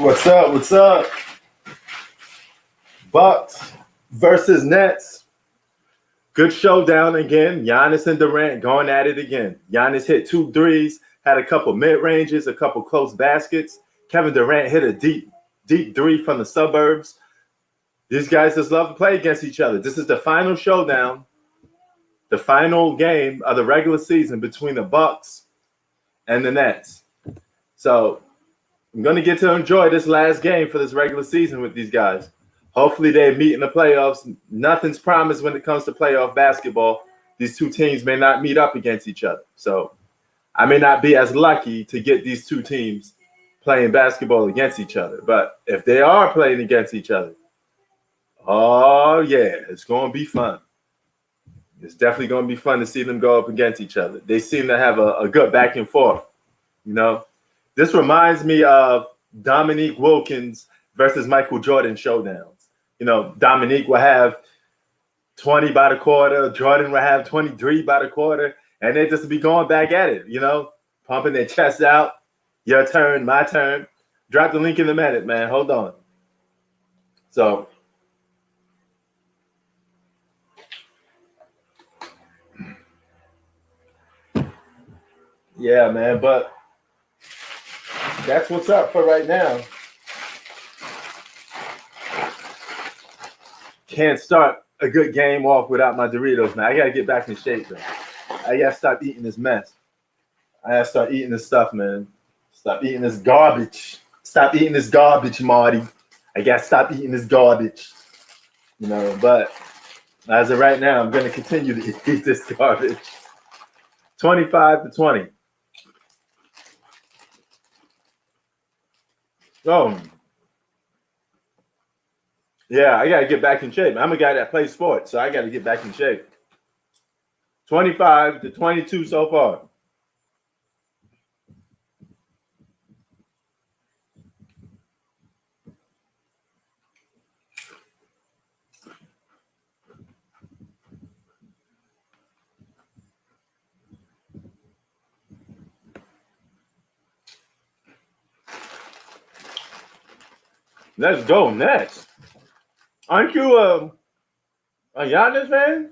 What's up? What's up? Bucks versus Nets. Good showdown again. Giannis and Durant going at it again. Giannis hit 2 threes, had a couple mid-ranges, a couple close baskets. Kevin Durant hit a deep three from the suburbs. These guys just love to play against each other. This is the final showdown, the final game of the regular season between the Bucks and the Nets. So I'm going to get to enjoy this last game for this regular season with these guys. Hopefully they meet in the playoffs. Nothing's promised when it comes to playoff basketball. These two teams may not meet up against each other. So I may not be as lucky to get these two teams playing basketball against each other. But if they are playing against each other, oh, yeah, it's going to be fun. It's definitely going to be fun to see them go up against each other. They seem to have a good back and forth, you know. This reminds me of Dominique Wilkins versus Michael Jordan showdowns. You know, Dominique will have 20 by the quarter. Jordan will have 23 by the quarter. And they just be going back at it, you know, pumping their chests out. Your turn, my turn. Drop the link in a minute, man. Hold on. So, yeah, man, but that's what's up for right now. Can't start a good game off without my Doritos, man. I got to get back in shape, man. I got to stop eating this mess. I got to start eating this stuff, man. Stop eating this garbage. Stop eating this garbage, Marty. I got to stop eating this garbage. You know, but as of right now, I'm going to continue to eat this garbage. 25-20. Oh, yeah, I got to get back in shape. I'm a guy that plays sports, so I got to get back in shape. 25-22 so far. Let's go Nets. Aren't you a Giannis fan?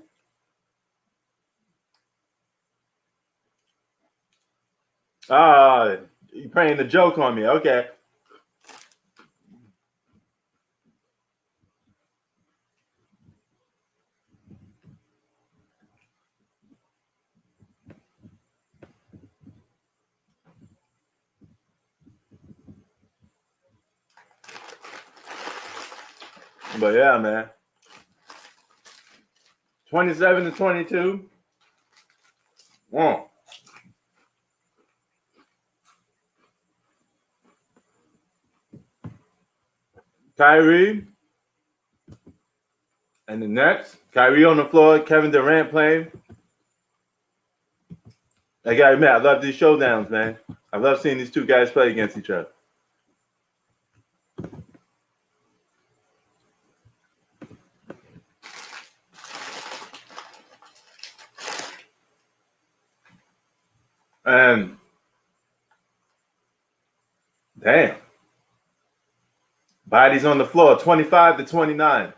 You playing the joke on me. Okay. But yeah, man. 27-22. Kyrie and the Nets. Kyrie on the floor. Kevin Durant playing. I gotta admit, I love these showdowns, man. I love seeing these two guys play against each other. And damn. Bodies on the floor, 25-29.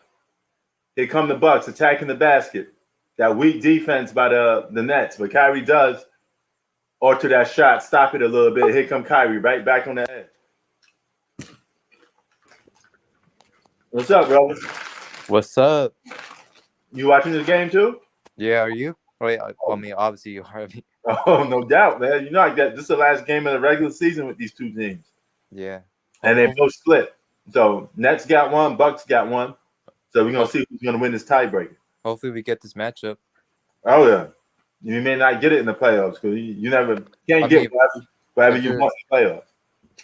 Here come the Bucks attacking the basket. That weak defense by the Nets, but Kyrie does alter that shot, stop it a little bit. Here come Kyrie, right back on the edge. What's up, brother? What's up? You watching this game too? Yeah, are you? Wait, I mean, obviously you are. Oh, no doubt, man. You know, this is the last game of the regular season with these two teams. Yeah. And they both split. So Nets got one, Bucks got one. So we're gonna see who's gonna win this tiebreaker. Hopefully we get this matchup. Oh yeah. You may not get it in the playoffs because you never can't get whatever you want in the playoffs.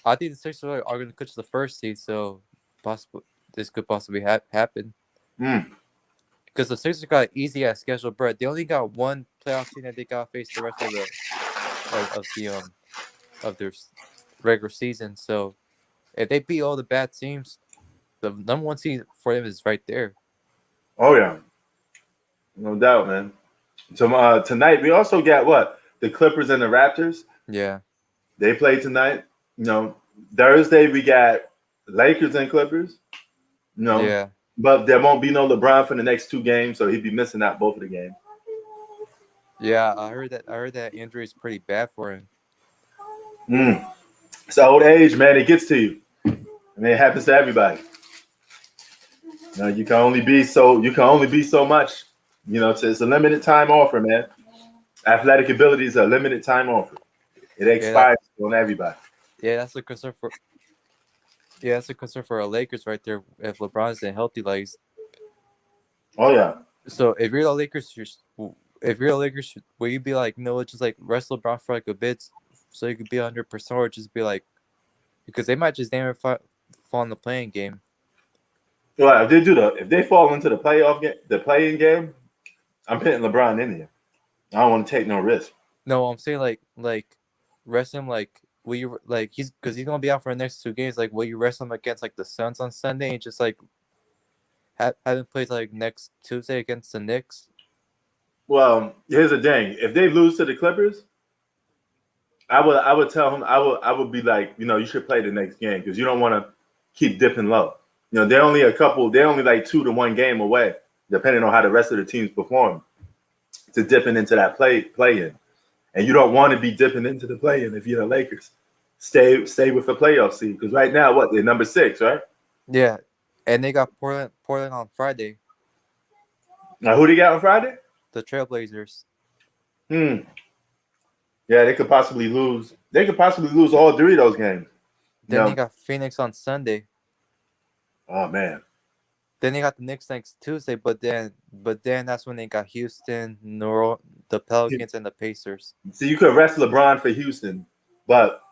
I think the Sixers are going to catch the first seed, so this could possibly happen. Because the Sixers got an easy ass schedule, Brett. They only got one playoff team that they got to face the rest of their regular season. So if they beat all the bad teams, the number one seed for them is right there. Oh yeah, no doubt, man. So tonight we also got the Clippers and the Raptors. Yeah, they play tonight. You know, Thursday we got Lakers and Clippers. No, Yeah. but there won't be no LeBron for the next 2 games, so he'd be missing out both of the games. Yeah, I heard that. I heard that injury is pretty bad for him. It's old age, man. It gets to you. I mean, it happens to everybody. You can only be so. You can only be so much. It's a limited time offer, man. Athletic ability is a limited time offer. It expires on everybody. Yeah, that's a concern for. Yeah, that's a concern for our Lakers right there. If LeBron isn't healthy, like. Oh yeah. So if you're the Lakers, will you be like, no, just like rest LeBron for like a bit, so you could be 100%, or just be like, because they might just damn fall in the playing game. Well, if they fall into the playoff game, the playing game, I'm putting LeBron in here. I don't want to take no risk. No, I'm saying like rest him, like will you, like he's gonna be out for the next 2 games, like will you rest him against like the Suns on Sunday and just like have him play like next Tuesday against the Knicks? Well, here's the thing: if they lose to the Clippers, I would tell him I would be like, you should play the next game because you don't want to keep dipping low. They're only like 2-1 game away, depending on how the rest of the teams perform, to dipping into that play-in. And you don't want to be dipping into the play-in if you're the Lakers. Stay with the playoff seed because right now, they're number 6, right? Yeah, and they got Portland on Friday. Now, who they got on Friday? The Trailblazers. Yeah, they could possibly lose. They could possibly lose all 3 of those games. Then they got Phoenix on Sunday. Oh man. Then they got the Knicks next Tuesday, but then that's when they got Houston, the Pelicans, and the Pacers. So you could rest LeBron for Houston, but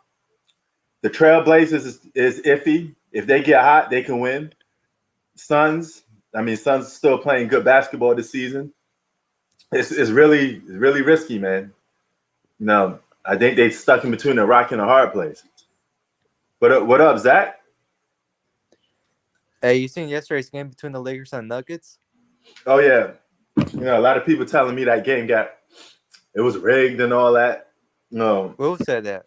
the Trailblazers is iffy. If they get hot, they can win. Suns still playing good basketball this season. It's really risky, man. I think they stuck in between a rock and a hard place. But what up, Zach? Hey, you seen yesterday's game between the Lakers and Nuggets? Oh yeah, a lot of people telling me that game it was rigged and all that. No, Who said that?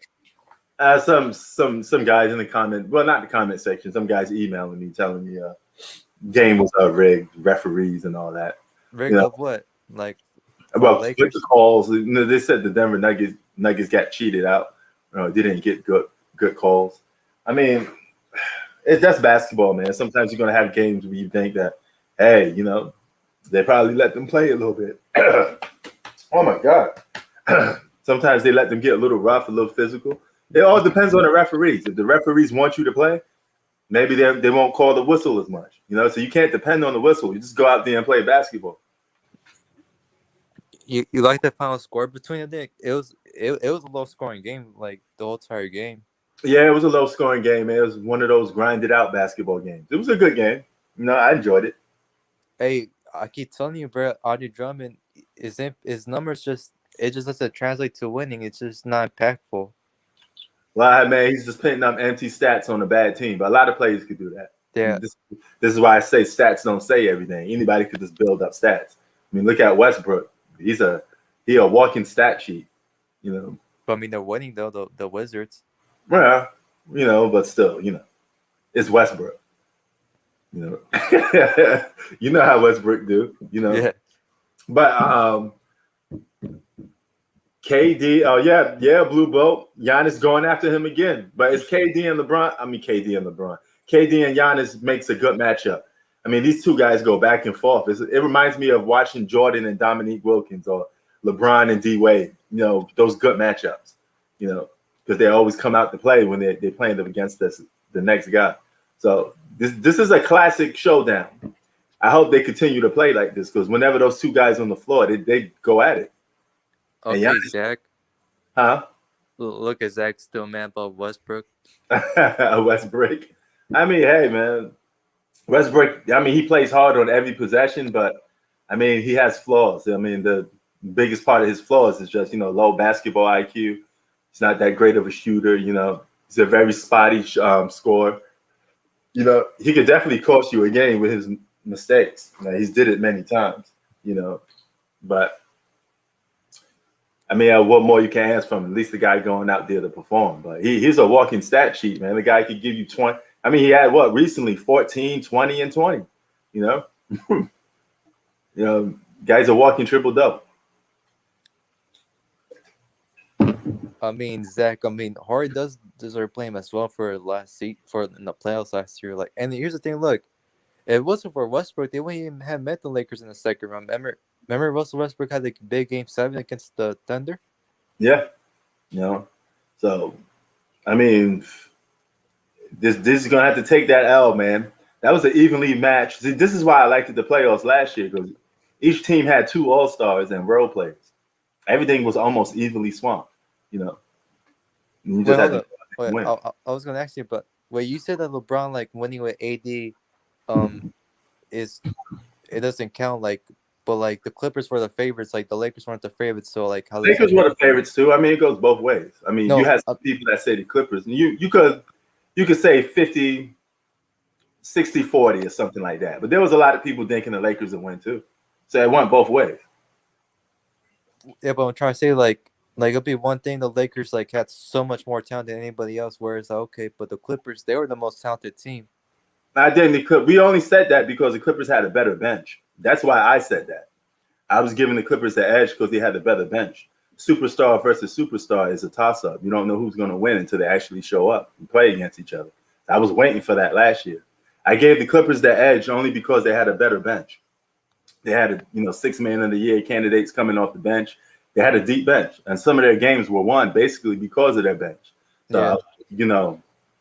Some guys in the comment, well, not the comment section. Some guys emailing me telling me game was rigged, referees and all that. Rigged of what? Like, about Lakers? the calls. They said the Denver Nuggets got cheated out. They didn't get good calls. I mean, that's basketball, man. Sometimes you're gonna have games where you think that, hey, they probably let them play a little bit. Oh my God. Sometimes they let them get a little rough, a little physical. It all depends on the referees. If the referees want you to play, maybe they won't call the whistle as much. So you can't depend on the whistle. You just go out there and play basketball. You like the final score between them? It was a low scoring game, like the whole entire game. Yeah, it was a low scoring game. It was one of those grinded out basketball games. It was a good game. I enjoyed it. Hey, I keep telling you, bro, Andre Drummond, his numbers just doesn't translate to winning. It's just not impactful. Well, man, he's just putting up empty stats on a bad team. But a lot of players could do that. Yeah. This is why I say stats don't say everything. Anybody could just build up stats. Look at Westbrook. He a walking stat sheet. But they're winning though, the Wizards. Yeah, but still, it's Westbrook. You know how Westbrook do. Yeah. But KD, Blue Boat. Giannis going after him again. But it's KD and LeBron. KD and Giannis makes a good matchup. These two guys go back and forth. It reminds me of watching Jordan and Dominique Wilkins or LeBron and D Wade. Those good matchups. Because they always come out to play when they're playing them against the next guy. So this is a classic showdown. I hope they continue to play like this because whenever those two guys on the floor, they go at it. Okay, Zach. Huh? Look at Zach still mad about Westbrook. Westbrook. Hey, man. Westbrook, he plays hard on every possession, but, he has flaws. The biggest part of his flaws is just, low basketball IQ. He's not that great of a shooter, He's a very spotty scorer. He could definitely cost you a game with his mistakes. He's did it many times, But, what more you can ask from him? At least the guy going out there to perform. But he's a walking stat sheet, man. The guy could give you I mean, he had what recently 14, 20, and 20. You know, you know, guys are walking triple double. I mean, Zach. I mean, Hardy does deserve blame as well for last seat for in the playoffs last year. Like, and here's the thing. Look, if it wasn't for Westbrook, they wouldn't even have met the Lakers in the second round. Remember Russell Westbrook had the big Game 7 against the Thunder. Yeah, you know. So, I mean, this is gonna have to take that L, man. That was an evenly matched. This is why I liked the playoffs last year because each team had 2 All-Stars and role players. Everything was almost evenly swamped, you know. And you just had to win. I was gonna ask you, but wait, you said that LeBron like winning with AD, is it doesn't count like, but like the Clippers were the favorites, like the Lakers weren't the favorites, so like how Lakers were the favorites too. I mean, it goes both ways. I mean, No, you had some people that say the Clippers, and you could say 50, 60, 40 or something like that. But there was a lot of people thinking the Lakers would win too. So it went both ways. Yeah, but I'm trying to say like it'll be one thing the Lakers like had so much more talent than anybody else, whereas okay, but the Clippers they were the most talented team. I didn't. We only said that because the Clippers had a better bench. That's why I said that. I was giving the Clippers the edge because they had a better bench. Superstar versus superstar is a toss-up. You don't know who's going to win until they actually show up and play against each other. I was waiting for that last year. I gave the Clippers the edge only because they had a better bench. They had 6 man of the year candidates coming off the bench. They had a deep bench, and some of their games were won basically because of their bench. So,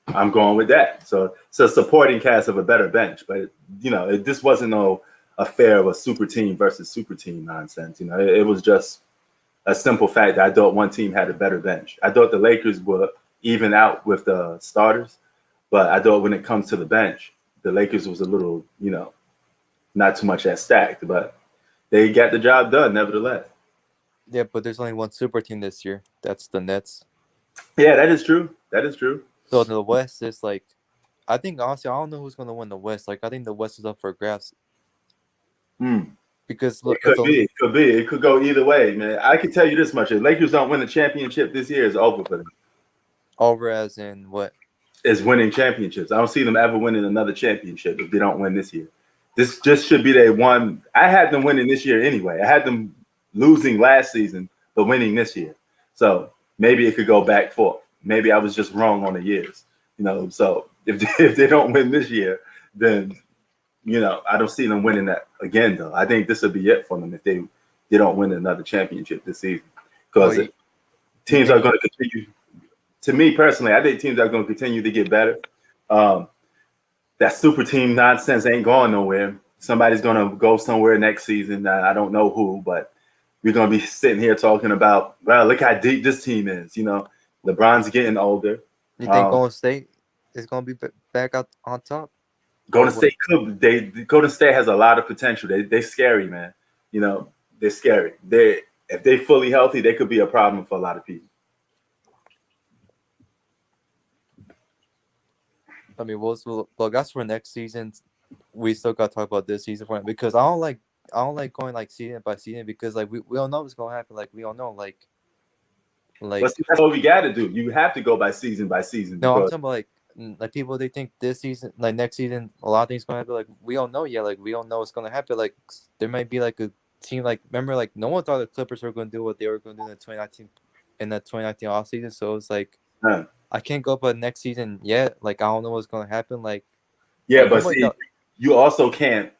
I'm going with that. So it's a supporting cast of a better bench, but this wasn't no affair of a super team versus super team nonsense. It was just a simple fact that I thought one team had a better bench. I thought the Lakers were even out with the starters, but I thought when it comes to the bench, the Lakers was a little, not too much at stacked, but they got the job done nevertheless. Yeah, but there's only one super team this year. That's the Nets. Yeah, that is true. That is true. So in the West, it's like, I think honestly, I don't know who's going to win the West. Like, I think the West is up for grabs. Because look, it could go either way, man. I can tell you this much: if Lakers don't win the championship this year, it's over for them. Over as in what? Is winning championships. I don't see them ever winning another championship if they don't win this year. This just should be their one. I had them winning this year anyway. I had them losing last season, but winning this year. So maybe it could go back forth. Maybe I was just wrong on the years. So if they don't win this year, then I don't see them winning that again, though. I think this will be it for them if they don't win another championship this season. Because teams are going to continue. To me personally, I think teams are going to continue to get better. That super team nonsense ain't going nowhere. Somebody's going to go somewhere next season. I don't know who, but we're going to be sitting here talking about, well, look how deep this team is. LeBron's getting older. You think Golden State is going to be back up on top? Golden State has a lot of potential. They're scary, man. They're scary. If they're fully healthy, they could be a problem for a lot of people. I mean, well, that's for next season. We still got to talk about this season for it because I don't like going like season by season because like we don't know what's gonna happen. Like we don't know like. That's what we got to do. You have to go by season. No, I'm talking about like people. They think this season, like next season, a lot of things gonna happen. Like we don't know yet. Like we don't know what's gonna happen. Like there might be like a team. Like remember, like no one thought the Clippers were gonna do what they were gonna do in the 2019 off season. So it's like. I can't go by next season yet. Like I don't know what's gonna happen. Like but see, you also can't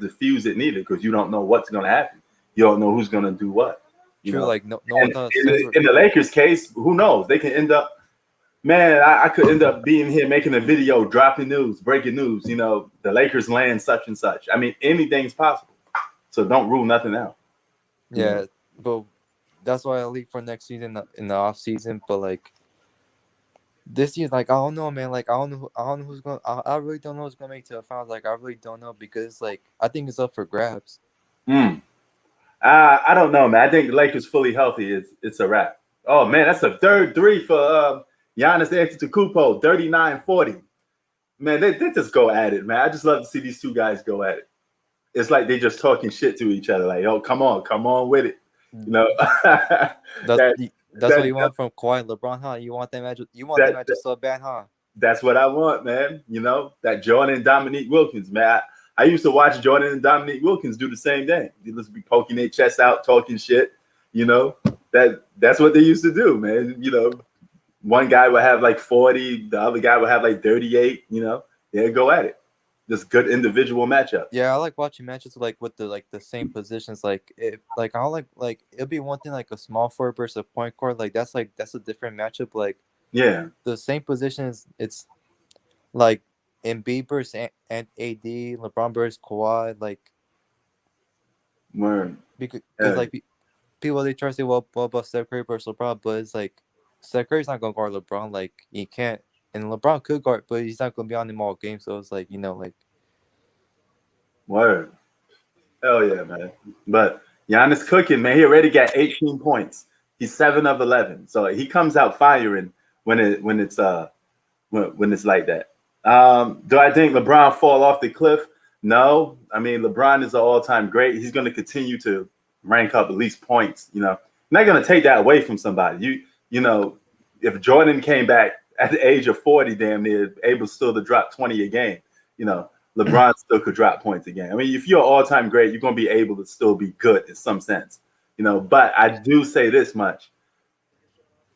diffuse it neither because you don't know what's gonna happen. You don't know who's gonna do what. True, like no one thought. In the Lakers case, who knows? They can end up. Man, I could end up being here making a video, dropping news, breaking news. The Lakers land such and such. I mean, anything's possible. So don't rule nothing out. Yeah, but that's why I leave for next season in the off season. But like. This year, like I don't know, man. Like I don't know who's going. I really don't know who's going to make it to the finals. Like I really don't know because, like, I think it's up for grabs. I don't know, man. I think the Lakers fully healthy. It's a wrap. Oh man, that's a third 3 for Giannis Antetokounmpo, 39-40. Man, they just go at it, man. I just love to see these two guys go at it. It's like they just talking shit to each other. Like, oh, come on with it. That's what you want from Kawhi and LeBron, huh? You want them matches so bad, huh? That's what I want, man. You know, that Jordan and Dominique Wilkins, man. I used to watch Jordan and Dominique Wilkins do the same thing. They just be poking their chests out, talking shit. You know, that's what they used to do, man. You know, one guy would have like 40, the other guy would have like 38. You know, they'd go at it. Just good individual matchup. Yeah, I like watching matches like with the same positions. Like if like I don't like it'll be one thing like a small forward versus a point guard. That's a different matchup. Like Yeah, the same positions. It's like Embiid versus and AD, LeBron versus Kawhi. Like word. because Yeah. like people they try to say well about Steph Curry versus LeBron, but it's like Steph Curry's not gonna guard LeBron. Like he can't, and LeBron could guard, but he's not gonna be on him all game. So it's like like. Word. Hell yeah, man. But Giannis cooking, man. He already got 18 points. He's 7 of 11. So he comes out firing when it's like that. Do I think LeBron fall off the cliff? No. I mean, LeBron is an all-time great. He's going to continue to rank up at least points, you know. Not going to take that away from somebody. You know, if Jordan came back at the age of 40, damn near able still to drop 20 a game, you know, LeBron still could drop points again. I mean, if you're all-time great, you're going to be able to still be good in some sense, you know. But I do say this much.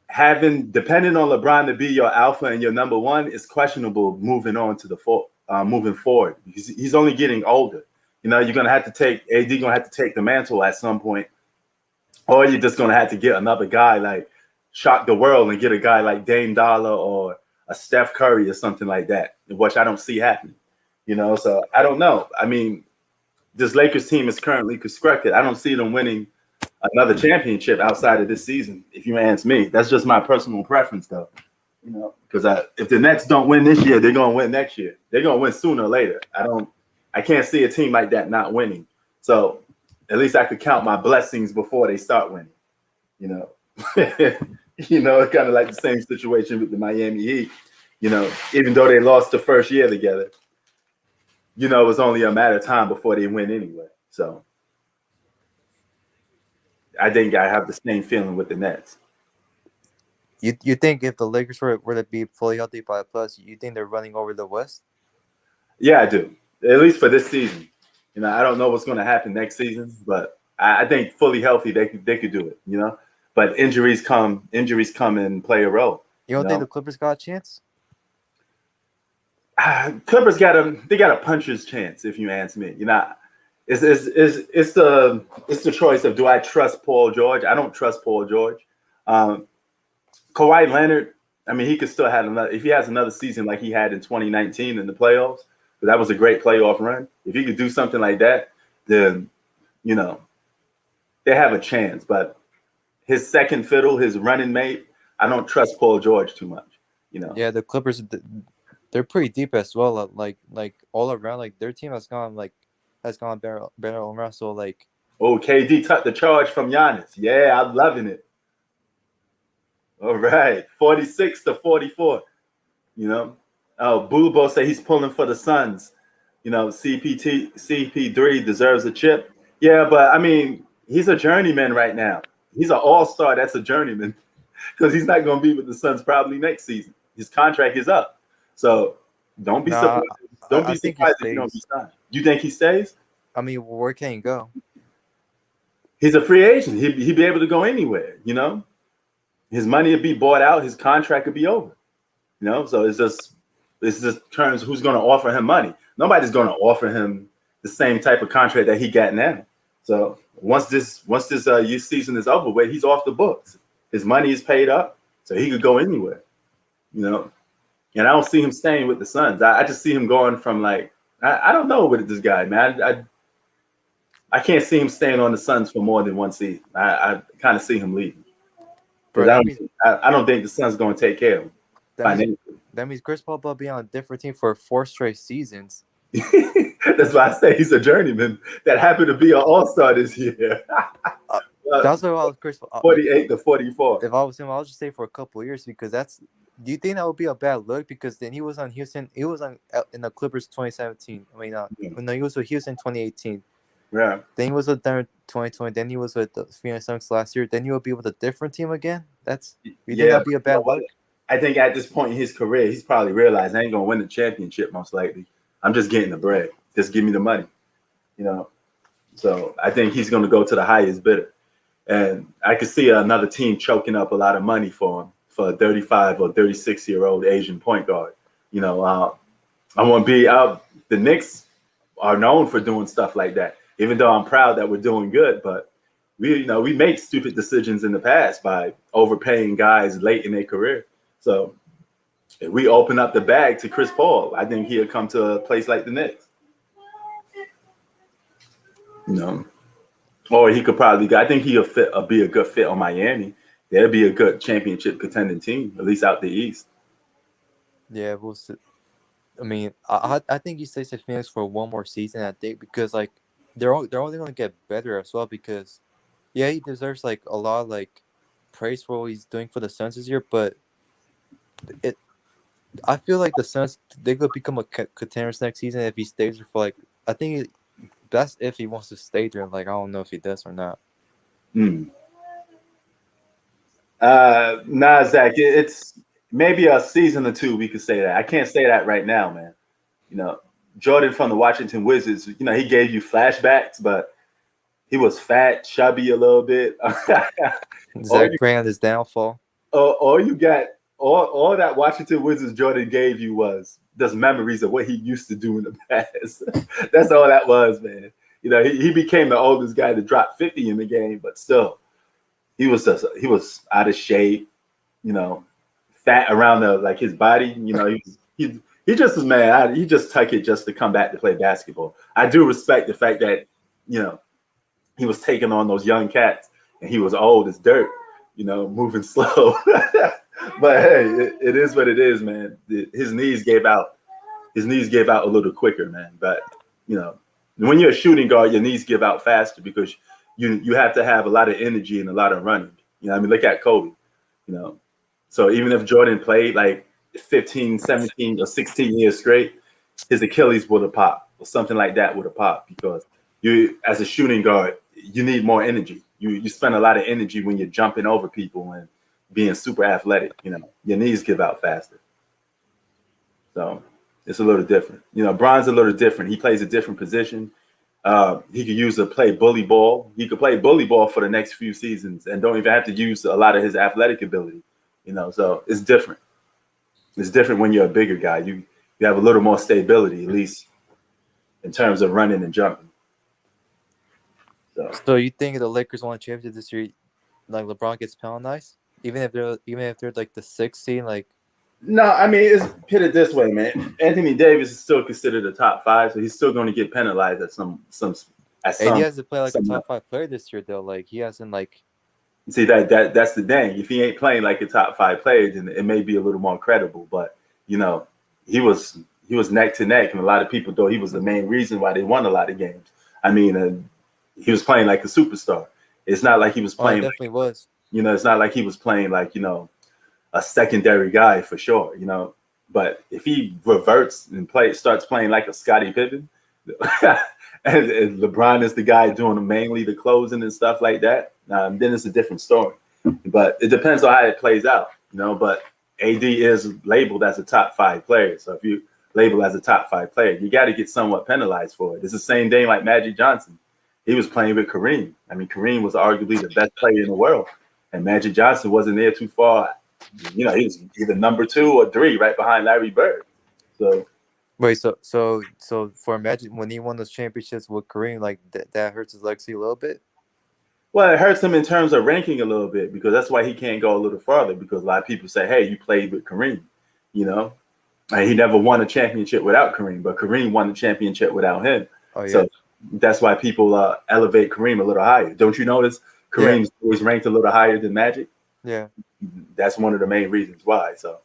Depending on LeBron to be your alpha and your number one is questionable moving on to moving forward. He's only getting older. You know, you're going to have to take – AD going to have to take the mantle at some point, or you're just going to have to get another guy like shock the world and get a guy like Dame Dollar or a Steph Curry or something like that, which I don't see happening. You know, so I don't know. I mean, this Lakers team is currently constructed. I don't see them winning another championship outside of this season, if you ask me. That's just my personal preference, though. You know, because if the Nets don't win this year, they're gonna win next year. They're gonna win sooner or later. I can't see a team like that not winning. So at least I could count my blessings before they start winning. You know, you know, it's kind of like the same situation with the Miami Heat. You know, even though they lost the first year together, you know, it was only a matter of time before they win anyway. So I think I have the same feeling with the Nets. You think if the Lakers were to be fully healthy by the plus, you think they're running over the West? Yeah, I do. At least for this season. You know, I don't know what's going to happen next season, but I think fully healthy they could do it. You know, but injuries come and play a role. You don't think the Clippers got a chance? Clippers got a puncher's chance, if you ask me. You know, it's the choice of, do I trust Paul George? I don't trust Paul George. Kawhi Leonard, I mean, he could still have another, if he has another season like he had in 2019 in the playoffs, but that was a great playoff run. If he could do something like that, then, you know, they have a chance. But his second fiddle, his running mate, I don't trust Paul George too much, you know. Yeah, the Clippers, they're pretty deep as well. Like all around, like their team has gone better all around. So like, oh, KD took the charge from Giannis. Yeah, I'm loving it. All right, 46-44. You know, Bulbo say he's pulling for the Suns. You know, CP3 deserves a chip. Yeah, but I mean, he's a journeyman right now. He's an all-star. That's a journeyman because he's not going to be with the Suns probably next season. His contract is up. So don't be surprised. Don't be surprised if he don't be signed. You think he stays? I mean, where can he go? He's a free agent. He'd be able to go anywhere, you know? His money would be bought out. His contract would be over. You know? So it's just terms who's going to offer him money. Nobody's going to offer him the same type of contract that he got now. So once this season is over with, he's off the books. His money is paid up, so he could go anywhere. You know? And I don't see him staying with the Suns. I just see him going from like, I don't know with this guy, man. I can't see him staying on the Suns for more than one season. I kind of see him leaving. But I don't think the Suns going to take care of him. That means Chris Paul will be on a different team for 4 straight seasons. That's why I say he's a journeyman that happened to be an all-star this year. That's why I was Chris Paul. 48-44. If I was him, I'll just say for a couple of years because that's. Do you think that would be a bad look? Because then he was on Houston. He was in the Clippers 2017. I mean, no, he was with Houston 2018. Yeah. Then he was with Denver 2020. Then he was with the Phoenix Suns last year. Then he will be with a different team again. You think that'd be a bad look? I think at this point in his career, he's probably realized I ain't gonna win the championship most likely. I'm just getting the bread. Just give me the money, you know. So I think he's gonna go to the highest bidder, and I could see another team choking up a lot of money for him for a 35 or 36-year-old Asian point guard. You know, I want to be out. The Knicks are known for doing stuff like that. Even though I'm proud that we're doing good, but we make stupid decisions in the past by overpaying guys late in their career. So if we open up the bag to Chris Paul, I think he'll come to a place like the Knicks. You know, or he could probably. I think he'll be a good fit on Miami. They'll be a good championship contending team, at least out the East. Yeah, we'll see. I mean, I think he stays at Phoenix for one more season. I think because like they're only going to get better as well. Because yeah, he deserves like a lot of like praise for what he's doing for the Suns this year. But I feel like the Suns they could become a contenders next season if he stays there for like. I think that's if he wants to stay there. Like I don't know if he does or not. Nah, Zach, it's maybe a season or two we could say that. I can't say that right now, man. You know, Jordan from the Washington Wizards, you know, he gave you flashbacks, but he was fat, chubby a little bit. Zach Brand his downfall. All you got, all that Washington Wizards Jordan gave you was just memories of what he used to do in the past. That's all that was, man. You know, he became the oldest guy to drop 50 in the game, but still, he was out of shape, you know, fat around his body. You know, he just was mad. He just took it just to come back to play basketball. I do respect the fact that, you know, he was taking on those young cats and he was old as dirt, you know, moving slow. But hey, it is what it is, man. His knees gave out. His knees gave out a little quicker, man. But, you know, when you're a shooting guard, your knees give out faster because you have to have a lot of energy and a lot of running. You know, I mean, look at Kobe, you know. So even if Jordan played like 15, 17, or 16 years straight, his Achilles would have popped or something like that would have popped because you, as a shooting guard, you need more energy. You spend a lot of energy when you're jumping over people and being super athletic. You know, your knees give out faster. So it's a little different. You know, Bron's a little different. He plays a different position. He could use to play bully ball. He could play bully ball for the next few seasons and don't even have to use a lot of his athletic ability. You know, so it's different. It's different when you're a bigger guy. You have a little more stability, at least in terms of running and jumping. So you think the Lakers won a championship this year, like LeBron gets penalized, even if they're like the sixth seed, like. No, I mean, it's put it this way, man. Anthony Davis is still considered a top five, so he's still going to get penalized at some. And he hasn't played like a top five player this year, though. Like he hasn't like. See that's the thing. If he ain't playing like a top five player, then it may be a little more credible. But you know, he was neck to neck, and a lot of people thought he was the main reason why they won a lot of games. I mean, he was playing like a superstar. It's not like he was playing. Definitely was. You know, it's not like he was playing like, you know, a secondary guy for sure. You know, but if he reverts and starts playing like a Scottie Pippen, and LeBron is the guy doing mainly the closing and stuff like that, then it's a different story. But it depends on how it plays out, you know. But AD is labeled as a top five player. So if you label as a top five player, you got to get somewhat penalized for it. It's the same thing like Magic Johnson. He was playing with Kareem. I mean, Kareem was arguably the best player in the world. And Magic Johnson wasn't there too far. You know, he was either number 2 or 3 right behind Larry Bird. So wait, so for Magic, when he won those championships with Kareem, like that hurts his legacy a little bit? Well, it hurts him in terms of ranking a little bit because that's why he can't go a little farther because a lot of people say, hey, you played with Kareem, you know. And he never won a championship without Kareem, but Kareem won the championship without him. Oh, yeah. So that's why people elevate Kareem a little higher. Don't you notice Kareem's always ranked a little higher than Magic? Yeah. That's one of the main reasons why. So,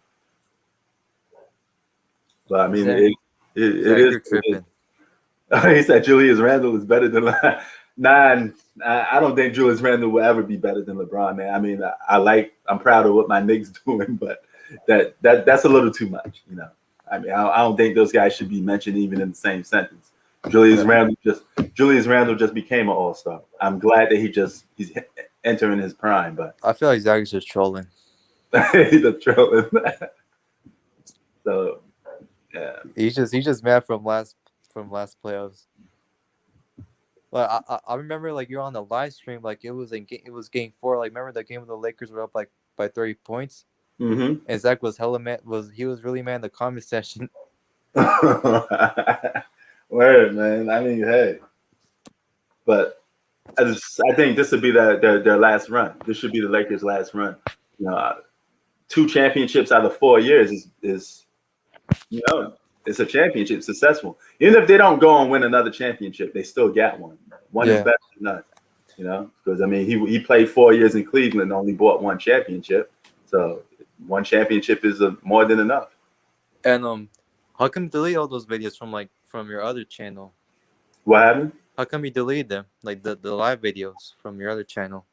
but I mean, it is. Tripping. He said Julius Randle is better than nine. I don't think Julius Randle will ever be better than LeBron, man. I mean, I'm proud of what my Knicks doing, but that's a little too much, you know. I mean, I don't think those guys should be mentioned even in the same sentence. Julius Randle just became an all-star. I'm glad that he's entering his prime, but I feel like Zach is just trolling. The trolling. So yeah. He's just mad from last playoffs. Like I remember like you're on the live stream, like it was game 4. Like remember the game where the Lakers were up like by 30 points, Mm-hmm. and Zach was hella mad. He was really mad in the comment section. Word, man. I mean, hey, but I think this would be their last run. This should be the Lakers' last run. You know, 2 championships out of 4 years is you know, it's a championship successful. Even if they don't go and win another championship, they still got one. One is better than none. You know, because I mean, he played 4 years in Cleveland, and only bought 1 championship. So 1 championship is more than enough. And how come you delete all those videos from your other channel? What happened? How come you delete them, like the live videos from your other channel?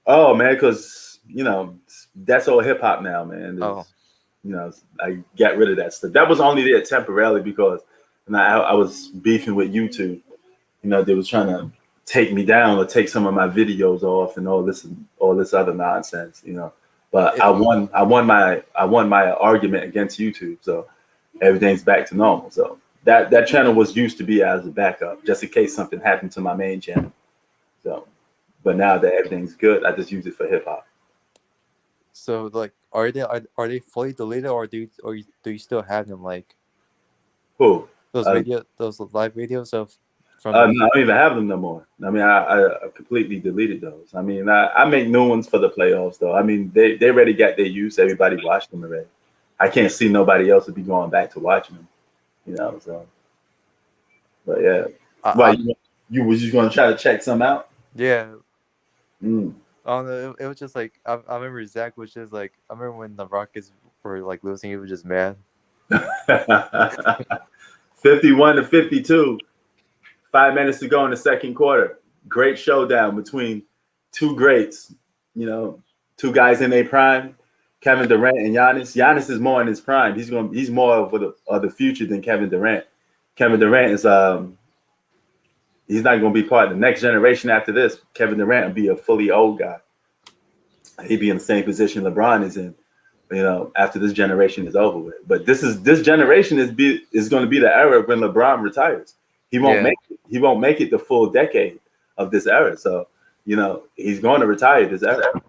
Oh man, because that's all hip hop now, man. Oh. I got rid of that stuff. That was only there temporarily because I was beefing with YouTube. They was trying to take me down or take some of my videos off and all this other nonsense. But I won my argument against YouTube, so everything's back to normal. So that channel was used to be as a backup, just in case something happened to my main channel. So, but now that everything's good, I just use it for hip hop. So like, are they fully deleted, or do you still have them? Like, who those live videos of from? No, I don't even have them no more. I mean, I completely deleted those. I mean, I make new ones for the playoffs though. I mean, they already got their use. Everybody watched them already. I can't see nobody else would be going back to watching them. So. But yeah, you was just gonna try to check some out? Yeah. It was just like I remember Zach was just like, I remember when the Rockets were like losing, he was just mad. 51-52, 5 minutes to go in the second quarter. Great showdown between 2 greats. 2 guys in their prime, Kevin Durant and Giannis. Giannis is more in his prime. He's more of the future than Kevin Durant. Kevin Durant is he's not going to be part of the next generation after this. Kevin Durant will be a fully old guy. He'd be in the same position LeBron is in, after this generation is over with. But this generation is going to be the era when LeBron retires. He won't make it the full decade of this era. So, he's going to retire this era.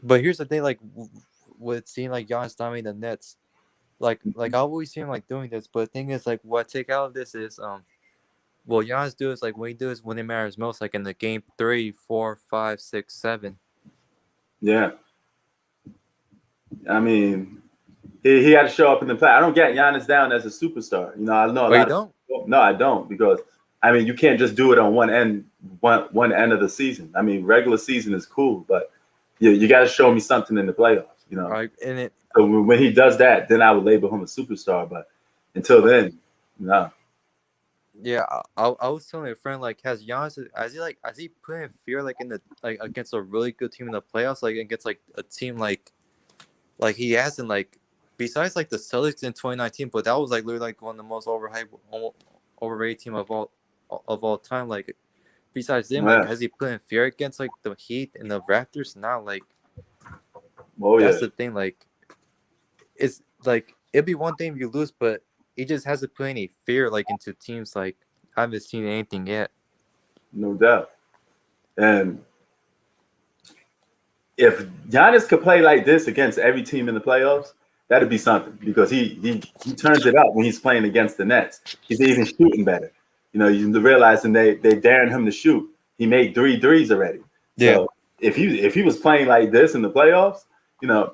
But here's the thing, like with seeing like Giannis dominating the Nets, like I always see him like doing this, but the thing is like what I take out of this is what Giannis do is like when he does when it matters most, like in the game 3, 4, 5, 6, 7. Yeah. I mean, he had to show up in the play. I don't get Giannis down as a superstar. I know a lot. You don't? No, I don't, because I mean you can't just do it on one end of the season. I mean, regular season is cool, but you got to show me something in the playoffs. Right, So when he does that, then I would label him a superstar. But until then, no. Yeah, I was telling a friend like, has he put in fear like in the like against a really good team in the playoffs, like against like a team like he hasn't, like besides like the Celtics in 2019, but that was like literally like one of the most overrated team of all time. Like besides them, like has he put in fear against like the Heat and the Raptors? Not like. That's the thing. Like, it's like it'd be one thing if you lose, but he just hasn't put any fear like into teams. Like I haven't seen anything yet. No doubt. And if Giannis could play like this against every team in the playoffs, that'd be something, because he turns it up when he's playing against the Nets. He's even shooting better. You realizing they're daring him to shoot. He made 3 threes already. Yeah. So if he was playing like this in the playoffs, I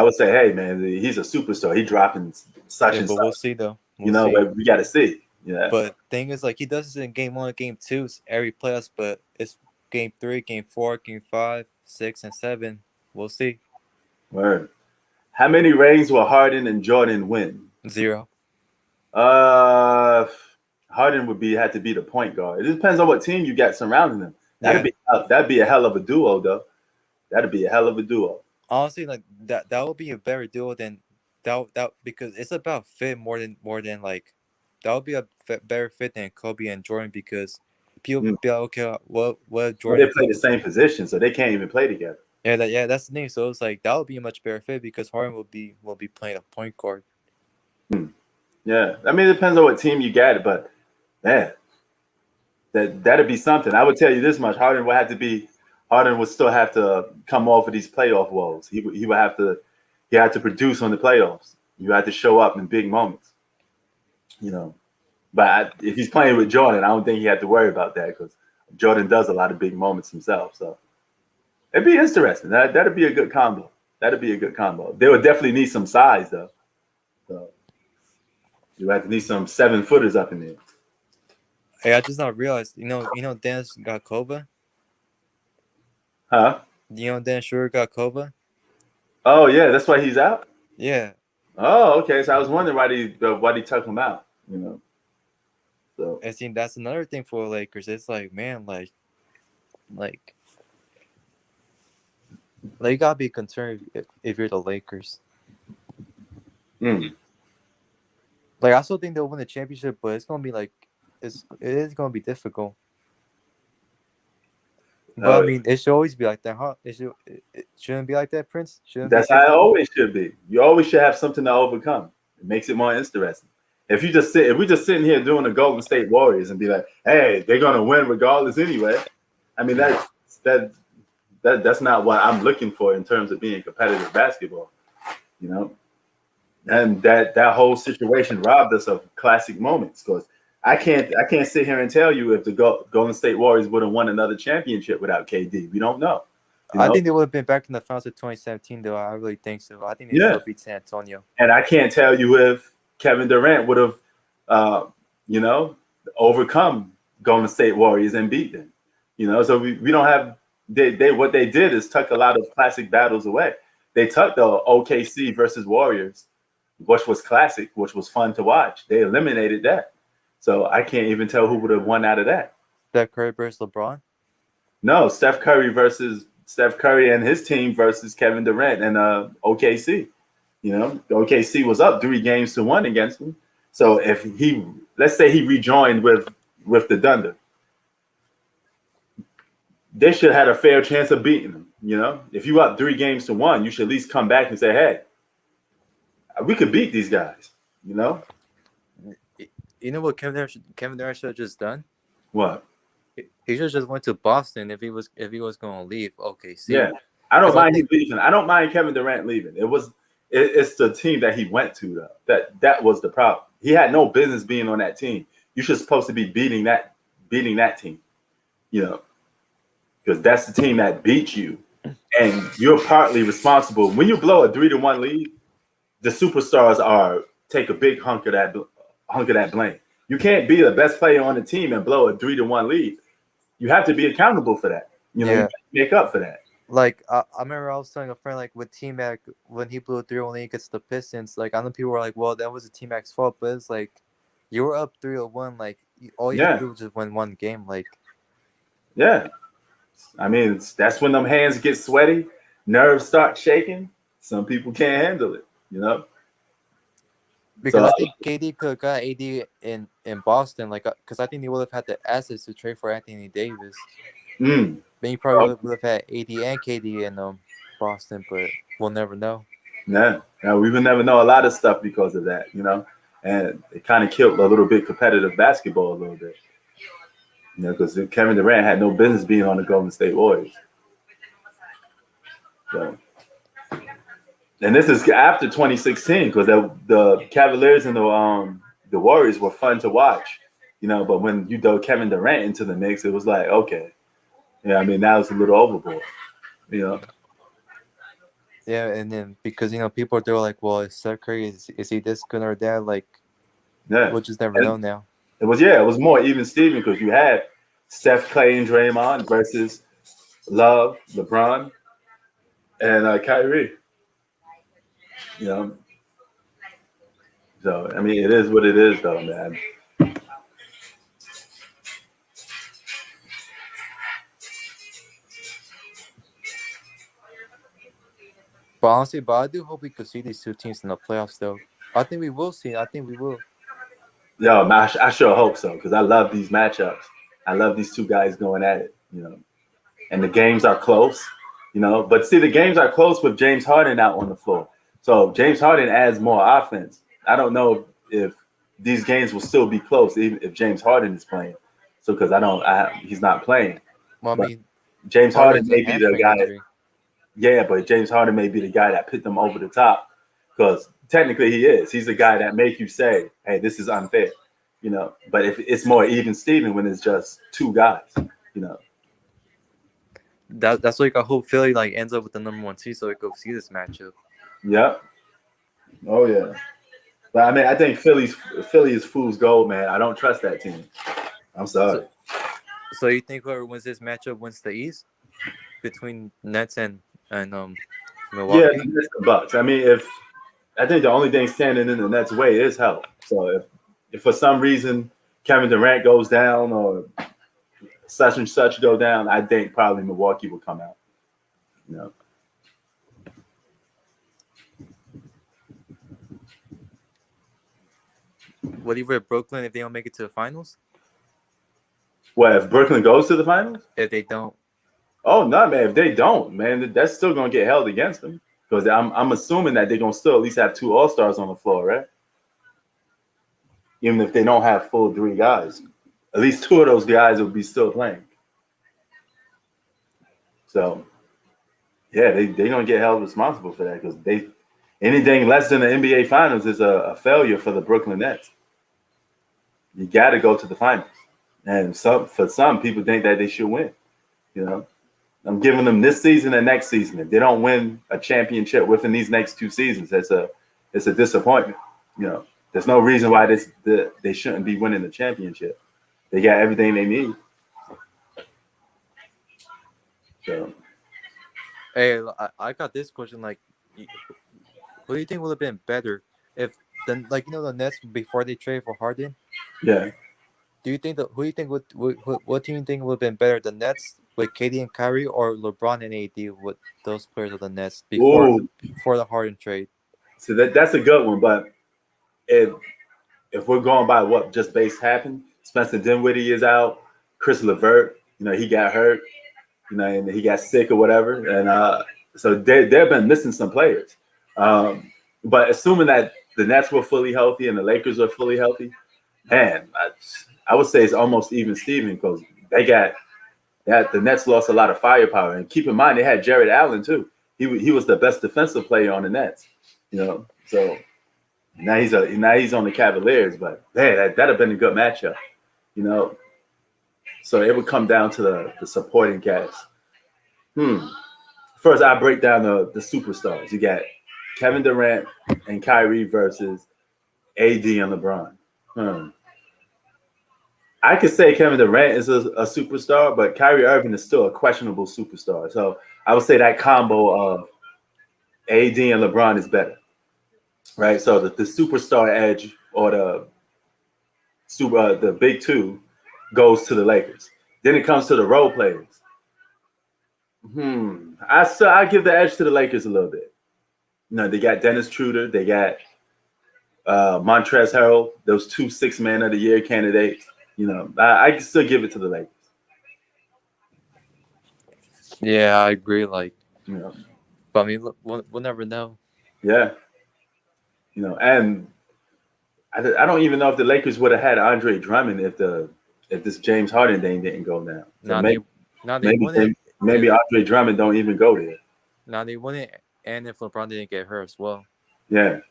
would say, hey man, he's a superstar. He's dropping such and but such. We'll see though. But we got to see. Yeah. But thing is, like he does this in game 1, game 2, every playoffs. But it's game 3, game 4, game 5, 6, and 7. We'll see. Word. How many rings will Harden and Jordan win? 0. Harden had to be the point guard. It depends on what team you got surrounding him. That'd be a hell of a duo, though. That'd be a hell of a duo. Honestly, like that would be a better duo than that because it's about fit more than like that would be a better fit than Kobe and Jordan, because people Mm. be like, okay, what Well, Jordan they play the did. same position, so they can't even play together. Yeah, that's the thing. So it's like that would be a much better fit because Harden will be playing a point guard. Yeah, I mean, it depends on what team you got, but man, that'd be something. I would tell you this much: Harden would still have to come off of these playoff woes. He would have to he had to produce on the playoffs. You had to show up in big moments, you know. But if he's playing with Jordan, I don't think he had to worry about that because Jordan does a lot of big moments himself. So it'd be interesting. That'd be a good combo. That'd be a good combo. They would definitely need some size though. So you have to need some 7-footers up in there. Hey, I just not realized. Dennis got Kova. Huh? Dennis Schroeder got Kova. Oh yeah, that's why he's out. Yeah. Oh, okay. So I was wondering why they took him out. So I think that's another thing for Lakers. It's like, man, like you gotta be concerned if you're the Lakers. mm. Like, I still think they'll win the championship, but it's gonna be it is gonna be difficult. But I mean, it should always be like that, huh? It shouldn't be like that, Prince. That's how it always should be. You always should have something to overcome. It makes it more interesting. If we're just sitting here doing the Golden State Warriors and be like, hey, they're gonna win regardless anyway. I mean that's not what I'm looking for in terms of being competitive basketball. And that whole situation robbed us of classic moments because I can't sit here and tell you if the Golden State Warriors would have won another championship without KD. We don't know. I think they would have been back in the finals of 2017, though. I really think so. I think they still beat San Antonio. And I can't tell you if Kevin Durant would have, overcome Golden State Warriors and beat them. So we don't have they what they did is tuck a lot of classic battles away. They tucked the OKC versus Warriors, which was classic, which was fun to watch. They eliminated that. So I can't even tell who would have won out of that. Steph Curry versus LeBron? No, Steph Curry and his team versus Kevin Durant and OKC. OKC was up 3-1 against him. So if let's say he rejoined with the Thunder, they should have had a fair chance of beating him. If you up 3-1, you should at least come back and say, hey, we could beat these guys. You know what Kevin Durant should have just done? What? He should have just went to Boston if he was going to leave OKC. Yeah, I don't mind him leaving. I don't mind Kevin Durant leaving. It's the team that he went to though. That was the problem. He had no business being on that team. You're just supposed to be beating that team. Because that's the team that beat you, and you're partly responsible. When you blow a 3-1 lead, the superstars take a big hunk of that blame. You can't be the best player on the team and blow a 3-1 lead. You have to be accountable for that. You make up for that. Like I remember I was telling a friend like with T-Mac when he blew a 3-1 lead against the Pistons. Like I know people were like, "Well, that was a T-Mac's fault," but it's like you were up 3-1. Like all you had to do was just win one game. Like I mean that's when them hands get sweaty, nerves start shaking. Some people can't handle it. Because I think KD could have got AD in Boston, because I think they would have had the assets to trade for Anthony Davis. Then you probably would have had AD and KD in Boston, but we'll never know. Yeah, we will never know a lot of stuff because of that, and it kind of killed a little bit competitive basketball a little bit, because Kevin Durant had no business being on the Golden State Warriors. So. And this is after 2016 because the Cavaliers and the Warriors were fun to watch, But when you throw Kevin Durant into the mix, it was like, okay, I mean now it's a little overboard, Yeah, and then because people are like, well, is Steph Curry is he this good or that? Like, we'll just never know now. It was more even Steven because you had Steph, Clay, and Draymond versus Love, LeBron, and Kyrie. So I mean, it is what it is, though, man. But honestly, I do hope we could see these two teams in the playoffs, though. I think we will see. I think we will. Yo, man, I sure hope so because I love these matchups. I love these two guys going at it, and the games are close, But see, the games are close with James Harden out on the floor. So James Harden adds more offense. I don't know if these games will still be close even if James Harden is playing. So because he's not playing. Well, I But mean, James Harden Harden's a may be the hamstring guy. injury. Yeah, but James Harden may be the guy that put them over the top because technically he is. He's the guy that make you say, "Hey, this is unfair," But if it's more even Steven when it's just two guys, you know. That's why I hope Philly like ends up with the number 1 seed so we go see this matchup. Yep. Oh yeah. But I mean, I think Philly is fool's gold, man. I don't trust that team. I'm sorry. So you think whoever wins this matchup wins the East between Nets and Yeah, Milwaukee? it's the Bucks. I mean, I think the only thing standing in the Nets' way is health. So if for some reason Kevin Durant goes down or such and such go down, I think probably Milwaukee will come out. What even Brooklyn if they don't make it to the finals? What if Brooklyn goes to the finals? If they don't, Oh no, man! If they don't, man, that's still gonna get held against them because I'm assuming that they're gonna still at least have 2 All-Stars on the floor, right? Even if they don't have full 3 guys, at least 2 of those guys will be still playing. So, yeah, they're gonna get held responsible for that because anything less than the NBA Finals is a failure for the Brooklyn Nets. You got to go to the finals, and for some people think that they should win. I'm giving them this season and next season. If they don't win a championship within these next 2 seasons, it's a disappointment. There's no reason why they shouldn't be winning the championship. They got everything they need. So, hey, I got this question. Like, what do you think would have been better if the Nets before they trade for Harden? yeah. Do you think what team you think would have been better, the Nets with KD and Kyrie or LeBron and AD with those players of the Nets before the Harden trade? So that's a good one, but if we're going by what just base happened, Spencer Dinwiddie is out, Chris LeVert, he got hurt, and he got sick or whatever, and so they've been missing some players. But assuming that the Nets were fully healthy and the Lakers are fully healthy, man, I would say it's almost even Steven because the Nets lost a lot of firepower. And keep in mind, they had Jared Allen too. He was the best defensive player on the Nets, So now he's on the Cavaliers, but man, that'd have been a good matchup, So it would come down to the supporting cast. First, I break down the superstars. You got Kevin Durant and Kyrie versus AD and LeBron. I could say Kevin Durant is a superstar, but Kyrie Irving is still a questionable superstar. So I would say that combo of AD and LeBron is better, right? So the superstar edge or the big 2 goes to the Lakers. Then it comes to the role players. I give the edge to the Lakers a little bit. They got Dennis Schroeder, they got Montrezl Harrell, those 2 6-man of the year candidates. I can still give it to the Lakers. Yeah, I agree. But I mean, we'll never know. Yeah, and I don't even know if the Lakers would have had Andre Drummond if this James Harden thing didn't go down. So maybe Andre Drummond don't even go there. Now they wouldn't, and if LeBron didn't get hurt as well. Yeah,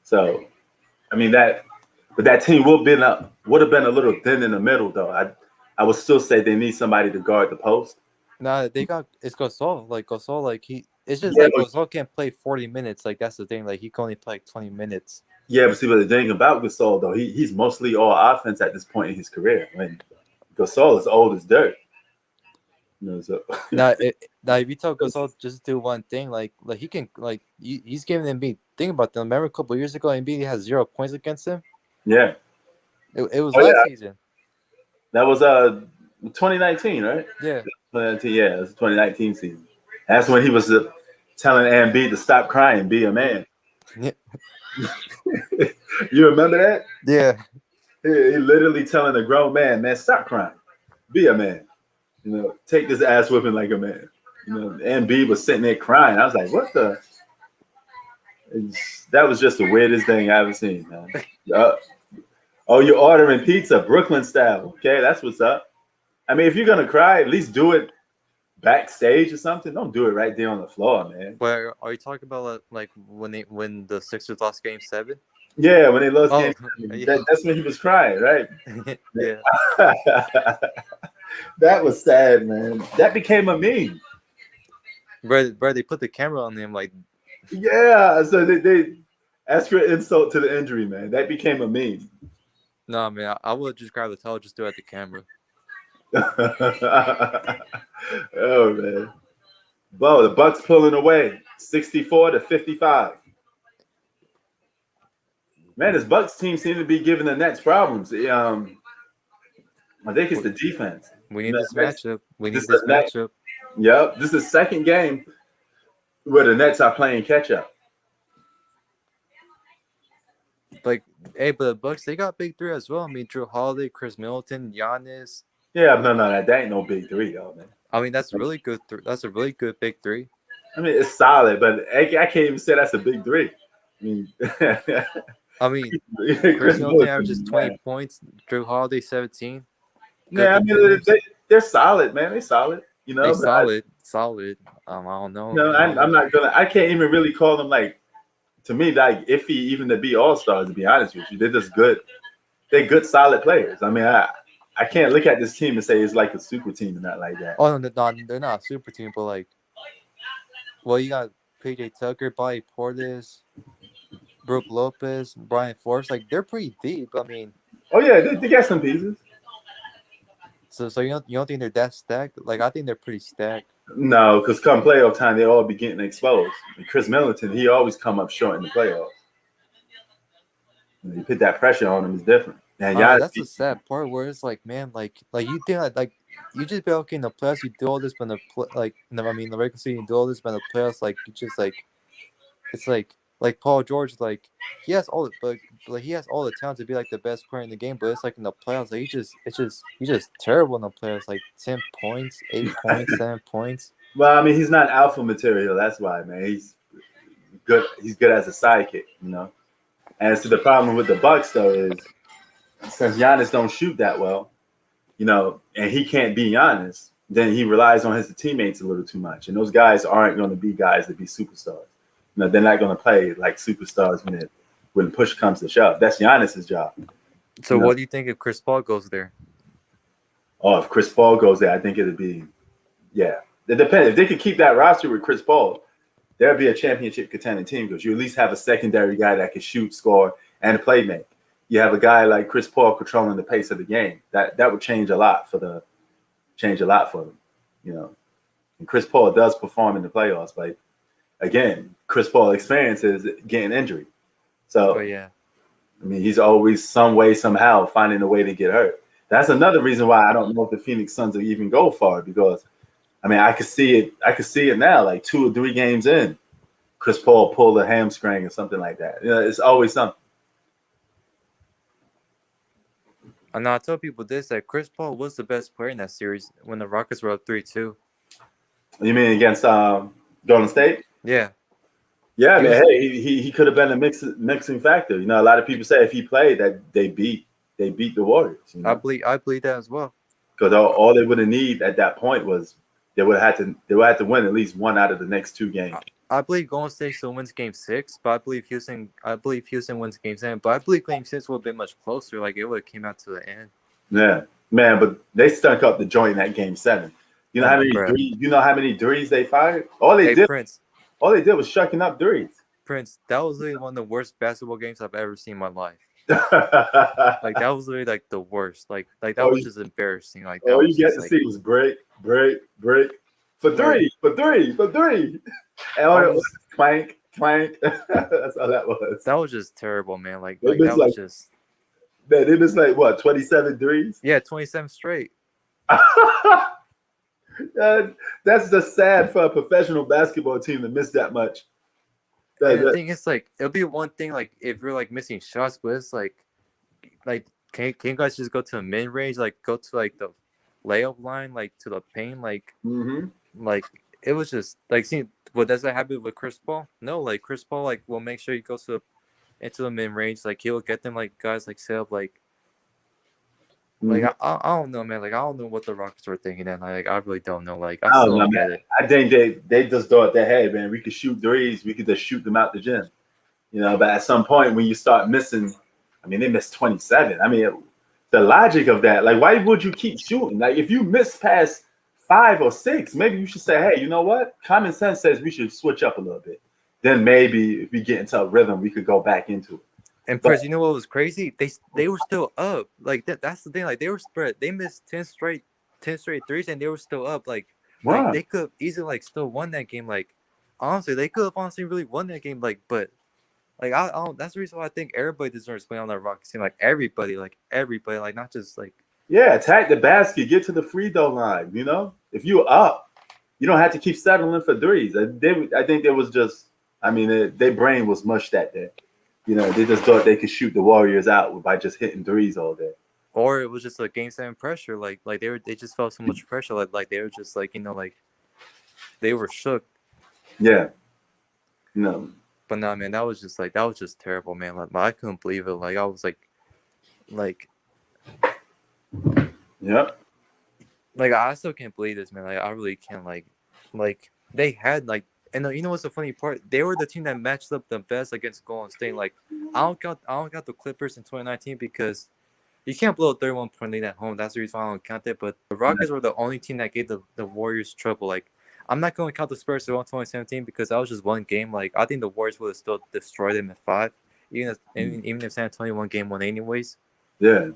so I mean but that team would have been a little thin in the middle though. I would still say they need somebody to guard the post. Nah, it's Gasol. Gasol can't play 40 minutes. Like that's the thing. Like he can only play 20 minutes. Yeah, but see, but the thing about Gasol though, he's mostly all offense at this point in his career. When Gasol is old as dirt. So now if you tell Gasol just do one thing, like he can he's giving Embiid. Think about that. Remember a couple of years ago, Embiid had 0 points against him. Yeah, it was last season. That was 2019, right? Yeah, 2019. Yeah, it was 2019 season. That's when he was telling Embiid to stop crying, be a man. Yeah. You remember that? Yeah. He literally telling a grown man, stop crying. Be a man. Take this ass whipping like a man. Embiid was sitting there crying. I was like, what the? That was just the weirdest thing I ever seen, man. Oh, you're ordering pizza, Brooklyn style. Okay, that's what's up. I mean, if you're gonna cry, at least do it backstage or something. Don't do it right there on the floor, man. But are you talking about like when the Sixers lost Game 7? Yeah, when they lost Oh, game, that's when he was crying, right? yeah. That was sad, man. That became a meme. Bro, they put the camera on him like. Yeah, so they ask for insult to the injury, man. That became a meme. No, man, I would just grab the towel, just do it at the camera. Oh man, Bo, the Bucks pulling away, 64-55. Man, this Bucks team seems to be giving the Nets problems. I think it's the defense. We need this matchup. Yep, this is the second game where the Nets are playing catch up. Like, hey, but the Bucks, they got big three as well. I mean, Drew Holiday, Chris Middleton, Giannis. Yeah, no, that ain't no big three, though, man. I mean, that's really good. That's a really good big three. I mean, it's solid, but I can't even say that's a big three. I mean, Chris Middleton averages 20 points. Drew Holiday 17. Yeah, I mean, they're solid, man. They're solid. They're solid. I don't know. No, I'm not gonna. I can't even really call them like. To me, like iffy even to be all stars. To be honest with you, they're just good. They're good, solid players. I mean, I can't look at this team and say it's like a super team and not like that. Oh no, they're not a super team, but like, well, you got PJ Tucker, Bobby Portis, Brook Lopez, Brian Forbes. Like, they're pretty deep. I mean, oh yeah, they got some pieces. So you don't think they're that stacked? Like, I think they're pretty stacked. No, because come playoff time, they all be getting exposed. And Chris Middleton, he always come up short in the playoffs. You put that pressure on him, it's different. And that's the sad part where it's like, man, like you think like you just be okay in the playoffs, you do all this, but the regular season you do all this, but in the playoffs, like you just like it's like Paul George, like he has all the talent to be like the best player in the game, but it's like in the playoffs, like he's just terrible in the playoffs, like 10 points, 8 points, 7 points. Well, I mean, he's not alpha material. That's why, man. He's good. He's good as a sidekick, And so the problem with the Bucks though is since Giannis don't shoot that well, and he can't be Giannis, then he relies on his teammates a little too much, and those guys aren't going to be guys to be superstars. They're not going to play like superstars when push comes to shove. That's Giannis's job. So what do you think if Chris Paul goes there? Oh, if Chris Paul goes there, I think it'd be, yeah. It depends. If they could keep that roster with Chris Paul, there'd be a championship contending team because you at least have a secondary guy that can shoot, score, and play make. You have a guy like Chris Paul controlling the pace of the game. That would change a lot for them. And Chris Paul does perform in the playoffs, but again, Chris Paul experiences getting injury. So, yeah. I mean, he's always some way, somehow finding a way to get hurt. That's another reason why I don't know if the Phoenix Suns will even go far because, I mean, I could see it. I could see it now, like 2 or 3 games in, Chris Paul pulled a hamstring or something like that. It's always something. I know. I tell people this that Chris Paul was the best player in that series when the Rockets were up 3-2. You mean against Golden State? Yeah. Yeah, man. Hey, he could have been a mixing factor. A lot of people say if he played, that they beat the Warriors. I believe that as well. Because all they would have need at that point was they would have to win at least one out of the next 2 games. I believe Golden State still wins Game 6, but I believe Houston wins Game 7. But I believe Game 6 would have been much closer. Like, it would have came out to the end. Yeah, man. But they stunk up the joint in that Game 7. You know how many threes they fired? All they did was shucking up threes. Prince, that was literally one of the worst basketball games I've ever seen in my life. Like, that was literally like the worst. Like that was just embarrassing. Like, that all was you get to see was break for three. And all it was clank. That's all that was. That was just terrible, man. Like Man, it was like what, 27 threes? Yeah, 27 straight. That's just sad for a professional basketball team to miss that much. The thing is, like, it'll be one thing, like, if you're like missing shots, but it's like, can you guys just go to the mid range, like, go to like the layup line, like to the paint, Mm-hmm. like it was just like see what does that happen with Chris Paul? No, like Chris Paul like will make sure he goes into the mid range, like he'll get them like guys like set up like Mm-hmm. I don't know, man. Like I don't know what the Rockets were thinking, and like I really don't know. Like I I still don't know, don't man. get it. I think they just thought that, hey, man, we could shoot threes. We could just shoot them out the gym. But at some point when you start missing, I mean, they missed 27. I mean, the logic of that, like, why would you keep shooting? Like, if you miss past 5 or 6, maybe you should say, hey, you know what? Common sense says we should switch up a little bit. Then maybe if we get into a rhythm, we could go back into it. And But Prez, you know what was crazy? They were still up. Like that's the thing. Like they were spread. They missed 10 straight threes, and they were still up. Like wow. they could have easily like still won that game. Like honestly, they could have honestly really won that game. But like I don't. That's the reason why I think everybody deserves to play on that Rockets team. Like everybody, like not just like. Yeah, attack the basket, get to the free throw line. If you're up, you don't have to keep settling for threes. I think there was just, I mean, their brain was mush that day. They just thought they could shoot the Warriors out by just hitting threes all day. Or it was just like game 7 pressure. Like they just felt so much pressure. Like they were just like like they were shook. Yeah. No. But nah, man, that was just terrible, man. Like I couldn't believe it. Like I was like. Yep. Like I still can't believe this, man. Like I really can't. Like they had and you know what's the funny part? They were the team that matched up the best against Golden State. Like I don't count the Clippers in 2019 because you can't blow a 31-point lead at home. That's the reason why I don't count it. But the Rockets were the only team that gave the Warriors trouble. Like I'm not going to count the Spurs who won 2017 because that was just one game. Like I think the Warriors would have still destroyed them in 5, even if San Antonio won game 1 anyways. Yeah.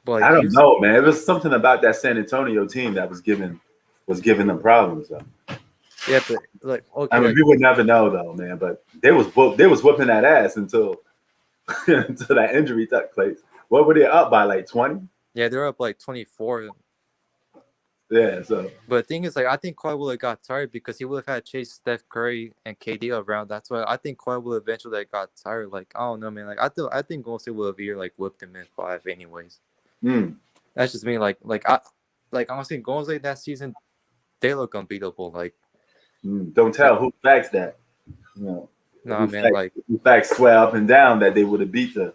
But I don't know, man. It was something about that San Antonio team that was giving them problems. Though. Yeah, but like okay, I mean, we would never know though, man. But they was whooping that ass until that injury took place. What were they up by, like 20? Yeah, they're up like 24. Yeah, so. But the thing is, like, I think Kawhi would have got tired because he would have had Chase, Steph Curry, and KD around. That's why I think Kawhi would eventually got tired. Like, I don't know, man. Like, I think Golden State would have either whipped him in 5, anyways. That's just me. Like honestly, Golden State that season, they look unbeatable. Like, don't tell who facts that. Nah, man. Who facts swear up and down that they would have beat they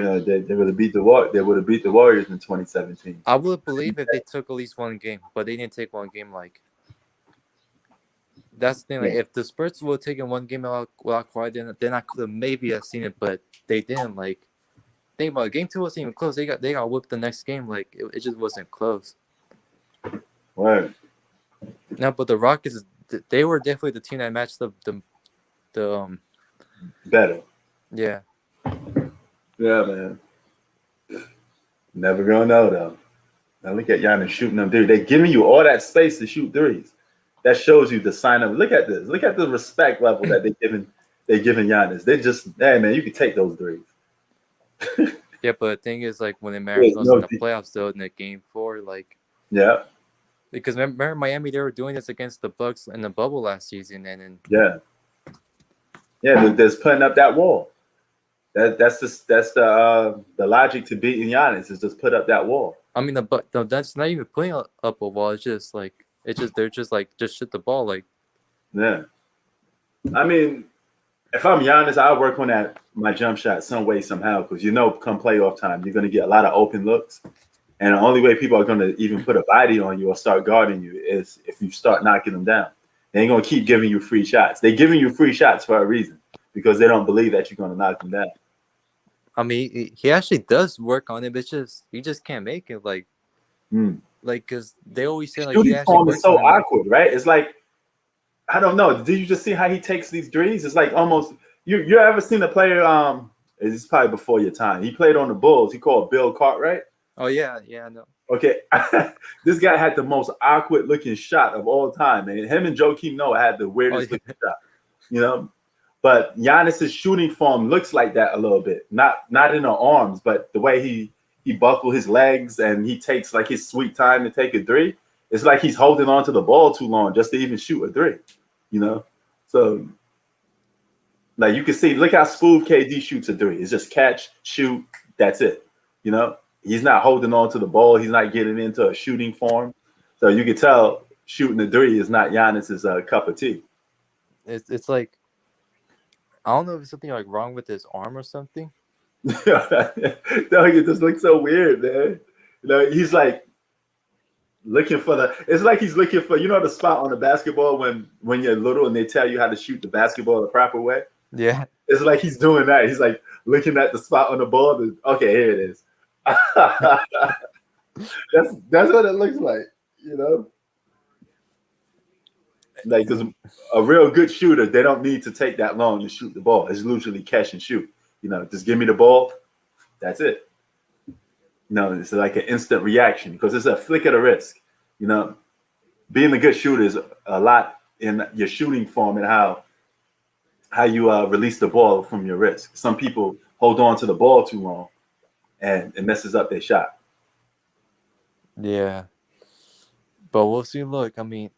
would have beat the Warriors in 2017. I would believe if they took at least one game, but they didn't take one game. Like, that's the thing. Like, if the Spurs would have taken one game without Kawhi, then I could have maybe have seen it, but they didn't. Like, think about it. Game 2 wasn't even close. They got whipped the next game. Like, it just wasn't close. Right. No, but the Rockets, they were definitely the team that matched the better. Yeah. Yeah, man. Never gonna know though. Now look at Giannis shooting them threes. They're giving you all that space to shoot threes. That shows you the sign of. Look at this. Look at the respect level that they're giving Giannis. They just, hey man, you can take those threes. Yeah, but the thing is, like, when it matters most in the playoffs, though, in the game 4, like, yeah, because remember Miami, they were doing this against the Bucks in the bubble last season, and then there's putting up that wall. That's the logic to beating Giannis is just put up that wall. I mean, that's not even putting up a wall. It's just they're just shoot the ball, like. Yeah, I mean, if I'm Giannis, I'll work on my jump shot some way somehow because come playoff time, you're gonna get a lot of open looks, and the only way people are gonna even put a body on you or start guarding you is if you start knocking them down. They ain't gonna keep giving you free shots. They're giving you free shots for a reason because they don't believe that you're gonna knock them down. I mean, he actually does work on it, but he just can't make it. Like, because they always say like he actually works so on awkward, right? It's like, I don't know. Did you just see how he takes these threes? It's like almost you ever seen a player? It's probably before your time. He played on the Bulls. He called Bill Cartwright. Oh yeah, I know. Okay, this guy had the most awkward looking shot of all time, man. Him and Joakim Noah had the weirdest looking shot, But Giannis's shooting form looks like that a little bit. Not in the arms, but the way he buckles his legs and he takes like his sweet time to take a three. It's like he's holding on to the ball too long just to even shoot a three, So, like you can see, look how smooth KD shoots a three. It's just catch, shoot, that's it, he's not holding on to the ball. He's not getting into a shooting form. So you can tell shooting the three is not Giannis's cup of tea. It's like I don't know if it's something like wrong with his arm or something. No, it just looks so weird, man. He's like looking for it's like he's looking for the spot on the basketball when you're little and they tell you how to shoot the basketball the proper way. Yeah. It's like he's doing that. He's like looking at the spot on the ball. And, okay, here it is. That's what it looks like, Like, because a real good shooter, they don't need to take that long to shoot the ball. It's usually catch and shoot. Just give me the ball. That's it. It's like an instant reaction because it's a flick of the wrist. Being a good shooter is a lot in your shooting form and how you release the ball from your wrist. Some people hold on to the ball too long, and it messes up their shot. Yeah, but we'll see. Look, I mean,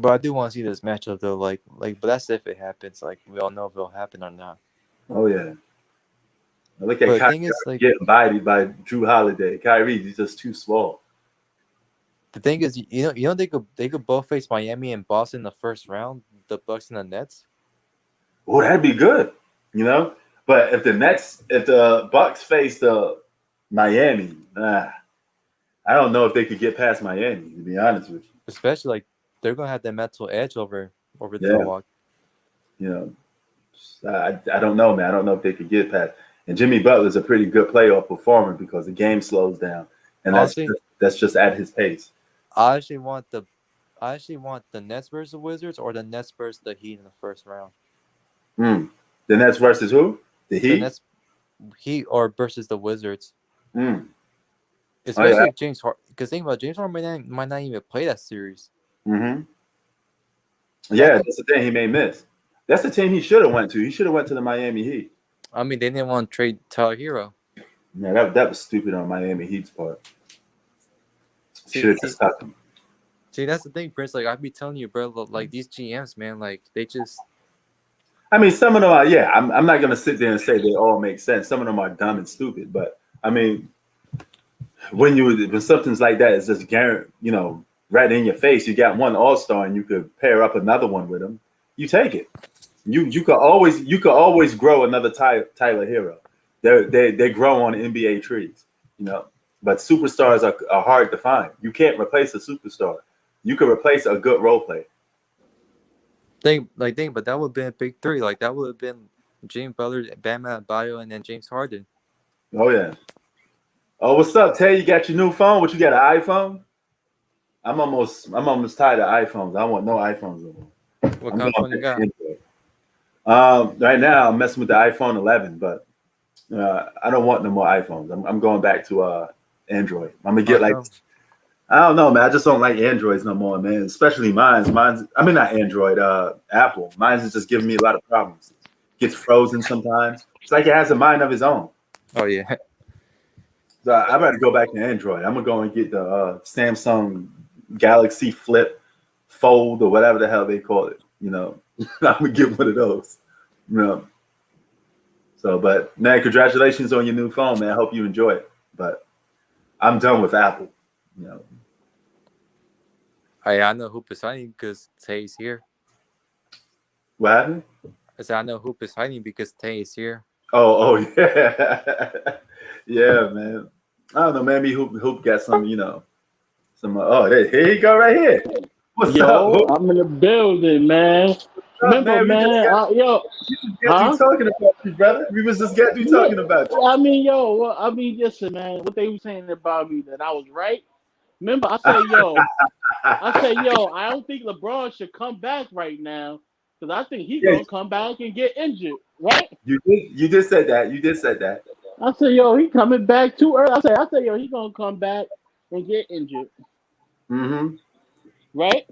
but I do want to see this matchup though. But that's if it happens. Like we all know if it'll happen or not. Oh yeah. Look at Kyrie getting bodied by Drew Holiday. Kyrie, he's just too small. The thing is, they could both face Miami and Boston in the first round, the Bucks and the Nets. Oh, that'd be good, But if the Bucks face the Miami, I don't know if they could get past Miami. To be honest with you, especially like they're gonna have that mental edge over the Milwaukee. I don't know, man. I don't know if they could get past. And Jimmy Butler's a pretty good playoff performer because the game slows down, and that's just at his pace. I actually want the Nets versus the Wizards or the Nets versus the Heat in the first round. The Nets versus who? The Heat? The Nets, Heat or versus the Wizards. Especially if James Harden. Because think about it, James Harden might not even play that series. Yeah, that's the thing he may miss. That's the team he should have went to. He should have went to the Miami Heat. I mean, they didn't want to trade Tyler Hero. Yeah, that was stupid on Miami Heat's part. Should have just stopped him. See, that's the thing, Prince. Like, I'd be telling you, bro, like, these GMs, man, like, they just... I mean, some of them are, I'm not going to sit there and say they all make sense. Some of them are dumb and stupid. But, I mean, when something's like that is just right in your face, you got one all-star and you could pair up another one with them, you take it. You could always grow another Tyler Hero. They grow on NBA trees, But superstars are hard to find. You can't replace a superstar. You can replace a good role player. But that would have been a big three. Like that would have been James Butler, Bam Adebayo, and then James Harden. Oh yeah. Oh, what's up, Tay? You got your new phone? What you got? An iPhone? I'm almost tired of iPhones. I want no iPhones anymore. What kind of phone you got? Right now I'm messing with the iPhone 11, but I don't want no more iPhones. I'm going back to Android. I'm gonna get I don't know, man. I just don't like Androids no more, man. Especially mine's. I mean, not Android. Apple. Mine's is just giving me a lot of problems. Gets frozen sometimes. It's like it has a mind of its own. Oh yeah. So I better go back to Android. I'm gonna go and get the Samsung Galaxy Flip Fold or whatever the hell they call it. I'm gonna get one of those. So, but man, congratulations on your new phone, man. I hope you enjoy it. But I'm done with Apple. I know Hoop is signing because Tay's here. What happened? I said I know Hoop is signing because Tay is here. Oh yeah, yeah, man. I don't know, maybe Hoop got some, some. Here you go, right here. What's up, Hoop? I'm in the building, man. Remember, man, talking about you, brother. We was just got you talking about you. I mean, listen, man. What they were saying about me that I was right. Remember, I said, I don't think LeBron should come back right now because I think he's gonna come back and get injured, right? You did say that. You did say that. I said, he coming back too early. I said, he's gonna come back and get injured. Mm-hmm. Right?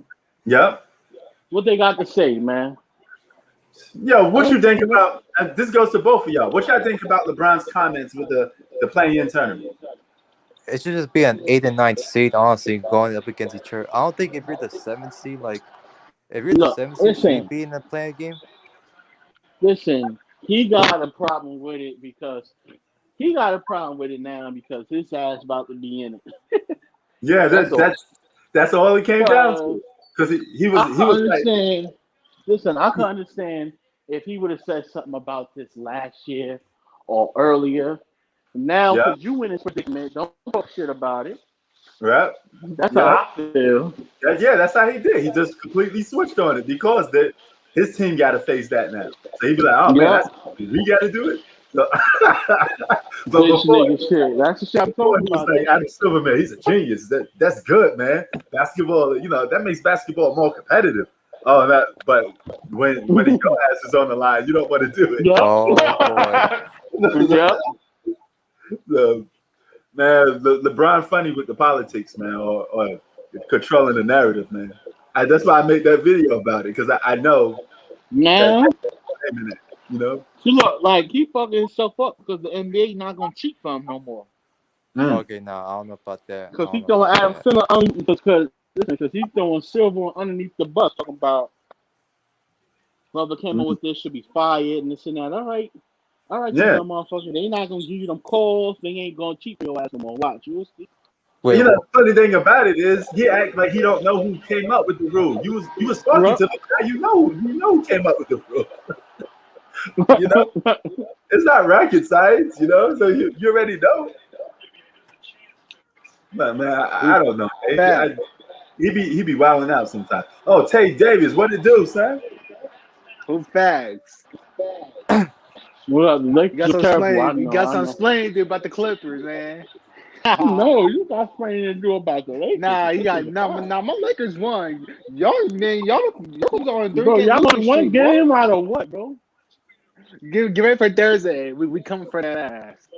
Yep. What they got to say, man? Yo, what you think about? This goes to both of y'all. What y'all think about LeBron's comments with the play-in tournament? It should just be an 8 and 9 seed, honestly, going up against each other. I don't think if you're the 7th seed, if you're the 7th seed, should be in the play-in game. Listen, he got a problem with it because he got a problem with it now because his ass about to be in it. Yeah, that's all it came down to. Because he I can was like, understand. Listen, I can understand if he would have said something about this last year or earlier. Now, yeah, because you in this predicament, don't talk shit about it. right, That's yeah, how I feel. yeah. That's how he did. He just completely switched on it because his team got to face that now. So he'd be like, "Oh man, Yep. that's we got to do it." So, but Bitch nigga shit. That's the shit I'm before talking he was about. like, "Adam Silverman, he's a genius. That's good, man. Basketball, that makes basketball more competitive." Oh, but when your ass is on the line, you don't want to do it. Yep. Oh boy. Yep. So, man, LeBron funny with the politics, man, or controlling the narrative, man. That's why I made that video about it because I know that Now, in it, you know. see, look, like he fucking himself up because the NBA not gonna cheat for him no more. Mm. Okay, no, I don't know about that. I Because don't he's know throwing about Adam that. Silver because he's throwing Silver underneath the bus, talking about whoever came up Mm. with this should be fired and this and that. All right, you Yeah, dumb motherfucker. They not gonna give you them calls. They ain't gonna cheat for your ass no more. Watch, you will see. Wait, the funny thing about it is he act like he don't know who came up with the rule. You was talking to the guy, who came up with the rule. You know, it's not rocket science. So you already know. But man, I don't know. He be wilding out sometimes. Oh, Tay Davis, what it do, son? Who facts? Well, the You Lakers got are some terrible. I explain. You know. got I some know. explaining to do about the Clippers, man. No, you got something to do about the Lakers. Nah, The you got Clippers are nah, fine. nah. My Lakers won. Y'all was on a Bro, 3 game y'all losing won one streak, boy. game out of what, bro? Get ready for Thursday. We coming for that ass.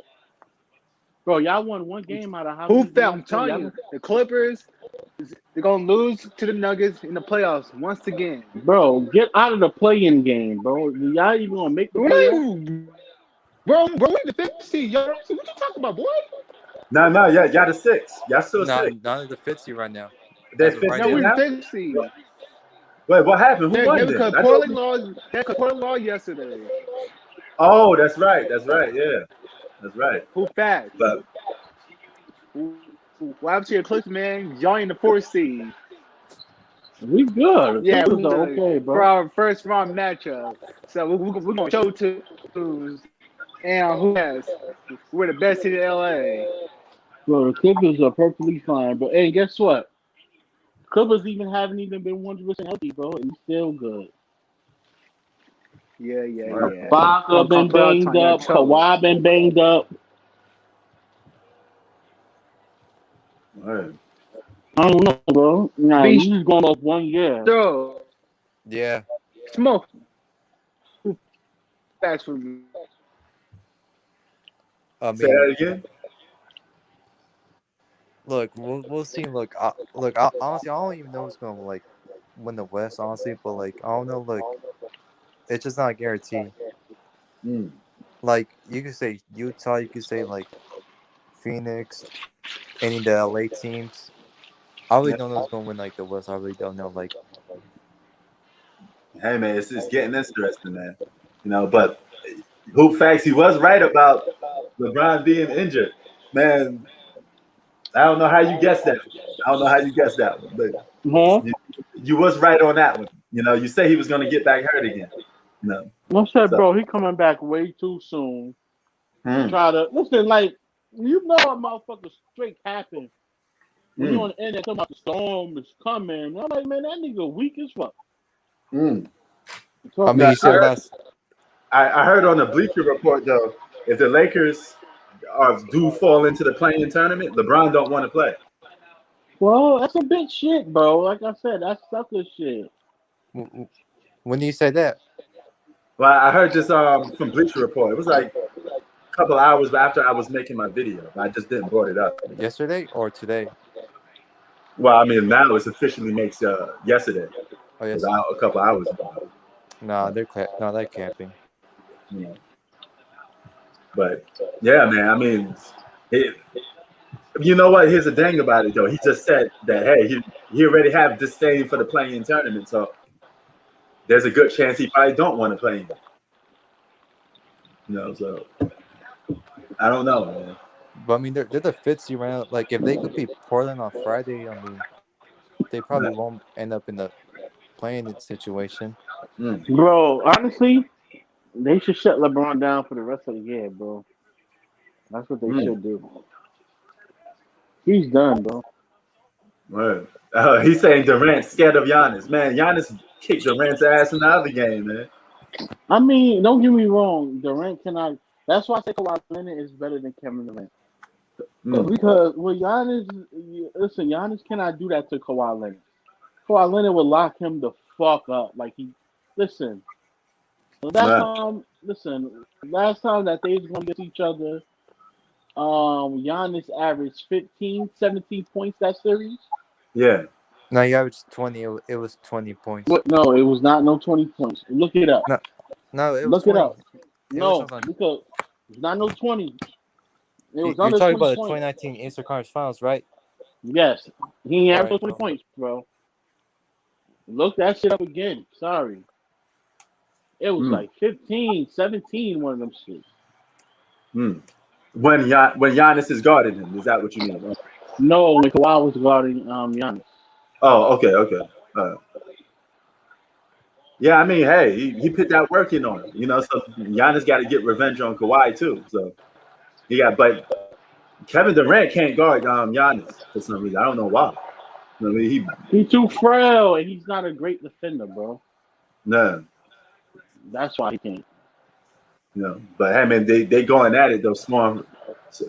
Bro, y'all won one game out of how Who many fell? games? I'm Bro, telling y'all, you, the Clippers. They're gonna lose to the Nuggets in the playoffs once again. bro, get out of the play-in game, bro. Y'all even gonna make the We're not playoffs? even, bro. We the 50 seed. Yo, what you talking about, boy? No, yeah, y'all the six. Y'all still six. none of the 50 right now. They're As of right No, 50 we're now. the now. 50 seed. Wait, what happened? Who They won then? because I thought Portland lost. They because Portland lost yesterday. Oh, that's right. That's right. Yeah, that's right. Who facts? But Well, I'm to your Clippers, man. Y'all in the 4th seed. We good. The Yeah, Clippers are okay, for bro. our first round matchup. So we're going to show twos. And who has? We're the best team in LA. Bro, the Clippers are perfectly fine, bro. Hey, guess what? Clippers haven't even been 100% healthy, bro, and still good. Yeah. Baca Come been playoff banged time, y'all up. choke. Kawhi been banged up. all right. I don't know, bro. Nah, Be you just going off 1 year. sure. Yeah. Smoke. Who facts for me? I Say mean, that again. look, we'll see. Look, honestly, I don't even know who's gonna like win the West, honestly. But like, I don't know. Look, it's just not a guarantee. Mm. Like, you could say Utah, you could say like Phoenix, any of the LA teams. I really Yeah. don't know who's gonna win like the West. I really don't know. Like, Hey man, it's getting interesting, man. But Hoop Facts, he was right about LeBron being injured. Man, I don't know how you guessed that. I don't know how you guessed that one, but Huh? you was right on that one. You say he was going to get back hurt again. I said, So bro, he coming back way too soon to mm, try to listen. Like, you know, a motherfucker straight happen when you mm, on the internet talking about the storm is coming. I'm like, man, that nigga weak as fuck. mm. I Talking mean, Now, he said last. I heard on the Bleacher Report though, if the Lakers do fall into the play-in tournament, LeBron don't want to play. well, that's a big shit, bro. Like I said, that's sucker shit. When do you say that? Well, I heard this from Bleacher Report. It was like a couple hours after I was making my video. I just didn't brought it up. Yesterday or today? Well, I mean now it's officially makes yesterday. Oh, It was yesterday. out a couple hours ago. Nah, they're camping. You know. But yeah, man. I mean, you know what? Here's the thing about it, though. He just said that hey, he already have disdain for the playing tournament, so there's a good chance he probably don't want to play. So I don't know, man. But I mean, they're the fifth seed right now. Like if they could beat Portland on Friday, I mean, they probably won't end up in the playing situation. Bro, honestly, they should shut LeBron down for the rest of the year, bro. That's what they should do. He's done, bro. Right. He's saying Durant's scared of Giannis. Man, Giannis kicked Durant's ass in the other game, man. I mean, don't get me wrong. Durant cannot. That's why I say Kawhi Leonard is better than Kevin Durant. Because with Giannis, listen, Giannis cannot do that to Kawhi Leonard. Kawhi Leonard would lock him the fuck up. Like listen. Last time that they was going against each other, Giannis averaged 15, 17 points that series. Yeah. No, he averaged 20. It was 20 points. What? No, it was not no 20 points. Look it up. No, it was Look 20. it up. No, because it's not no 20. It was You're under talking 20 about the points. 2019 Eastern Conference Finals, right? Yes. He ain't averaged Right, 20 points, bro. Look that shit up again. Sorry. It was like 15, 17, one of them shit. When Giannis is guarding him, is that what you mean? No, when Kawhi was guarding Giannis. Oh, okay. Yeah, I mean, hey, he put that work in on him, you know. So Giannis got to get revenge on Kawhi too. So but Kevin Durant can't guard Giannis for some reason. I don't know why. I mean, he's too frail and he's not a great defender, bro. No. That's why he can't. No, but hey, man, they going at it though, scoring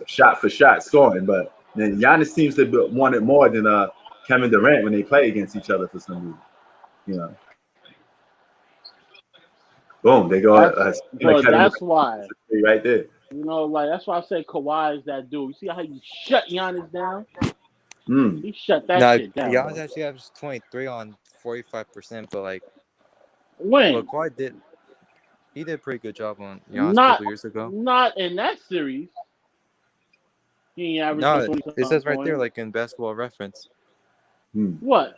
shot for shot, scoring. But then Giannis seems to want it more than Kevin Durant when they play against each other for some reason. You know. Boom, they go. That's why. Right there. You know, like that's why I say Kawhi is that dude. You see how you shut Giannis down? He shut that shit down. Giannis actually averaged 23 on 45%, but like when? But Kawhi he did a pretty good job on Giannis a couple years ago. Not in that series. He averaged. No, it says right there, like in Basketball Reference. What?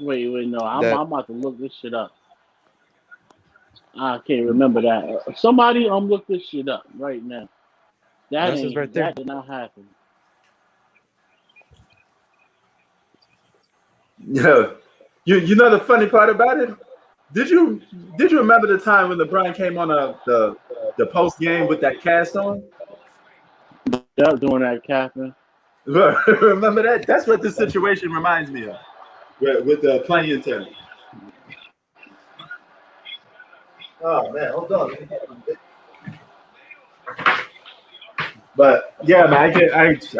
Wait, no. I'm about to look this shit up. I can't remember that. Somebody look this shit up right now. That did not happen. Yeah, you know the funny part about it? Did you remember the time when LeBron came on the post game with that cast on? Yeah, doing that casting. Remember that? That's what this situation reminds me of with the playing term. Oh man, hold on. But yeah, man,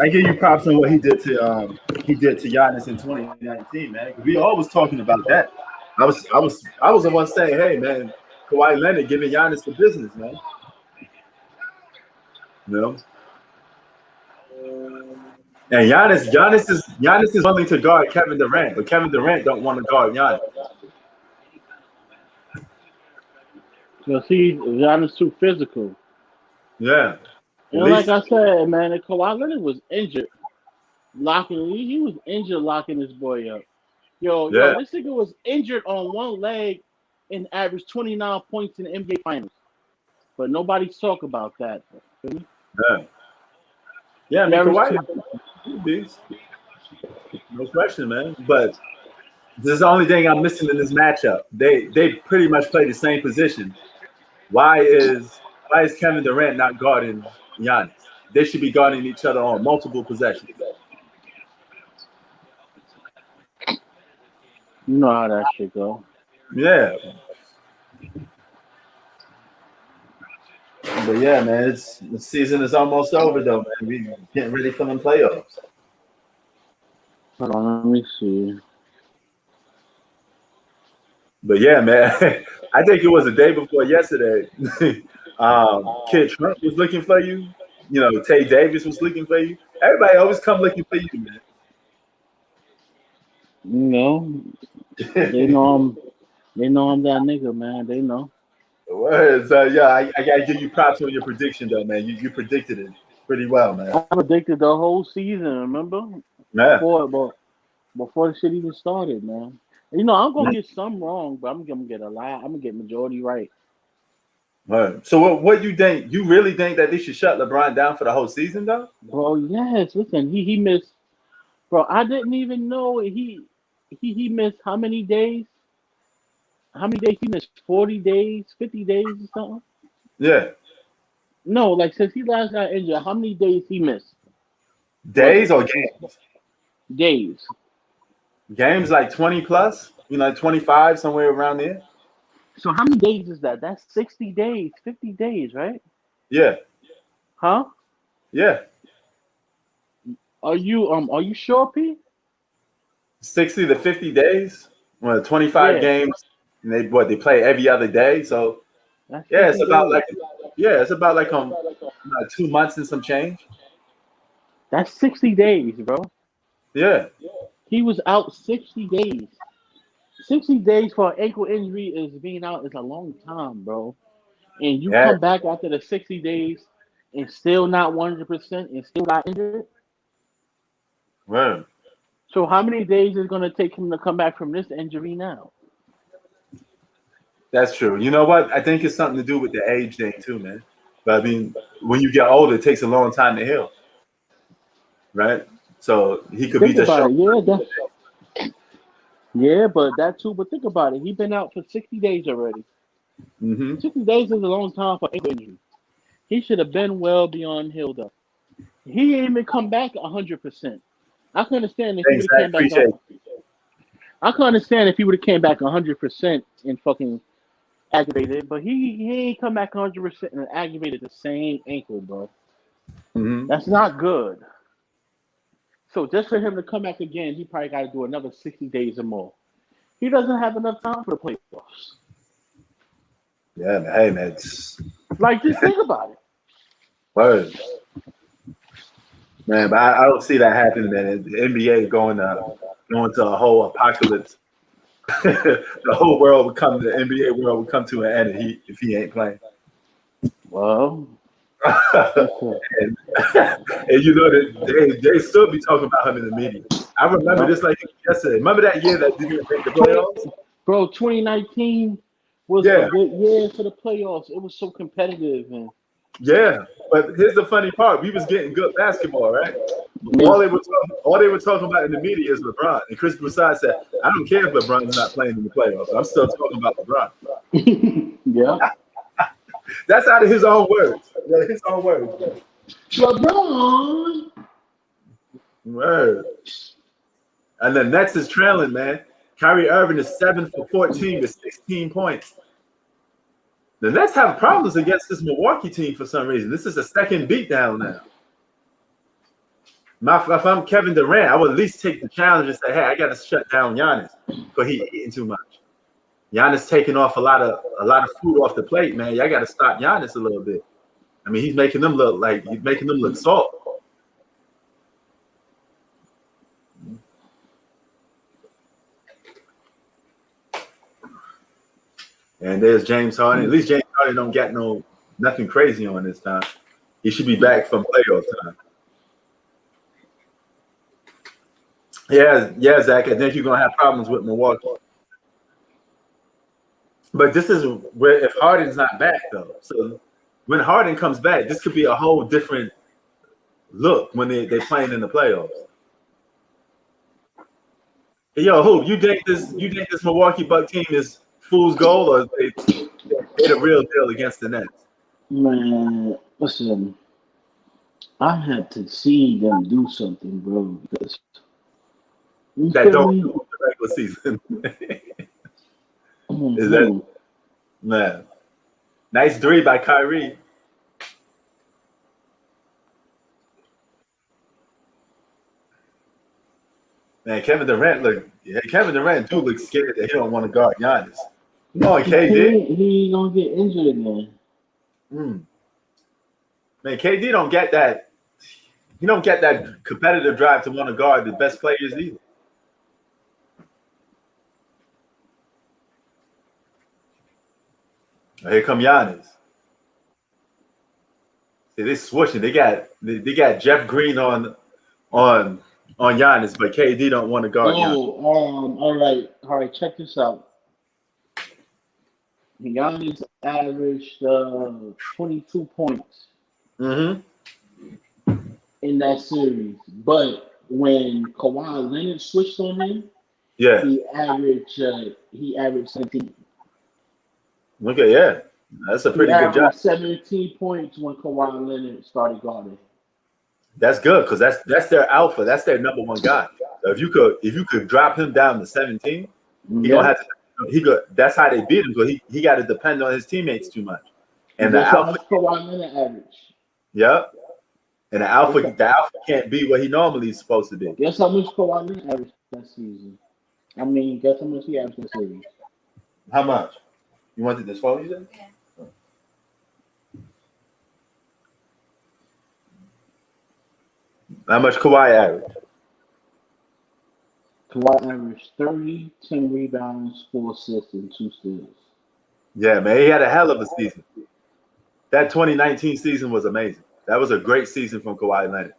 I give you props on what he did to Giannis in 2019, man. We always talking about that. I was the one saying, hey man, Kawhi Leonard giving Giannis the business, man. You know? And Giannis is willing to guard Kevin Durant, but Kevin Durant don't want to guard Giannis. You see, Giannis too physical. Yeah. And like I said, man, Kawhi Leonard was injured. He was injured locking his boy up. Yo, this nigga was injured on one leg and averaged 29 points in the NBA Finals. But nobody's talk about that. Yeah, I mean, Kawhi, no question, man. But this is the only thing I'm missing in this matchup. They pretty much play the same position. Why is Kevin Durant not guarding Giannis? They should be guarding each other on multiple possessions. You know how that shit go. Yeah. But yeah, man, the season is almost over though, man. We getting ready for them playoffs. Hold on, let me see. But yeah, man, I think it was the day before yesterday. Kid Trump was looking for you. You know, Tay Davis was looking for you. Everybody always come looking for you, man. You know, they know I'm that nigga, man. They know. Yeah, I gotta give you props on your prediction, though, man. You predicted it pretty well, man. I predicted the whole season. Remember? Yeah. Before the shit even started, man. You know, I'm gonna get some wrong, but I'm gonna get a lot. I'm gonna get majority right. Right. So what you think? You really think that they should shut LeBron down for the whole season, though? Bro, yes. Listen, he missed. Bro, I didn't even know he missed how many days? How many days he missed? 40 days, 50 days, or something? Yeah. No, like since he last got injured, how many days he missed? Was Days it or games? days? Games like 20 plus, 25, somewhere around there. So how many days is that? That's 60 days, 50 days, right? Yeah. Huh? Yeah. Are you sure, P? 60 to 50 days. Well, 25 Yeah, games. And they play every other day. So that's yeah, 50 days. it's about like 2 months and some change. That's 60 days, bro. Yeah. He was out 60 days. 60 days for an ankle injury is being out is a long time, bro. And you Yeah. come back after the 60 days and still not 100% and still got injured. Well, So how many days is it going to take him to come back from this injury now? that's true. You know what? I think it's something to do with the age thing too, man. But I mean, when you get older, it takes a long time to heal. Right? So he could be Think just about showing. it. Yeah, but that too. But think about it. He's been out for 60 days already. Mm-hmm. 60 days is a long time for ankle injury. He should have been well beyond healed up. He didn't even come back 100%. I can understand if he Thanks, would have I came back. appreciate it. I can understand if he would have came back 100% and fucking aggravated, but he ain't come back 100% and aggravated the same ankle, bro. Mm-hmm. That's not good. So just for him to come back again, he probably got to do another 60 days or more. He doesn't have enough time for the playoffs. Yeah, man. Hey, man. Like, just think about it. Word. Man, but I don't see that happening, man. The NBA is going to a whole apocalypse. The whole world would come. The NBA world would come to an end if he ain't playing. Well, and they still be talking about him in the media. I remember this like yesterday. Remember that year that they didn't make the playoffs? bro, 2019 was a good year for the playoffs. It was so competitive and yeah. But here's the funny part: we was getting good basketball, right? All they were talking about in the media is LeBron. And Chris Broussard said, "I don't care if LeBron's not playing in the playoffs. I'm still talking about LeBron." yeah. That's out of his own words. His own words. LeBron. Word. And the Nets is trailing, man. Kyrie Irving is 7 for 14 with 16 points. The Nets have problems against this Milwaukee team for some reason. This is a second beatdown now. If I'm Kevin Durant, I would at least take the challenge and say, "Hey, I got to shut down Giannis because he's eating too much." Giannis taking off a lot of food off the plate, man. Y'all got to stop Giannis a little bit. I mean, he's making them look soft. And there's James Harden. At least James Harden don't get nothing crazy on this time. He should be back from playoff time. Yeah, Zach. I think you're gonna have problems with Milwaukee. But this is where if Harden's not back though. So when Harden comes back, this could be a whole different look when they're playing in the playoffs. Hey, yo, who you think this Milwaukee Buck team is fool's gold or they the real deal against the Nets? Man, listen, I had to see them do something, bro, because That don't do the regular season. Is that man? Nice three by Kyrie. Man, Kevin Durant do look scared that he don't want to guard Giannis. Come on, KD. He gonna get injured again. Man, KD don't get that. He don't get that competitive drive to want to guard the best players either. Here come Giannis. See, they're switching. They got Jeff Green on Giannis, but KD don't want to guard Giannis. All right. Check this out. Giannis averaged 22 points Mm-hmm. in that series, but when Kawhi Leonard switched on him, Yeah. he averaged 17. Okay. Yeah. That's a He pretty good job. averaged 17 points when Kawhi Leonard started guarding. That's good because that's their alpha. That's their number one guy. So if you could drop him down to 17, he gonna have to. He could. That's how they beat him. Because he got to depend on his teammates too much. And the Guess how alpha, much Kawhi Leonard averaged? yep. And the alpha can't be what he normally is supposed to be. Guess how much Kawhi Leonard averaged that season? I mean, guess how much he averaged that series? How much? You wanted this phone? You said? Yeah. How much Kawhi averaged? Kawhi averaged 30, 10 rebounds, 4 assists, and 2 steals. Yeah, man, he had a hell of a season. That 2019 season was amazing. That was a great season from Kawhi Leonard.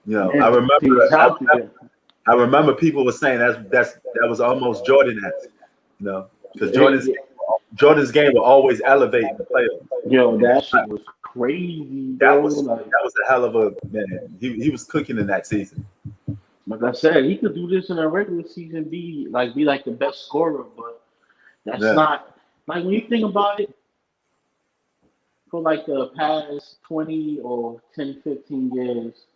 You know, Yeah, I remember people were saying that was almost Jordan-esque, you know, because Jordan's game will always elevate in the playoffs. Yo, that shit was crazy. That was a hell of a man. He was cooking in that season. Like I said, he could do this in a regular season, be like the best scorer, but that's not like when you think about it. For like the past 20 or 10, 15 years,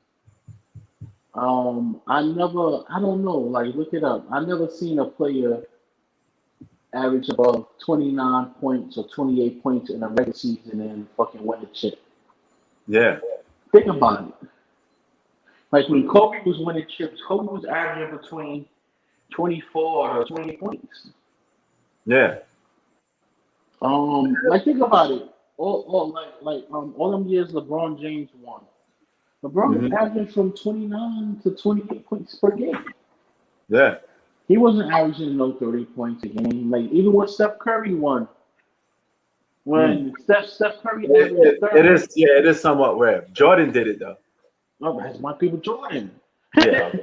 I don't know, like look it up. I never seen a player average above 29 points or 28 points in a regular season and fucking win the chip. Yeah. Think about it. Like when Kobe was winning chips, Kobe was averaging between 24 or 20 points. Yeah. Like think about it. All them years LeBron James won. LeBron was averaging from 29 to 28 points per game. Yeah. He wasn't averaging no 30 points a game. Like even when Steph Curry won. When Steph Curry averaged 30. It is somewhat rare. Jordan did it though. Oh, that's my people Jordan. Yeah.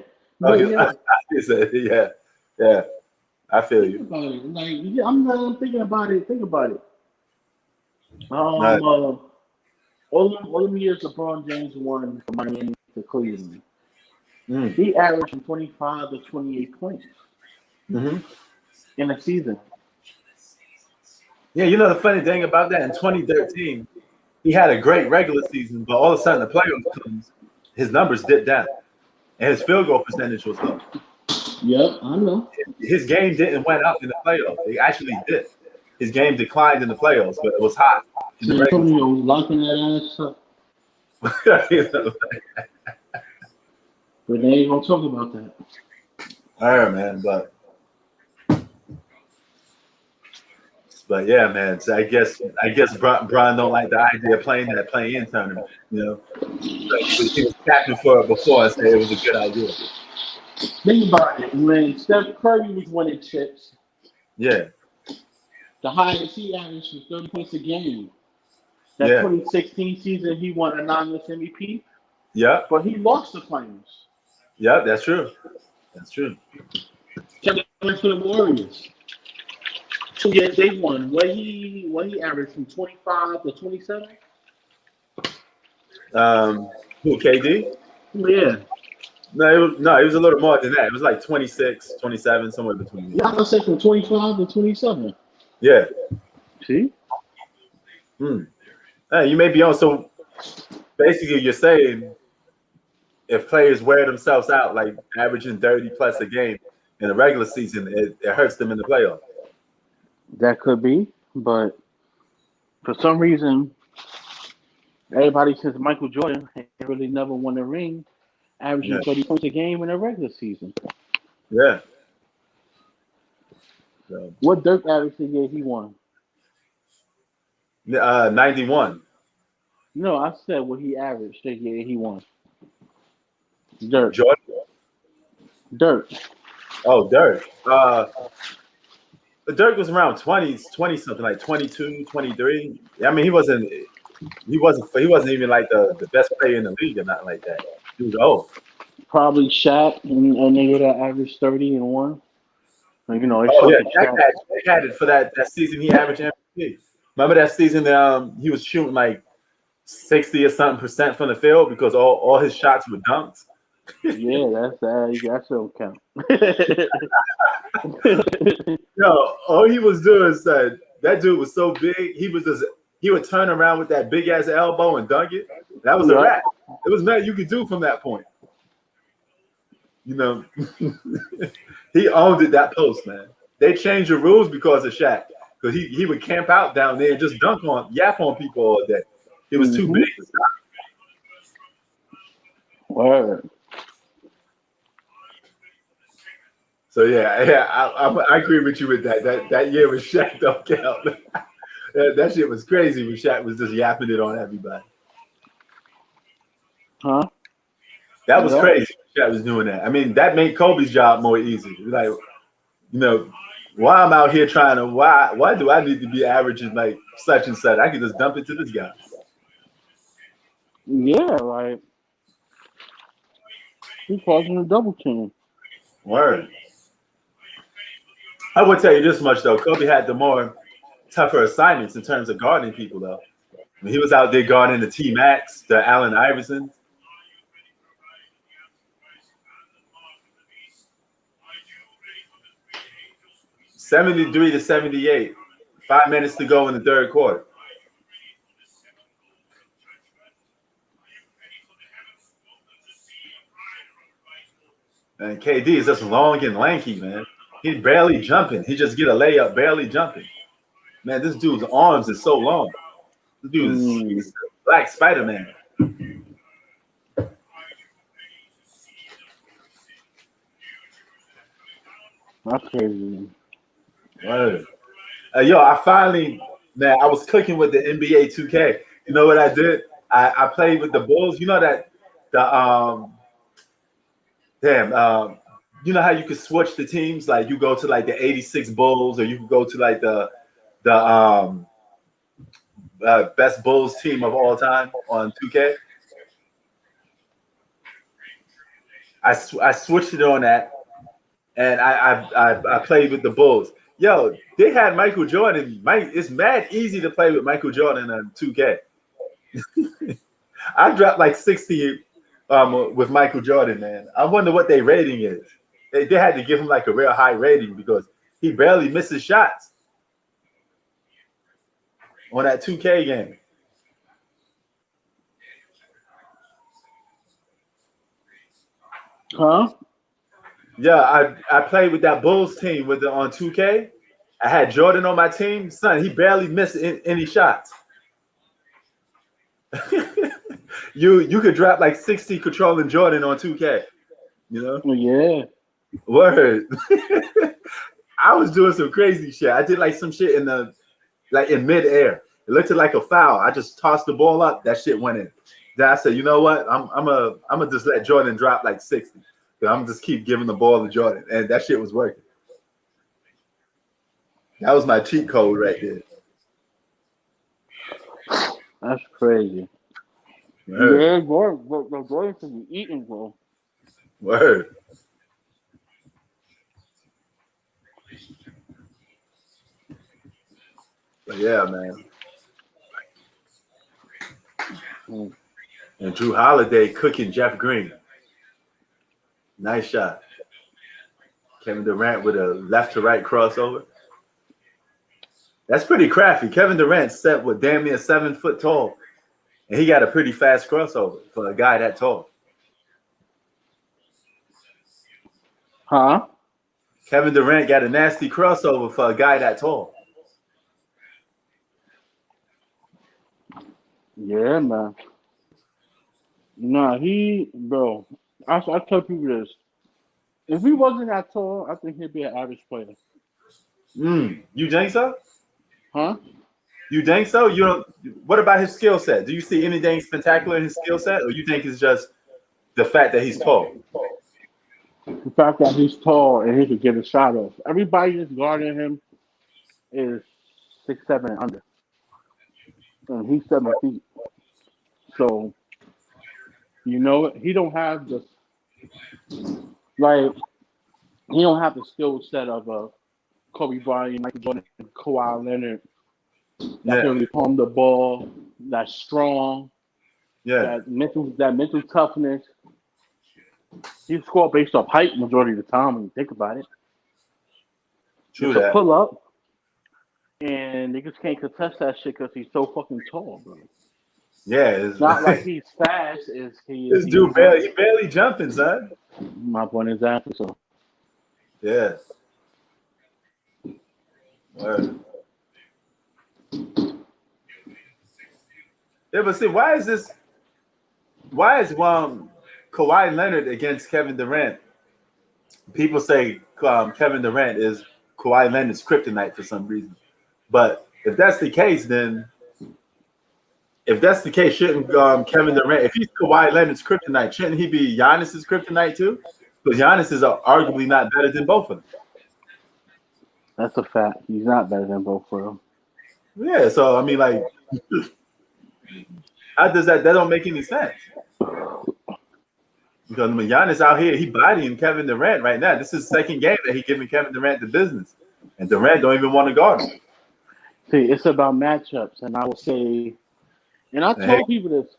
Yeah. I feel you. Like, I'm thinking about it. Think about it. Right. All them years LeBron James won from Miami to Cleveland. He averaged from 25 to 28 points in a season. Yeah, you know the funny thing about that, in 2013, he had a great regular season, but all of a sudden the playoffs comes, his numbers dipped down, and his field goal percentage was low. Yep, I know. His game didn't went up in the playoffs. It actually did. His game declined in the playoffs, but it was hot. San Antonio was locking that ass up. But they ain't gonna talk about that. All right, man, but yeah, man. So I guess Brian don't like the idea of playing that play-in tournament. You know, like, he was tapping for it before and said it was a good idea. Think about it. When Steph Curry was winning chips, yeah, the highest he averaged was 30 points a game. That 2016 season, he won anonymous MVP. Yeah, but he lost the finals. Yeah, that's true. That's true. Kevin went to the Warriors. 2 years they won. What he averaged from 25 to 27? Who, KD? Yeah. No, it was a little more than that. It was like 26, 27, somewhere between. Yeah, I said from 25 to 27. Yeah. See? Hey, you may be on. So basically, you're saying if players wear themselves out, like averaging 30 plus a game in the regular season, it hurts them in the playoffs. That could be, but for some reason, everybody since Michael Jordan really never won a ring, averaging 30 points a game in a regular season. Yeah. So, what Dirk averaged the year he won? 91. No, I said what he averaged the year he won. Dirk. Jordan? Dirk. Oh, Dirk. Dirk was around 20 something, like 22, 23. I mean, he wasn't even like the best player in the league or nothing like that. He was old. Probably Shaq and a nigga that averaged 30 and 1. Like, you know, it Oh showed yeah, the chat. Shaq had it for that season. He averaged MVP. Remember that season? He was shooting like 60 or something percent from the field because all his shots were dunks. Yeah, that still count. Yo, all he was doing is that dude was so big. He would turn around with that big ass elbow and dunk it. That was a Yeah. wrap. It was nothing you could do from that point. You know, he owned it that post, man. They changed the rules because of Shaq. Because he would camp out down there and just yap on people all day. He was too Mm-hmm. big to stop. Word. So yeah, I agree with you with that. That year with Shaq don't count. That shit was crazy when Shaq was just yapping it on everybody. Huh? That was Yeah. crazy. Shaq was doing that. I mean, that made Kobe's job more easy. Like, you know, why I'm out here trying to why do I need to be averaging like such and such? I can just dump it to this guy. Yeah, like he causing a double team. Word. I would tell you this much though. Kobe had the more tougher assignments in terms of guarding people though. I mean, he was out there guarding the T Max, the Allen Iverson. 73 to 78. 5 minutes to go in the third quarter. And KD is just long and lanky, man. He's barely jumping. He just get a layup, barely jumping. Man, this dude's arms is so long. This dude is he's Black Spider-Man. That's crazy. Word. Yo, man, I was cooking with the NBA 2K. You know what I did? I played with the Bulls. You know that you know how you could switch the teams? Like you go to like the 86 Bulls, or you could go to like the best Bulls team of all time on 2K. I switched it on that, and I played with the Bulls. Yo, they had Michael Jordan. It's mad easy to play with Michael Jordan on 2K. I dropped like 60 with Michael Jordan, man. I wonder what their rating is. They had to give him like a real high rating because he barely misses shots on that 2K game. Huh? Yeah, I played with that Bulls team on 2K. I had Jordan on my team. Son, he barely missed any shots. You could drop like 60 controlling Jordan on 2K. You know? Yeah. Word. I was doing some crazy shit. I did like some shit in midair. It looked like a foul. I just tossed the ball up. That shit went in. Then I said, you know what? I'm gonna just let Jordan drop like 60. So I'm just keep giving the ball to Jordan, and that shit was working. That was my cheat code right there. That's crazy. Word. Yeah, Gordon should be eating, bro. Word. But yeah, man. And Drew Holiday cooking Jeff Green. Nice shot. Kevin Durant with a left to right crossover. That's pretty crafty. Kevin Durant set with damn near 7 foot tall. And he got a pretty fast crossover for a guy that tall. Huh? Kevin Durant got a nasty crossover for a guy that tall. Yeah, man. Nah, bro. I tell people this. If he wasn't that tall, I think he'd be an average player. You think so? Huh? You think so? You don't. What about his skill set? Do you see anything spectacular in his skill set, or you think it's just the fact that he's tall? The fact that he's tall and he could get a shot off. Everybody that's guarding him is 6'7" and under, and he's 7 feet. So, you know, he don't have the like. He don't have the skill set of Kobe Bryant, Michael Jordan, Kawhi Leonard. That Yeah, can really palm the ball. That's strong. yeah, That mental toughness. He scored based off height majority of the time when you think about it. true It's a that. pull up, and niggas can't contest that shit because he's so fucking tall, bro. Yeah, Not like he's fast as he is. this He's dude not. barely jumping, son. My point exactly. So Yeah. Word. Yeah, but see, why is this? Why is Kawhi Leonard against Kevin Durant? People say Kevin Durant is Kawhi Leonard's kryptonite for some reason. But if that's the case, then if that's the case, shouldn't Kevin Durant, if he's Kawhi Leonard's kryptonite, shouldn't he be Giannis's kryptonite too? Because Giannis is arguably not better than both of them. that's a fact. He's not better than both of them. Yeah, so I mean, like, how does that? That don't make any sense. Because when Giannis out here, he bodying Kevin Durant right now. This is the second game that he giving Kevin Durant the business, and Durant don't even want to guard him. See, it's about matchups, and I will say, and I Hey, told people this.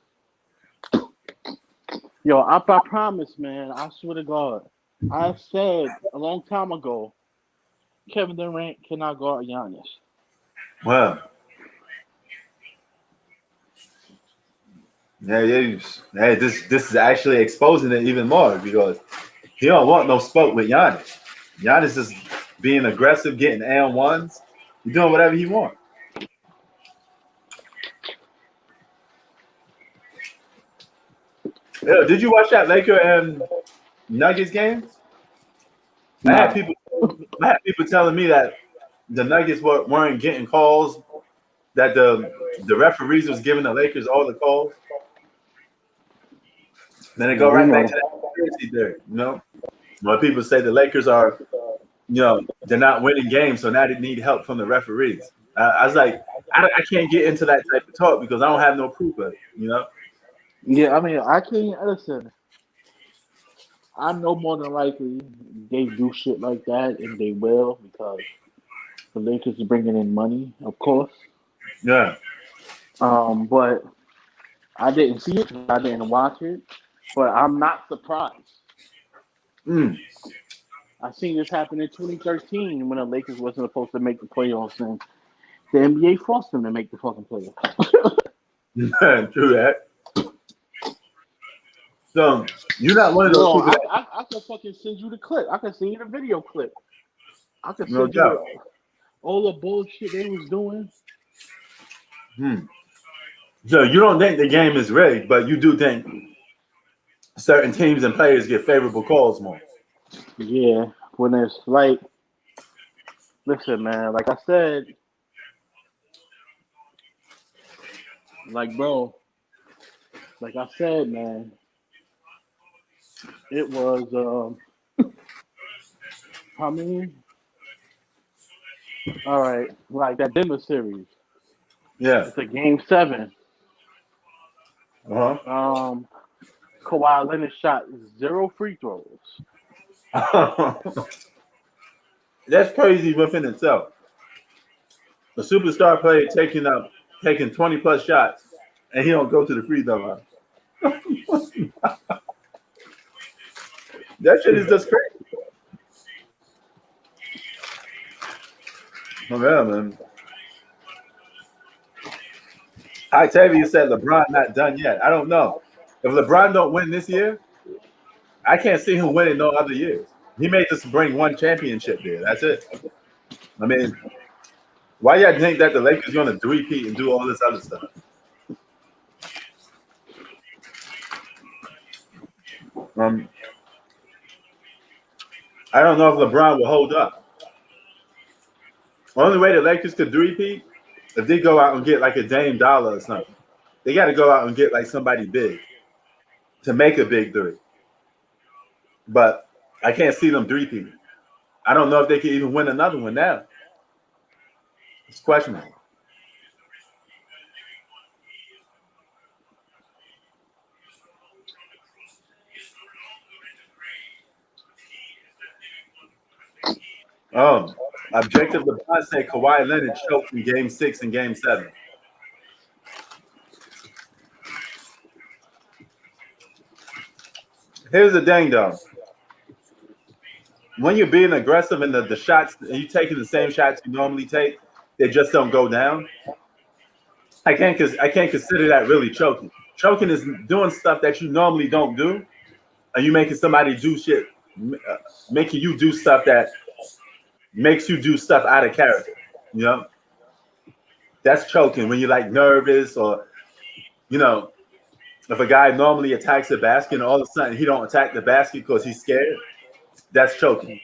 Yo, I promise, man. I swear to God, I said a long time ago, Kevin Durant cannot guard Giannis. well, hey, this is actually exposing it even more because he don't want no smoke with Giannis. Giannis is being aggressive, getting and-1s. He's doing whatever he wants. Yeah, did you watch that Laker and Nuggets game? I had Nah, people, I had people telling me that the Nuggets weren't getting calls, that the referees was giving the Lakers all the calls. Then they yeah, go we right back know. to that conspiracy theory, you know? When people say the Lakers are, they're not winning games, so now they need help from the referees. I was like, I can't get into that type of talk because I don't have no proof of it, you know? Yeah, I mean, I can't listen. I know more than likely they do shit like that, and they will because the Lakers are bringing in money, of course. Yeah. But I didn't see it. I didn't watch it. But I'm not surprised. Mm. I seen this happen in 2013 when the Lakers wasn't supposed to make the playoffs, and the NBA forced them to make the fucking playoffs. True that. So you're not one of those Yo, people I, that, I I can fucking send you the clip. I can send you the video clip. I can no send you doubt. all the bullshit they was doing. Hmm. So you don't think the game is rigged, but you do think certain teams and players get favorable calls more. Yeah, when it's like, listen, man. Like I said, like bro, like I said, man. It was how many? All right, like that Denver series. Yeah. It's a game 7. Uh Um, Kawhi Leonard shot 0 free throws. huh. That's crazy within itself. A superstar player taking 20 plus shots, and he don't go to the free throw line. That shit is just crazy. Oh yeah, man. Octavia said LeBron not done yet. I don't know. If LeBron don't win this year, I can't see him winning no other years. He may just bring one championship there. That's it. I mean, why y'all think that the Lakers gonna three-peat and do all this other stuff? Um, I don't know if LeBron will hold up. The only way the Lakers could three-peat if they go out and get like a Dame Dollar or something. They got to go out and get like somebody big to make a big three. But I can't see them three-peat. I don't know if they can even win another one now. It's questionable. Objective LeBron said Kawhi Leonard choked in Game 6 and Game 7. Here's the thing, though. When you're being aggressive and the shots, you taking the same shots you normally take, they just don't go down. I can't consider that really choking. Choking is doing stuff that you normally don't do, and you making somebody do shit, making you do stuff that makes you do stuff out of character. You know, that's choking when you're like nervous, or if a guy normally attacks the basket and all of a sudden he don't attack the basket because he's scared. That's choking.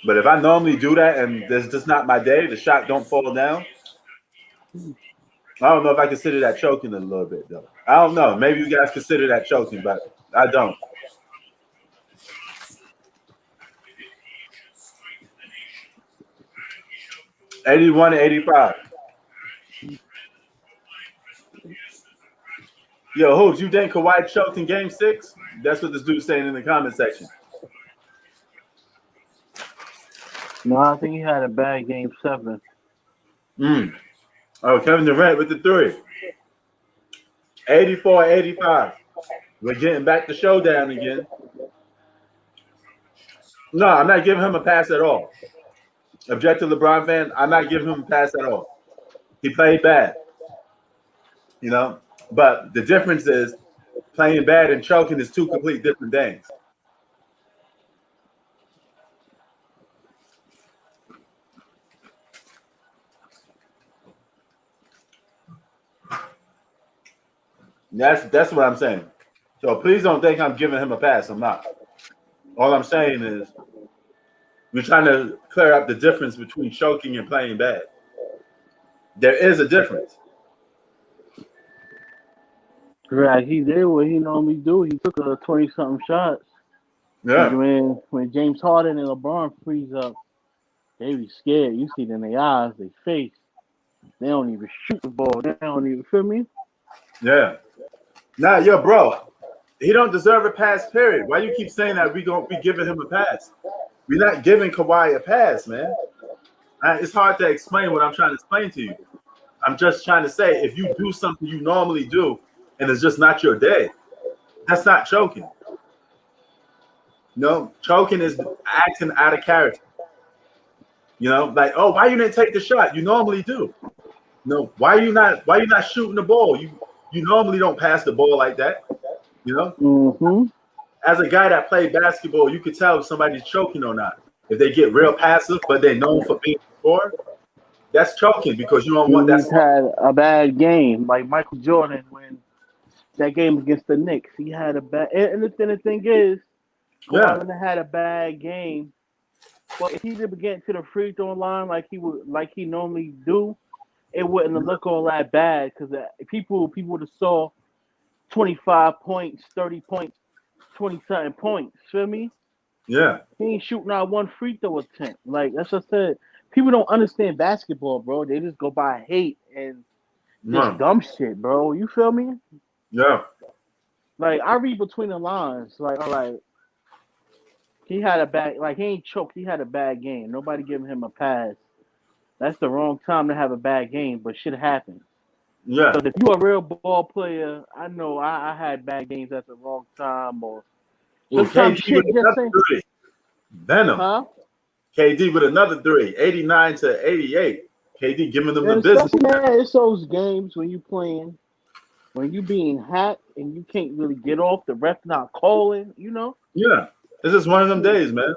But if I normally do that and there's just not my day, the shot don't fall down, I don't know if I consider that choking a little bit, though. I don't know. Maybe you guys consider that choking, but I don't. $81 and $85. Yo, Hoops, you think Kawhi choked in Game 6? That's what this dude's saying in the comment section. No, I think he had a bad Game 7. Oh, Kevin Durant with the 3. 84-85. We're getting back to Showdown again. No, I'm not giving him a pass at all. Objective LeBron fan, I'm not giving him a pass at all. He played bad. But the difference is playing bad and choking is two complete different things. That's what I'm saying. So please don't think I'm giving him a pass. I'm not. All I'm saying is we're trying to clear up the difference between choking and playing bad. There is a difference. Right, he did what he normally do. He took 20-something shots. Yeah. When James Harden and LeBron freeze up, they be scared. You see it in their eyes, their face. They don't even shoot the ball. They don't even, feel me? Yeah. Nah, yo, bro, he don't deserve a pass, period. Why you keep saying that we gonna be giving him a pass? We're not giving Kawhi a pass, man. It's hard to explain what I'm trying to explain to you. I'm just trying to say, if you do something you normally do and it's just not your day, that's not choking. No, choking is acting out of character. Like, oh, why you didn't take the shot? You normally do. No, why you not shooting the ball? You normally don't pass the ball like that. Mm-hmm. As a guy that played basketball, you could tell if somebody's choking or not. If they get real passive, but they're known for being a scorer, that's choking because you don't want that. He's had a bad game, like Michael Jordan when that game against the Knicks. He had a bad, and the thing is, Kawhi had a bad game. But if he didn't get to the free throw line like he normally do, it wouldn't have looked all that bad because people would have saw 25 points, 30 points, 20-something points. Feel me? Yeah. He ain't shooting out one free throw attempt. Like that's what I said. People don't understand basketball, bro. They just go by hate and just dumb shit, bro. You feel me? Yeah. Like I read between the lines. Like, all right, he had a bad. Like he ain't choked. He had a bad game. Nobody giving him a pass. That's the wrong time to have a bad game, but shit happens. Yeah. So if you're a real ball player, I know I had bad games at the wrong time or sometimes shit just ain't. Venom. Huh? KD with another 3, 89 to 88. KD giving them the business. It's those games when you playing, when you being hacked and you can't really get off, the ref not calling, Yeah. This is one of them days, man.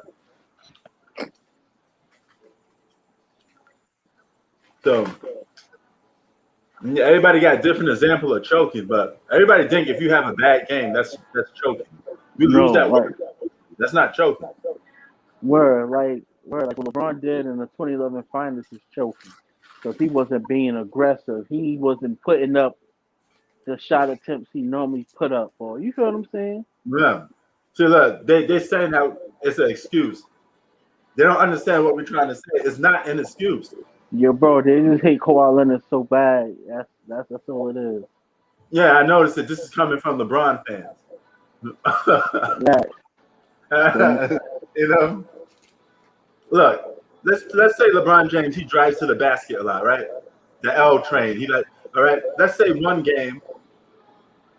So everybody got a different example of choking, but everybody think if you have a bad game, that's choking. We lose that word. That's not choking. Word like what LeBron did in the 2011 finals is choking. Because he wasn't being aggressive. He wasn't putting up the shot attempts he normally put up for. You feel what I'm saying? Yeah. So look, they're saying that it's an excuse. They don't understand what we're trying to say. It's not an excuse. Yo, bro, they just hate Kawhi Leonard so bad. That's all it is. Yeah, I noticed that this is coming from LeBron fans. Right. You know, look, let's say LeBron James, he drives to the basket a lot, right? The L train. All right. Let's say one game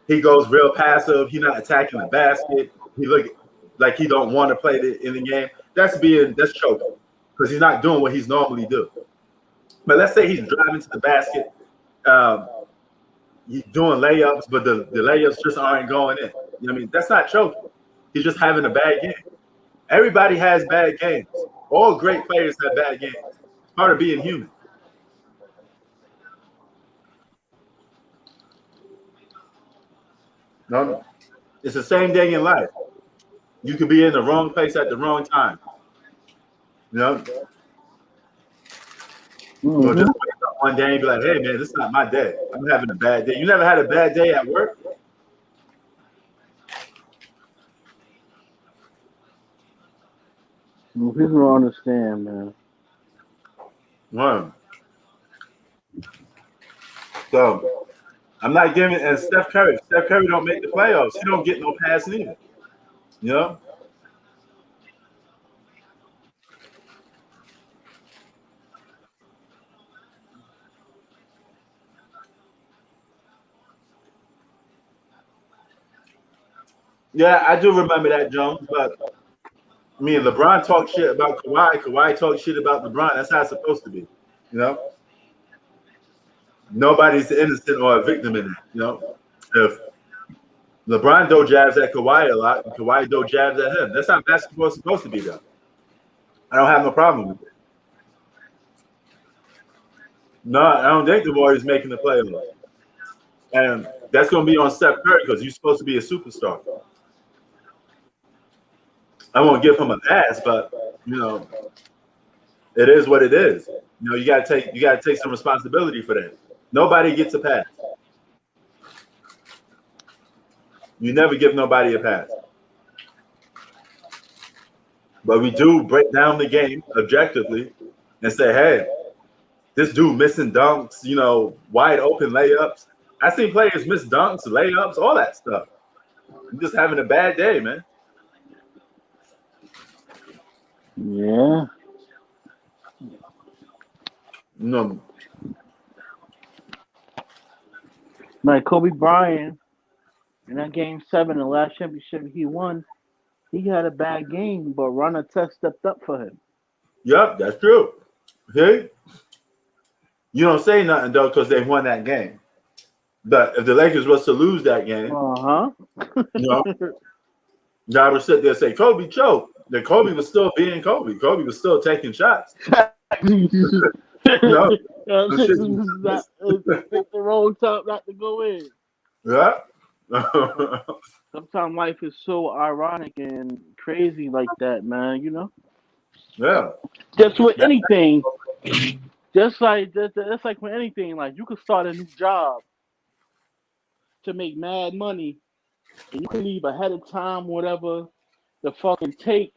he goes real passive. He's not attacking the basket. He look like he don't want to play in the game. That's choking because he's not doing what he's normally do. But let's say he's driving to the basket. He's doing layups, but the layups just aren't going in. You know what I mean? That's not choking. He's just having a bad game. Everybody has bad games. All great players have bad games. It's part of being human. No, it's the same thing in life. You could be in the wrong place at the wrong time. You know? Or just wake up one day and be like, hey, man, this is not my day. I'm having a bad day. You never had a bad day at work? People don't understand, man. One. So, I'm not giving, and Steph Curry don't make the playoffs. He don't get no pass either. You know? Yeah, I do remember that, Jones. But I mean, LeBron talked shit about Kawhi. Kawhi talked shit about LeBron. That's how it's supposed to be. You know, nobody's innocent or a victim in it. You know, if LeBron do jabs at Kawhi a lot, and Kawhi do jabs at him, that's how basketball is supposed to be done. I don't have no problem with it. No, I don't think the Warriors making the playoffs, and that's going to be on Steph Curry because you're supposed to be a superstar. I won't give him a pass, but you know, it is what it is. You know, you gotta take some responsibility for that. Nobody gets a pass. You never give nobody a pass. But we do break down the game objectively and say, hey, this dude missing dunks, you know, wide open layups. I seen players miss dunks, layups, all that stuff. I'm just having a bad day, man. Yeah. No. Like Kobe Bryant in that game 7, the last championship he won, he had a bad game, but Ron Artest stepped up for him. Yep, that's true. Okay? You don't say nothing though because they won that game. But if the Lakers was to lose that game, you know, y'all would sit there and say Kobe choked. Then Kobe was still being Kobe. Kobe was still taking shots. The No, wrong time not to go in. yeah. Sometimes life is so ironic and crazy like that, man. You know, Yeah. just with anything, just like that's like with anything. Like you could start a new job to make mad money, and you can leave ahead of time, whatever, to fucking take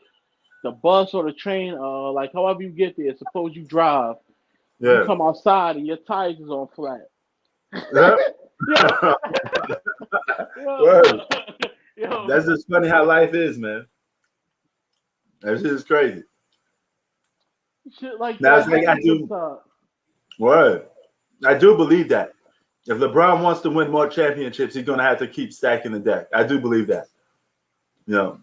the bus or the train, like however you get there. Suppose you drive, Yeah. you come outside and your tires is on flat. Yeah. Yo. That's just funny how life is, man. That shit is crazy. Shit like Now, that. it's like I do believe that. If LeBron wants to win more championships, he's gonna have to keep stacking the deck. I do believe that. You know.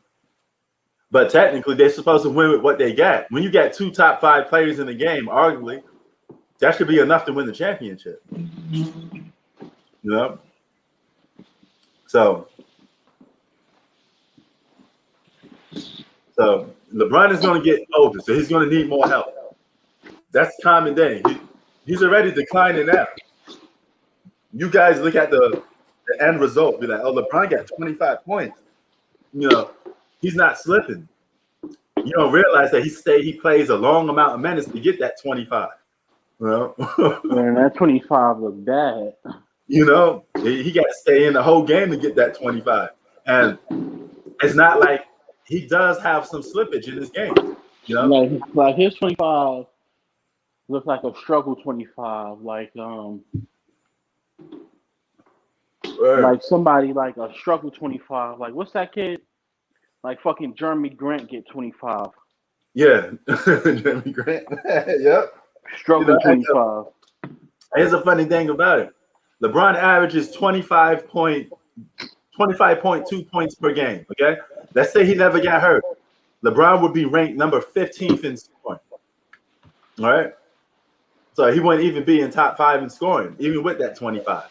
But technically, they're supposed to win with what they got. When you got 2 top 5 players in the game, arguably, that should be enough to win the championship. You know? So LeBron is going to get older, so he's going to need more help. That's a common thing. He's already declining now. You guys look at the end result, be like, oh, LeBron got 25 points. You know, he's not slipping. You don't realize that he plays a long amount of minutes to get that 25. Well, man, that 25 look bad. You know, he got to stay in the whole game to get that 25. And it's not like he does have some slippage in his game. You know, like his 25 looks like a struggle 25. Like Like somebody like a struggle 25. Like what's that kid? Like fucking Jeremy Grant get 25. Yeah, Jeremy Grant. Yep. Struggle 25. Here's a funny thing about it. LeBron averages 25.2 points per game. Okay, let's say he never got hurt. LeBron would be ranked number 15th in scoring. All right, so he wouldn't even be in top 5 in scoring, even with that 25.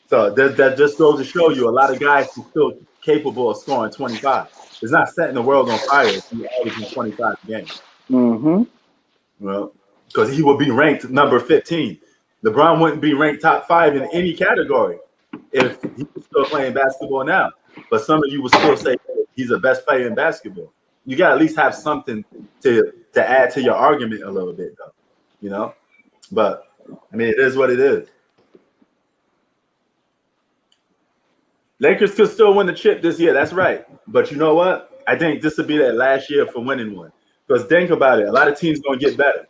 So that just goes to show you a lot of guys are still capable of scoring 25. It's not setting the world on fire if you averaging 25 a game. Mm-hmm. Well, because he would be ranked number 15. LeBron wouldn't be ranked top 5 in any category if he was still playing basketball now. But some of you would still say he's the best player in basketball. You got to at least have something to add to your argument a little bit, though. You know? But, I mean, it is what it is. Lakers could still win the chip this year. That's right. But you know what? I think this will be that last year for winning one. Because think about it. A lot of teams going to get better.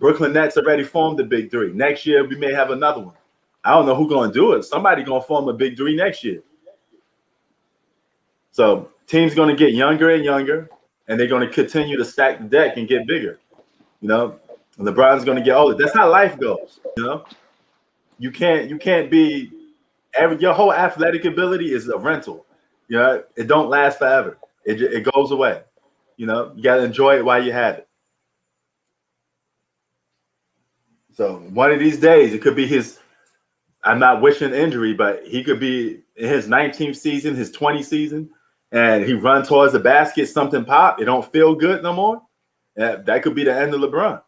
Brooklyn Nets already formed the big three. Next year, we may have another one. I don't know who's going to do it. Somebody going to form a big three next year. So teams going to get younger and younger, and they're going to continue to stack the deck and get bigger. You know, and LeBron's going to get older. That's how life goes. You know, you can't be your whole athletic ability is a rental. You know, it don't last forever. It goes away. You know, you got to enjoy it while you have it. So one of these days, it could be his. I'm not wishing injury, but he could be in his 19th season, his 20th season, and he run towards the basket, something pop. It don't feel good no more. That could be the end of LeBron.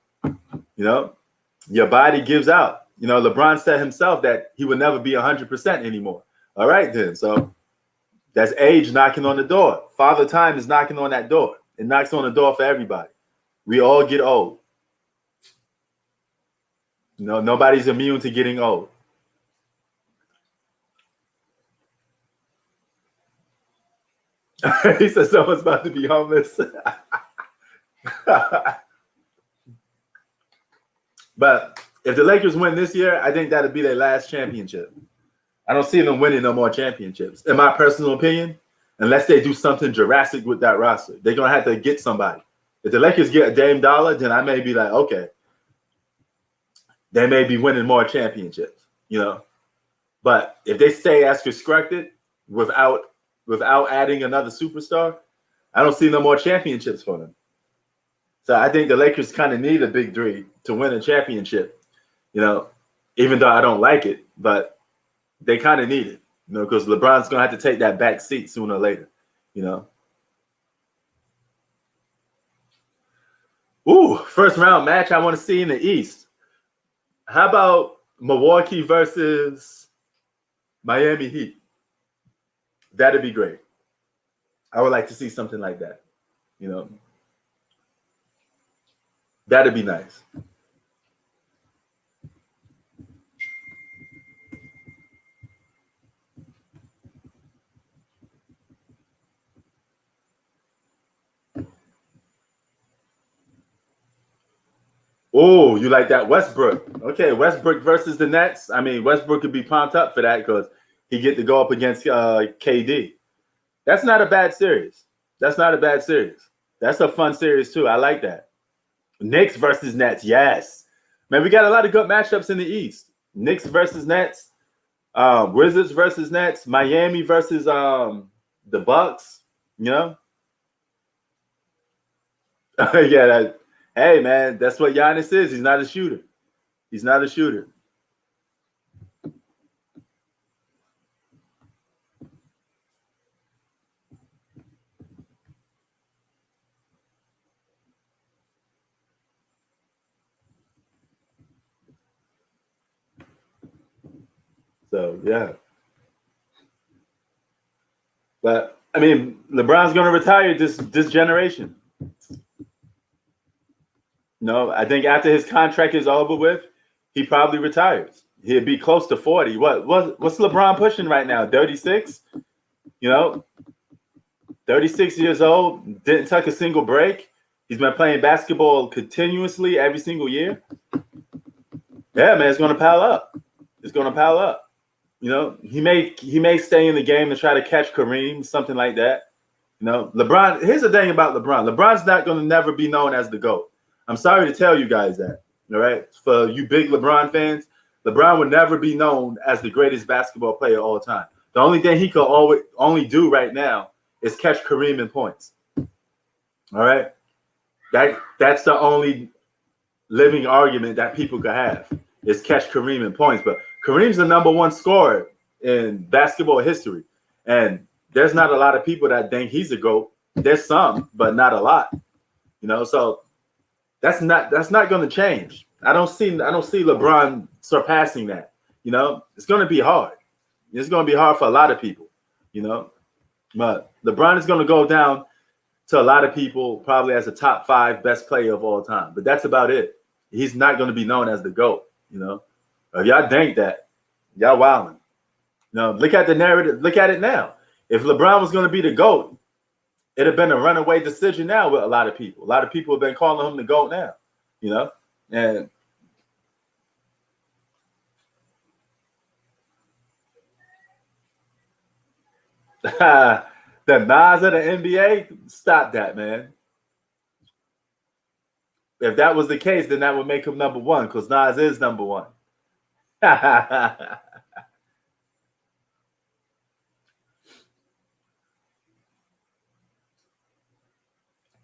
You know, your body gives out. You know, LeBron said himself that he would never be 100% anymore. All right, then. So that's age knocking on the door. Father Time is knocking on that door. It knocks on the door for everybody. We all get old. You know, nobody's immune to getting old. He said someone's about to be homeless. But if the Lakers win this year, I think that'll be their last championship. I don't see them winning no more championships, in my personal opinion, unless they do something drastic with that roster. They're going to have to get somebody. If the Lakers get a Dame Dollar, then I may be like, okay, they may be winning more championships, you know. But if they stay as constructed without adding another superstar, I don't see no more championships for them. So I think the Lakers kind of need a big three to win a championship, you know, even though I don't like it, but they kind of need it, you know, because LeBron's going to have to take that back seat sooner or later, you know. Ooh, first round match I want to see in the East. How about Milwaukee versus Miami Heat? That'd be great. I would like to see something like that, you know. That'd be nice. Oh, you like that Westbrook? Okay, Westbrook versus the Nets. I mean, Westbrook could be pumped up for that because he get to go up against KD. That's not a bad series. That's not a bad series. That's a fun series too. I like that. Knicks versus Nets. Yes. Man, we got a lot of good matchups in the East. Knicks versus Nets. Wizards versus Nets. Miami versus the Bucks. You know? Yeah. Hey, man, that's what Giannis is. He's not a shooter. He's not a shooter. So, yeah. But, I mean, LeBron's going to retire this generation. No, I think after his contract is over with, he probably retires. He'll be close to 40. What's LeBron pushing right now? 36? You know, 36 years old, didn't take a single break. He's been playing basketball continuously every single year. Yeah, man, it's going to pile up. It's going to pile up. You know, he may stay in the game and try to catch Kareem, something like that. You know, LeBron. Here's the thing about LeBron. LeBron's not going to never be known as the GOAT. I'm sorry to tell you guys that. All right, for you big LeBron fans, LeBron would never be known as the greatest basketball player of all time. The only thing he could only do right now is catch Kareem in points. All right, that's the only living argument that people could have is catch Kareem in points. But Kareem's the number one scorer in basketball history, and there's not a lot of people that think he's a GOAT. There's some, but not a lot. You know, so that's not going to change. I don't see LeBron surpassing that. You know, it's going to be hard. It's going to be hard for a lot of people. You know, but LeBron is going to go down to a lot of people probably as a top 5 best player of all time. But that's about it. He's not going to be known as the GOAT. You know, if y'all think that, y'all wilding. You know, look at the narrative. Look at it now. If LeBron was going to be the GOAT, it'd have been a runaway decision now with a lot of people. A lot of people have been calling him the GOAT now. You know, and the Nas of the NBA, stop that, man. If that was the case, then that would make him number one because Nas is number one.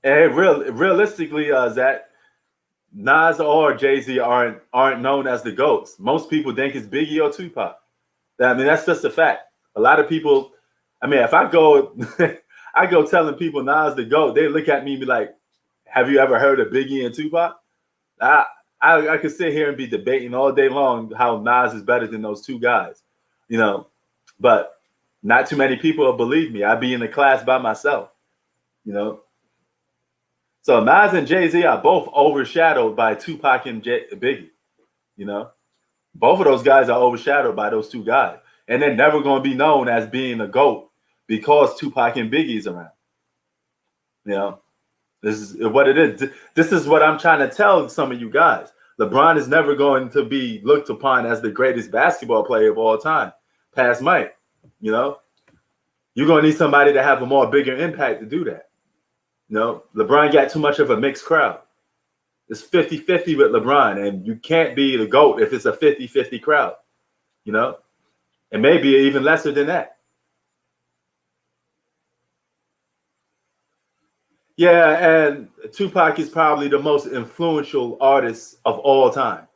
Hey, realistically, Zach, Nas or Jay-Z aren't known as the GOATs. Most people think it's Biggie or Tupac. I mean, that's just a fact. A lot of people, I mean, if I go telling people Nas the GOAT, they look at me and be like, have you ever heard of Biggie and Tupac? I could sit here and be debating all day long how Nas is better than those two guys, you know, but not too many people will believe me. I'd be in the class by myself, you know. So Nas and Jay-Z are both overshadowed by Tupac and Biggie, you know. Both of those guys are overshadowed by those two guys. And they're never going to be known as being a GOAT because Tupac and Biggie's around. You know, this is what it is. This is what I'm trying to tell some of you guys. LeBron is never going to be looked upon as the greatest basketball player of all time, past Mike. You know, you're going to need somebody to have a more bigger impact to do that. You know, LeBron got too much of a mixed crowd. It's 50-50 with LeBron, and you can't be the GOAT if it's a 50-50 crowd, you know, and maybe even lesser than that. Yeah, and Tupac is probably the most influential artist of all time.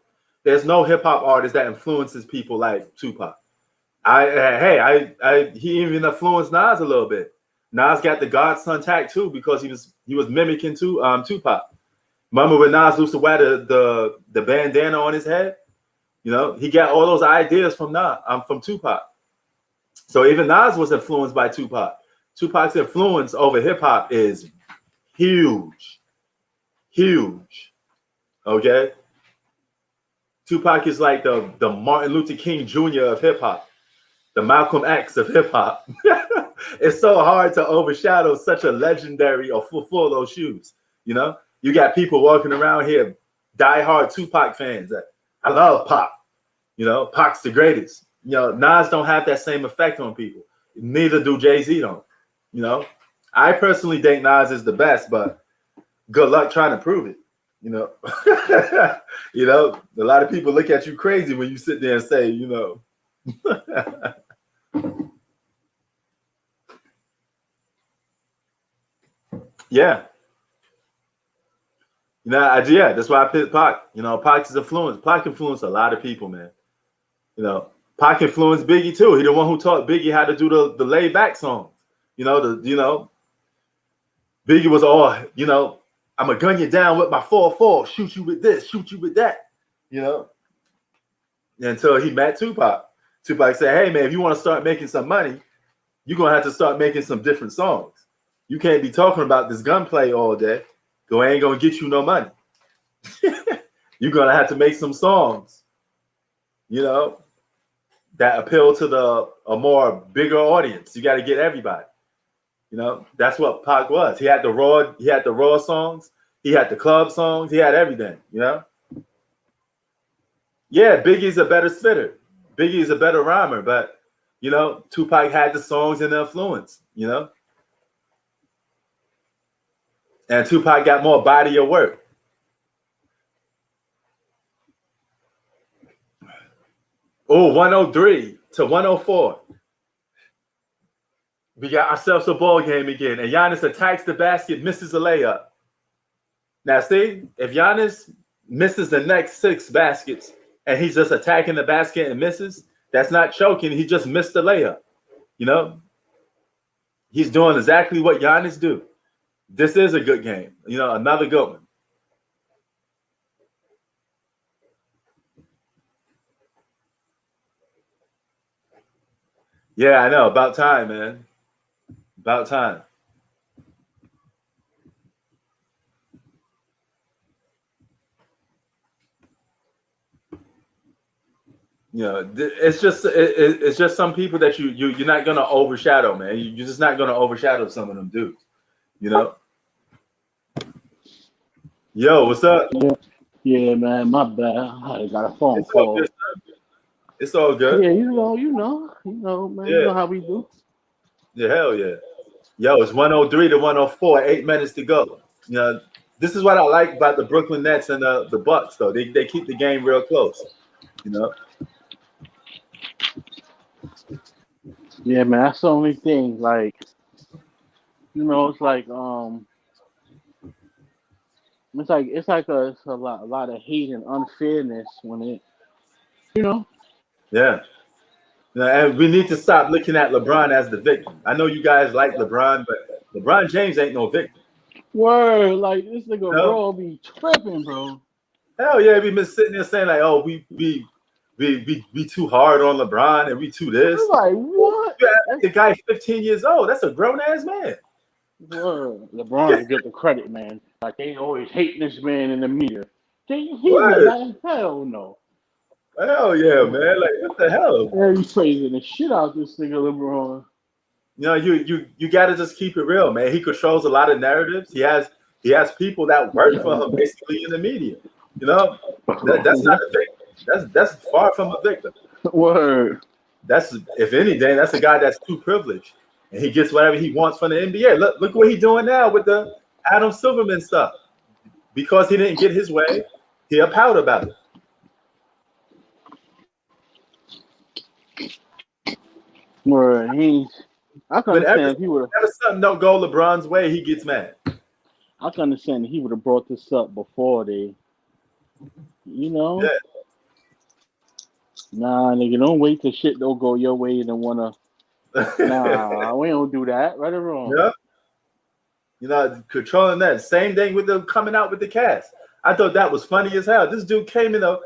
There's no hip-hop artist that influences people like Tupac. He even influenced Nas a little bit. Nas got the Godson tattoo because he was mimicking Tupac. Remember when Nas used to wear the bandana on his head? You know, he got all those ideas from Tupac. So even Nas was influenced by Tupac. Tupac's influence over hip hop is huge. Huge. Okay? Tupac is like the Martin Luther King Jr. of hip hop. The Malcolm X of hip hop. It's so hard to overshadow such a legendary or full of those shoes. You know, you got people walking around here, diehard Tupac fans. I love Pac. You know, Pac's the greatest. You know, Nas don't have that same effect on people. Neither do Jay-Z don't. You know, I personally think Nas is the best, but good luck trying to prove it. You know, you know, a lot of people look at you crazy when you sit there and say, you know. Yeah. You know, that's why I picked Pac. You know, Pac's influence. Pac influenced a lot of people, man. You know, Pac influenced Biggie too. He the one who taught Biggie how to do the laid back songs. You know, Biggie was all, you know, I'm gonna gun you down with my 4-4, shoot you with this, shoot you with that. You know, until he met Tupac. Tupac said, hey, man, if you want to start making some money, you're going to have to start making some different songs. You can't be talking about this gunplay all day. It ain't going to get you no money. You're going to have to make some songs, you know, that appeal to a more bigger audience. You got to get everybody. You know, that's what Pac was. He had the raw songs. He had the club songs. He had everything, you know. Yeah, Biggie's a better spitter. Biggie's a better rhymer, but you know, Tupac had the songs and the influence, you know. And Tupac got more body of work. Oh, 103 to 104. We got ourselves a ball game again. And Giannis attacks the basket, misses a layup. Now, see, if Giannis misses the next 6 baskets and he's just attacking the basket and misses, that's not choking. He just missed the layup. You know? He's doing exactly what Giannis do. This is a good game. You know, another good one. Yeah, I know. About time, man. About time. You know, it's just some people that you're not gonna overshadow, man. You're just not gonna overshadow some of them dudes. You know. Yo, what's up? Yeah, man, my bad. I got a phone call. It's all good. Yeah, you know, man. Yeah. You know how we do. Yeah, hell yeah. Yo, it's 103 to 104, 8 minutes to go. You know, this is what I like about the Brooklyn Nets and the Bucks, though. They keep the game real close. You know. Yeah, man, that's the only thing. Like, you know, it's like it's a lot of hate and unfairness when it, you know. Yeah. And we need to stop looking at LeBron as the victim. I know you guys like LeBron, but LeBron James ain't no victim. Word, like this nigga No. bro be tripping, bro. Hell yeah, we've been sitting there saying like, oh, we too hard on LeBron and we too this. I'm like, what? The guy 15 years old. That's a grown ass man. Word. LeBron will get the credit, man. Like they always hating this man in the media. He's Word. like, hell no. Hell yeah, man. Like what the hell? Yeah, he's praising the shit out this nigga LeBron. You know, you gotta just keep it real, man. He controls a lot of narratives. He has people that work for him basically in the media. You know, that's not a victim. That's far from a victim. Word. That's, if anything, that's a guy that's too privileged, and he gets whatever he wants from the NBA. Look what he's doing now with the Adam Silverman stuff. Because he didn't get his way, he pout about it. Word. I can understand if he would have. Whenever something don't go LeBron's way, he gets mad. I can understand if he would have brought this up before they, you know. Yeah. Nah, nigga, don't wait till shit don't go your way and then wanna. Nah, we don't do that. Right or wrong? Yeah. You know, controlling that. Same thing with them coming out with the cast. I thought that was funny as hell. This dude came in the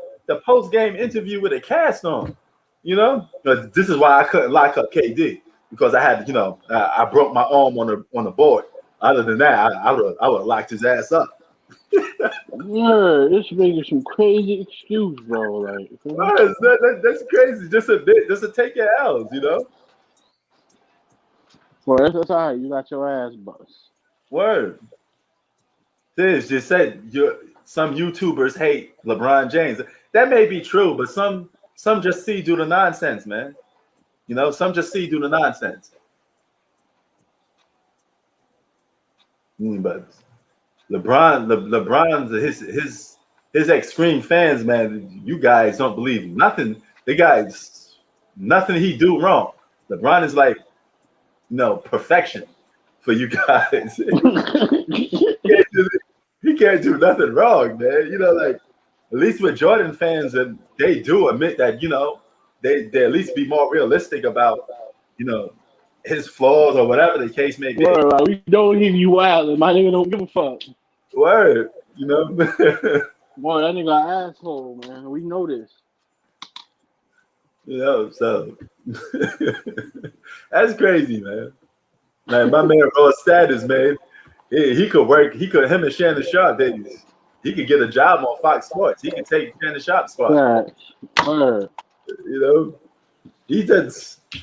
post-game interview with a cast on. You know, this is why I couldn't lock up KD, because I had, you know, I broke my arm on the board. Other than that, I would have locked his ass up. Yeah, this making some crazy excuse, bro. Like, that's crazy. Just to take your L's, you know. Well, that's all right. You got your ass bust. Word. This just said some YouTubers hate LeBron James. That may be true, but some just see through the nonsense, man. You know, some just see through the nonsense. But LeBron's his extreme fans, man. You guys don't believe nothing. The guys, nothing he do wrong. LeBron is like, you know, perfection for you guys. He can't do nothing wrong, man. You know, like at least with Jordan fans, and they do admit that, you know, they at least be more realistic about, you know, his flaws or whatever the case may be. Word, like, we don't hear you wild, and my nigga don't give a fuck. Word, you know. Boy, that nigga an asshole, man. We know this. You know, so that's crazy, man. Like my man Raw Status, man. He could work. Him and Shannon Sharp, he could get a job on Fox Sports. He could take Shannon Sharp's spot. Word. You know,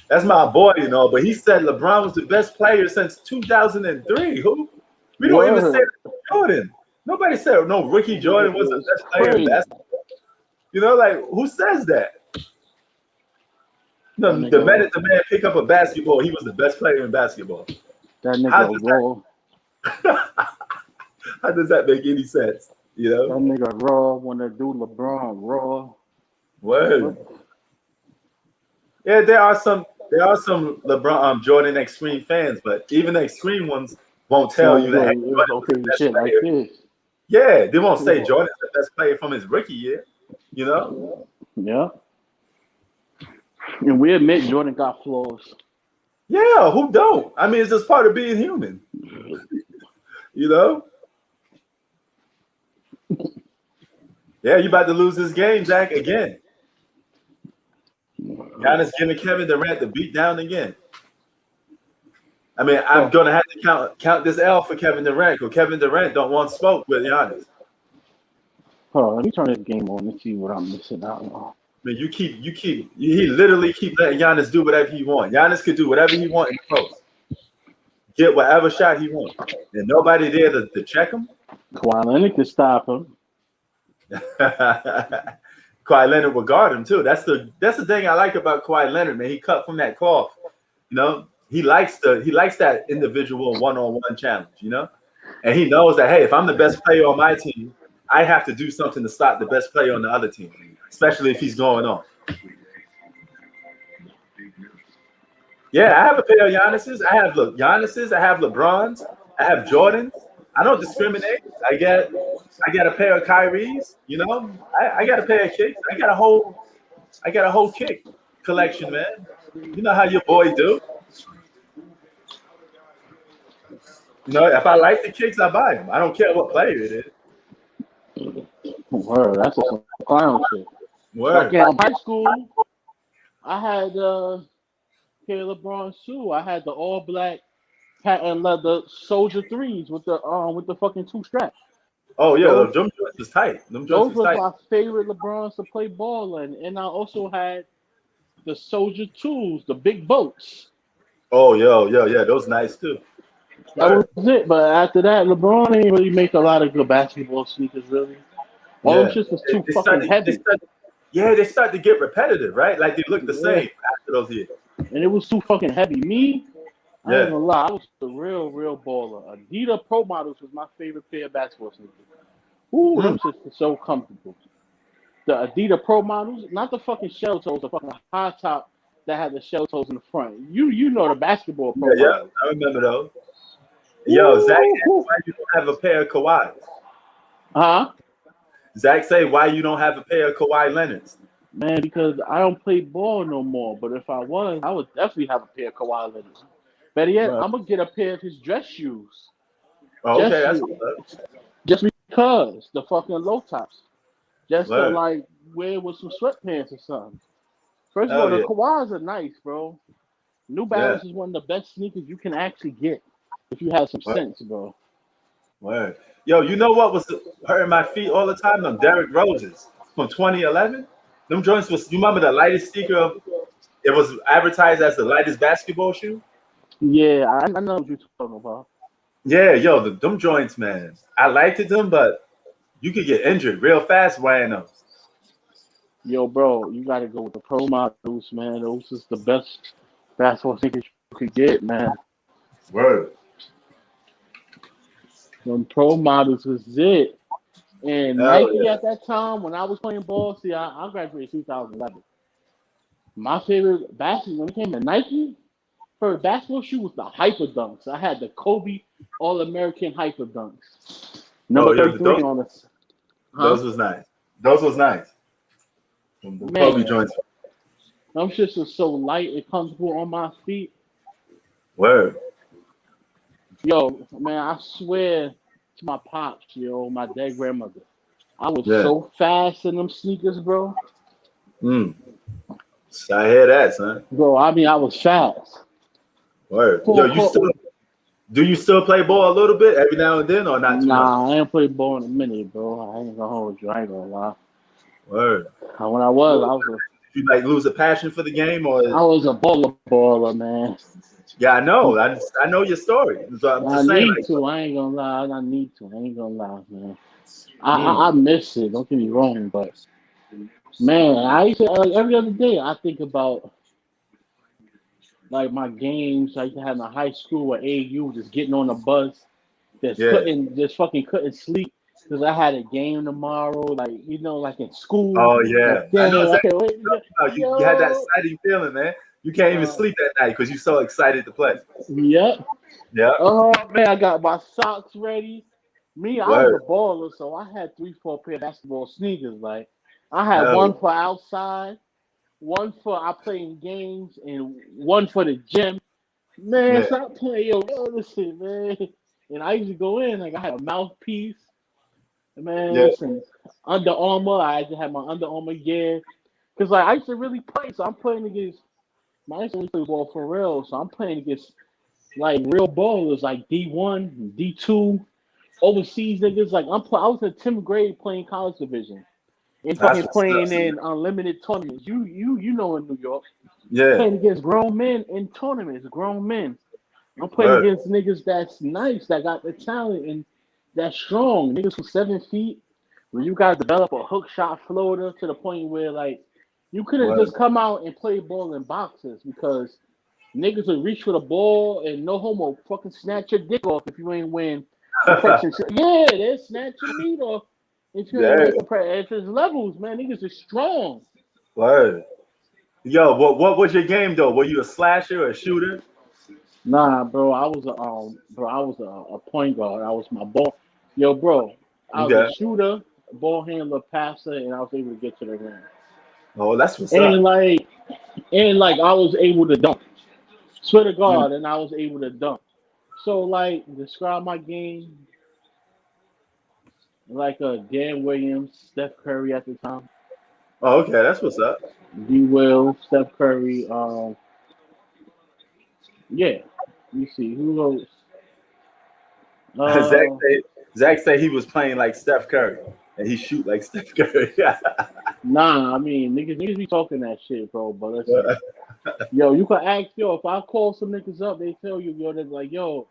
that's my boy, you know. But he said LeBron was the best player since 2003. Who? We don't even say Jordan. Nobody said no. Ricky Jordan was the best player in basketball. You know, like who says that? No, That the nigga, minute the man pick up a basketball, he was the best player in basketball. that How nigga does raw. How does that make any sense? You That know? nigga raw. Wanna do LeBron raw. Word. Yeah, there are some LeBron Jordan extreme fans, but even the extreme ones won't tell you that hey, It's Jordan was the okay best shit like player. this. Yeah, they won't say Yeah. Jordan's the best player from his rookie year. You know? Yeah. And we admit Jordan got flaws. Yeah, who don't? I mean, it's just part of being human. You know? Yeah, you about to lose this game, Zach, again. Giannis giving Kevin Durant the beat down again. I mean, I'm gonna have to count this L for Kevin Durant because Kevin Durant don't want smoke with Giannis. Oh, let me turn this game on and see what I'm missing out on. I mean, he literally keep letting Giannis do whatever he wants. Giannis could do whatever he wants in the post. Get whatever shot he wants. And nobody there to check him. Kawhi Leonard can stop him. Kawhi Leonard will guard him too. That's the thing I like about Kawhi Leonard, man. He cut from that cloth. You know, he likes that individual one-on-one challenge, you know? And he knows that, hey, if I'm the best player on my team, I have to do something to stop the best player on the other team, especially if he's going on. Yeah, I have a pair of Giannis's. I have Giannis's. I have LeBron's. I have Jordan's. I don't discriminate. I got a pair of Kyrie's. You know, I got a pair of kicks. I got a whole kick collection, man. You know how your boy do. You know, if I like the kicks, I buy them. I don't care what player it is. Word, that's some clown shit. Word. Like in high school, I had LeBron shoe. I had the all black patent leather Soldier 3s with the fucking 2 straps. Oh yeah, them joints is tight. Those were my favorite LeBrons to play ball in, and I also had the Soldier 2s, the big boats. Oh yeah, those nice too. That was it. But after that, LeBron ain't really make a lot of good basketball sneakers, really. All them shits was too fucking heavy. They start to get repetitive, right? Like they look the same after those years. And it was too fucking heavy. Me, I ain't gonna lie, I was the real baller. Adidas Pro Models was my favorite pair of basketball sneakers. Ooh, them shits were so comfortable. The Adidas Pro Models, not the fucking shell toes, the fucking high top that had the shell toes in the front. You know the basketball Pro Models. Yeah, I remember those. Yo, Zach, why you don't have a pair of Kawhis? Huh? Zach say, why you don't have a pair of Kawhi Leonards? Man, because I don't play ball no more. But if I was, I would definitely have a pair of Kawhi Leonards. Better yet, I'm gonna get a pair of his dress shoes. Oh, okay, just because the fucking low tops. Just to like wear with some sweatpants or something. First of all, the Kawhis are nice, bro. New Balance is one of the best sneakers you can actually get if you have some sense, bro. Word. Yo, you know what was hurting my feet all the time? Them Derrick Roses from 2011. Them joints was, you remember the lightest sneaker? It was advertised as the lightest basketball shoe. Yeah, I know what you're talking about. Yeah, yo, them joints, man. I liked them, but you could get injured real fast wearing those. Yo, bro, you gotta go with the Pro Models, man. Those is the best basketball sneakers you could get, man. Word. Them Pro Models was it. And Nike at that time, when I was playing ball, see, I graduated 2011. My favorite basketball, when it came to Nike, favorite basketball shoe was the Hyper Dunks. I had the Kobe All-American Hyper Dunks. Number 33 on this. Those was nice. The Kobe joints. Them shits are so light and comfortable on my feet. Word. Yo, man, I swear to my pops, yo, my dead grandmother. I was so fast in them sneakers, bro. I hear that, son. Bro, I mean, I was fast. Word. Yo, do you still play ball a little bit every now and then or not too much? I ain't played ball in a minute, bro. I ain't gonna hold you. I ain't gonna lie. Word. When I was you like lose a passion for the game or? I was a baller, man. Yeah, I know. I know your story. So I'm just saying, I ain't gonna lie. I need to. I ain't gonna lie, man. I miss it. Don't get me wrong, but man, I used to, like every other day I think about like my games I used to have in high school at AU, just getting on the bus, Yeah. just fucking couldn't sleep because I had a game tomorrow, like like in school. Oh yeah. Like I know dang, I exactly. can't wait. No, you had that Yo, exciting feeling, man. You can't even sleep at night because you're so excited to play. yep. Yeah. Oh man, I got my socks ready. Me, I was Word. a baller, so I had 3, 4 pair of basketball sneakers. Like I had Hell one for outside, one for I play in games, and one for the gym. Man, yeah. stop playing, yo, listen, man. And I used to go in like I had a mouthpiece. Man, Yeah. listen, Under Armour. I used to have my Under Armour gear because like I used to really play. So I'm playing against. I used to really play ball for real. So I'm playing against like real ballers, like D1, D2, overseas niggas. Like I was in 10th grade playing college division and That's fucking what's up. playing in unlimited tournaments. You know in New York, Yeah. playing against grown men in tournaments, grown men. I'm playing Word. against niggas that's nice, that got the talent and that's strong. Niggas who 7 feet, where you gotta develop a hook shot floater to the point where like you couldn't Word. just come out and play ball in boxes because niggas would reach for the ball and no homo fucking snatch your dick off if you ain't win protection. Yeah, they snatch your meat off if you ain't Yeah. win if it's levels, man. Niggas are strong. Word. Yo, what was your game though? Were you a slasher or a shooter? Nah, bro, I was a point guard. I was my ball. Yo, bro, I was a Okay. shooter, ball handler, passer, and I was able to get to the rim. Oh, that's what's And up. like I was able to dunk. Swear to Mm. God, and I was able to dunk. So like describe my game like Dan Williams, Steph Curry at the time. Oh, okay, that's what's up. D Will, Steph Curry, yeah. Let me see who else. Zach Uh said, Zach said he was playing like Steph Curry and he shoot like Steph Curry. Yeah. Nah, I mean niggas be talking that shit, bro. But listen, yo, you can ask if I call some niggas up, they tell you, yo, they're like, yo,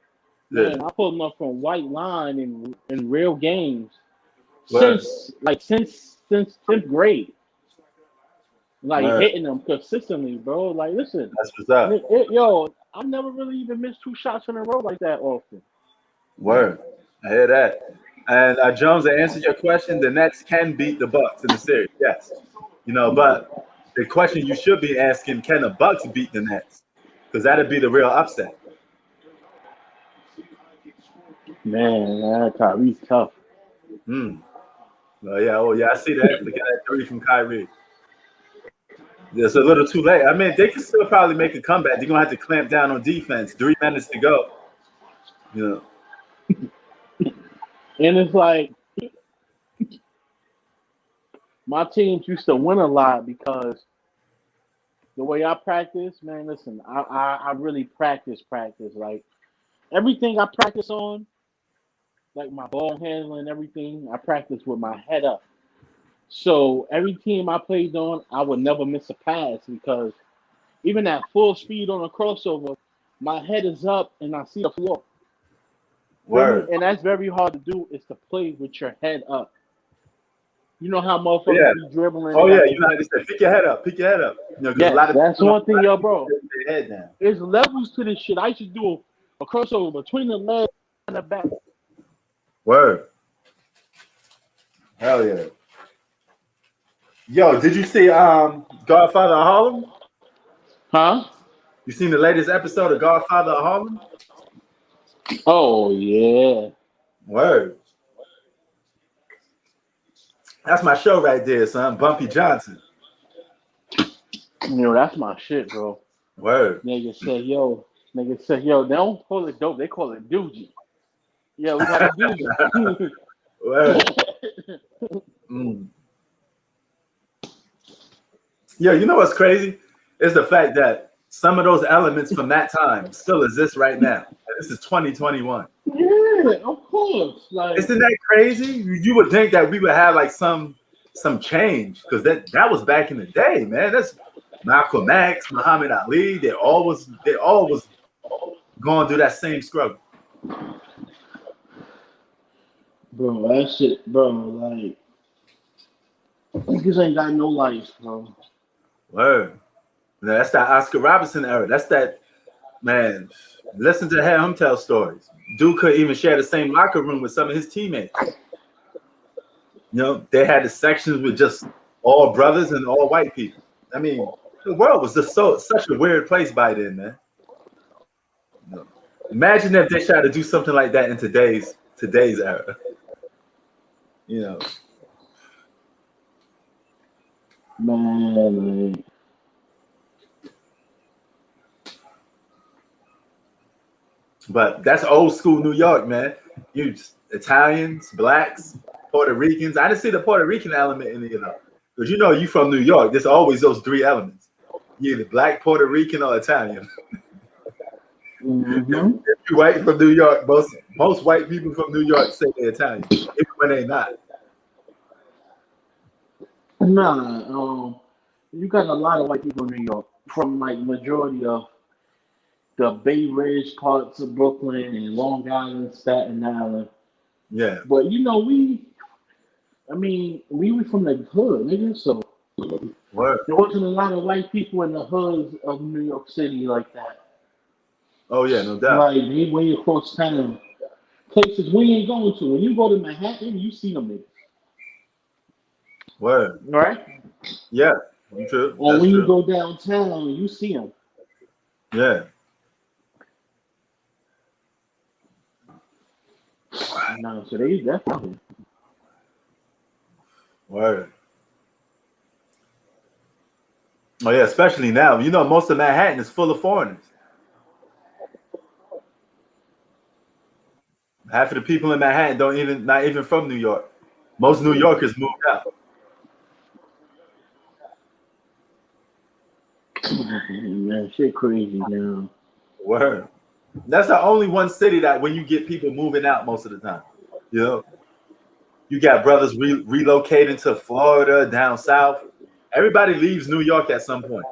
Yeah. man, I put them up from white line in real games Word. since 10th grade, like Word. hitting them consistently, bro. Like, listen, That's what's up. yo, I never really even missed 2 shots in a row like that often. Word. I hear that. And Jones, to answer your question, the Nets can beat the Bucks in the series. Yes. But the question you should be asking, can the Bucks beat the Nets? Because that'd be the real upset. Man, Kyrie's tough. Oh yeah, I see that. Look at that 3 from Kyrie. It's a little too late. I mean, they can still probably make a comeback. They're gonna have to clamp down on defense. 3 minutes to go. And it's like my teams used to win a lot because the way I practice, man, listen, I really practice. Like everything I practice on, like my ball handling, everything, I practice with my head up. So every team I played on, I would never miss a pass because even at full speed on a crossover, my head is up and I see the floor. Feel me? Word. And that's very hard to do is to play with your head up. You know how Yeah. motherfuckers be dribbling? Oh They yeah, got you know how they say, pick your head up, pick your head up. Because a yes, lot of that's one thing, yo, bro. put their head down. There's levels to this shit. I used to do a crossover between the legs and the back. Word. Hell yeah. Yo, did you see Godfather of Harlem? Huh? You seen the latest episode of Godfather of Harlem? Oh yeah. Word. That's my show right there, son. Bumpy Johnson. You know, that's my shit, bro. Word. Nigga said, yo, they don't call it dope, they call it doogie. Yeah, we got a doogie. Word. Mm. Yeah, you know what's crazy? Is the fact that some of those elements from that time still exist right now. This is 2021. Yeah, of course. Like, Isn't that crazy? You would think that we would have like some change because that was back in the day, man. That's Malcolm X, Muhammad Ali. They all was going through that same struggle. bro, that shit, bro, like, niggas ain't got no life, bro. Word. Now, that's that Oscar Robertson era. That's that Man, listen to him tell stories. Dude could even share the same locker room with some of his teammates. You know, they had the sections with just all brothers and all white people. I mean, the world was just such a weird place by then, man. You know, imagine if they tried to do something like that in today's era. You know, Man, but that's old school New York, man. You Italians, blacks, Puerto Ricans. I didn't see the Puerto Rican element in it, because you from New York. There's always those three elements. You're either black, Puerto Rican, or Italian. mm-hmm. If you're white from New York, most white people from New York say they're Italian, even when they're not. Nah, you got a lot of white people in New York, from like majority of the Bay Ridge parts of Brooklyn and Long Island, Staten Island. Yeah. But we were from the hood, nigga, so Word. there wasn't a lot of white people in the hoods of New York City like that. Oh yeah, no doubt. Like they way across town. Places we ain't going to. When you go to Manhattan, you see them niggas. Word. Right? Yeah. True. Or That's when you true. go downtown, you see them. Yeah. No, so they definitely. Word. Oh yeah, especially now. Most of Manhattan is full of foreigners. Half of the people in Manhattan not even from New York. Most New Yorkers moved out. Man, shit crazy now. Word. That's the only one city that when you get people moving out most of the time. You got brothers relocating to Florida, down south. Everybody leaves New York at some point.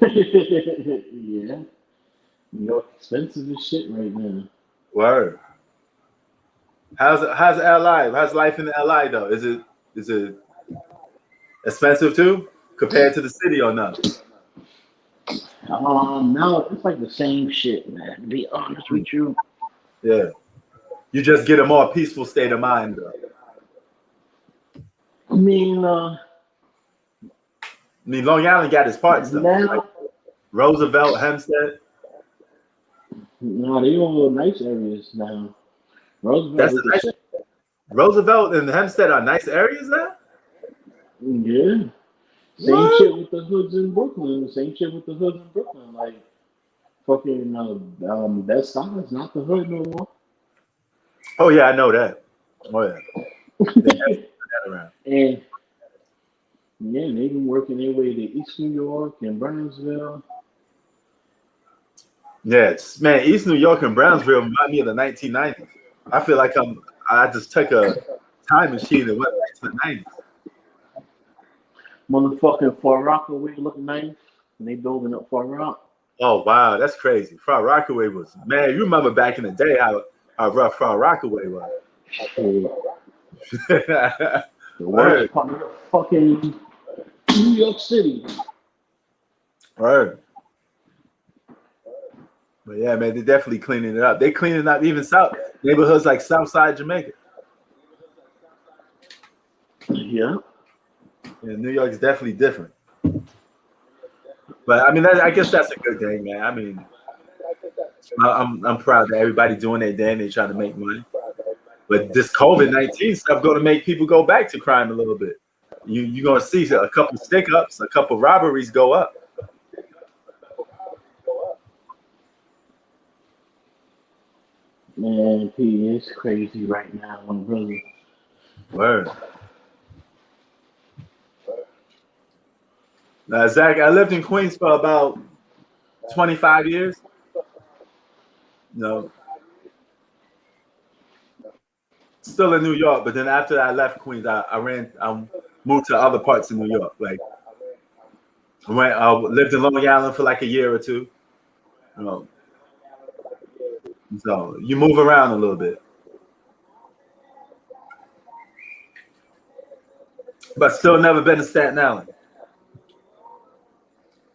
Yeah. New York expensive as shit right now. Word. How's LA? How's life in LA though? Is it expensive too compared to the city or not? No, it's like the same shit, man. To be honest with you. Yeah. You just get a more peaceful state of mind though. I mean, Long Island got its parts though. now, Like Roosevelt, Hempstead. no, they all nice areas now. Roosevelt That's is a the nice. shit. Roosevelt and Hempstead are nice areas now. Yeah. Same What? shit with the hoods in Brooklyn. Same shit with the hoods in Brooklyn. Like fucking that Side's not the hood no more. Oh yeah, I know that. Oh yeah. They have that around. And yeah, they've been working their way to East New York and Burnsville. Yeah, man, East New York and Brownsville remind me of the 1990s. I feel like I just took a time machine and went back to the 90s. Motherfucking Far Rockaway look nice. And they building up Far Rock. Oh wow, that's crazy. Far Rockaway was, man, you remember back in the day how rough Far Rockaway was. The worst part of fucking New York City. Right. But yeah, man, they're definitely cleaning it up. They cleaning up even south neighborhoods like Southside Jamaica. Yeah. Yeah, New York is definitely different. But I mean, I guess that's a good thing, man. I mean, I'm proud that everybody doing their day and they trying to make money. But this COVID-19 stuff going to make people go back to crime a little bit. You're going to see a couple stick-ups, a couple robberies go up. Man, P, it's crazy right now, my brother. Word. Now, Zach, I lived in Queens for about 25 years. Still in New York, but then after I left Queens, I moved to other parts of New York. Like I lived in Long Island for like a year or two. So you move around a little bit. But still never been to Staten Island.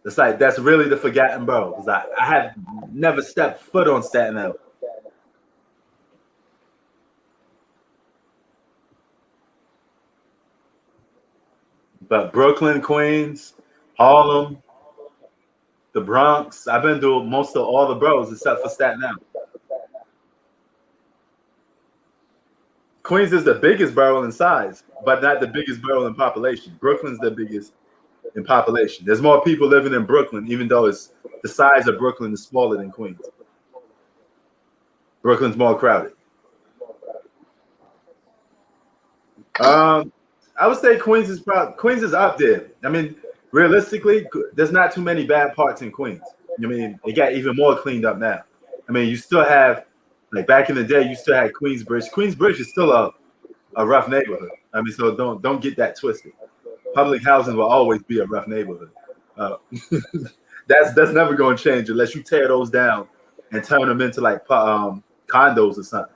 It's like that's really the forgotten borough because I have never stepped foot on Staten Island. But Brooklyn, Queens, Harlem, the Bronx, I've been to most of all the boroughs except for Staten Island. Queens is the biggest borough in size, but not the biggest borough in population. Brooklyn's the biggest in population. There's more people living in Brooklyn, even though it's the size of Brooklyn is smaller than Queens. Brooklyn's more crowded. I would say Queens is up there. I mean, realistically, there's not too many bad parts in Queens. I mean, it got even more cleaned up now. I mean, you still have, like back in the day, you still had Queensbridge. Queensbridge is still a rough neighborhood. I mean, so don't get that twisted. Public housing will always be a rough neighborhood. That's never going to change unless you tear those down and turn them into like condos or something.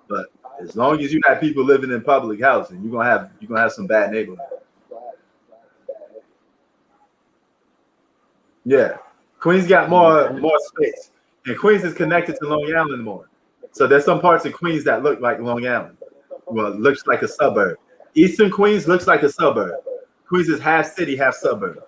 But as long as you have people living in public housing, you're gonna have some bad neighborhoods. Yeah, Queens got more space, and Queens is connected to Long Island more. So there's some parts of Queens that look like Long Island. Well, it looks like a suburb. Eastern Queens looks like a suburb. Queens is half city, half suburb.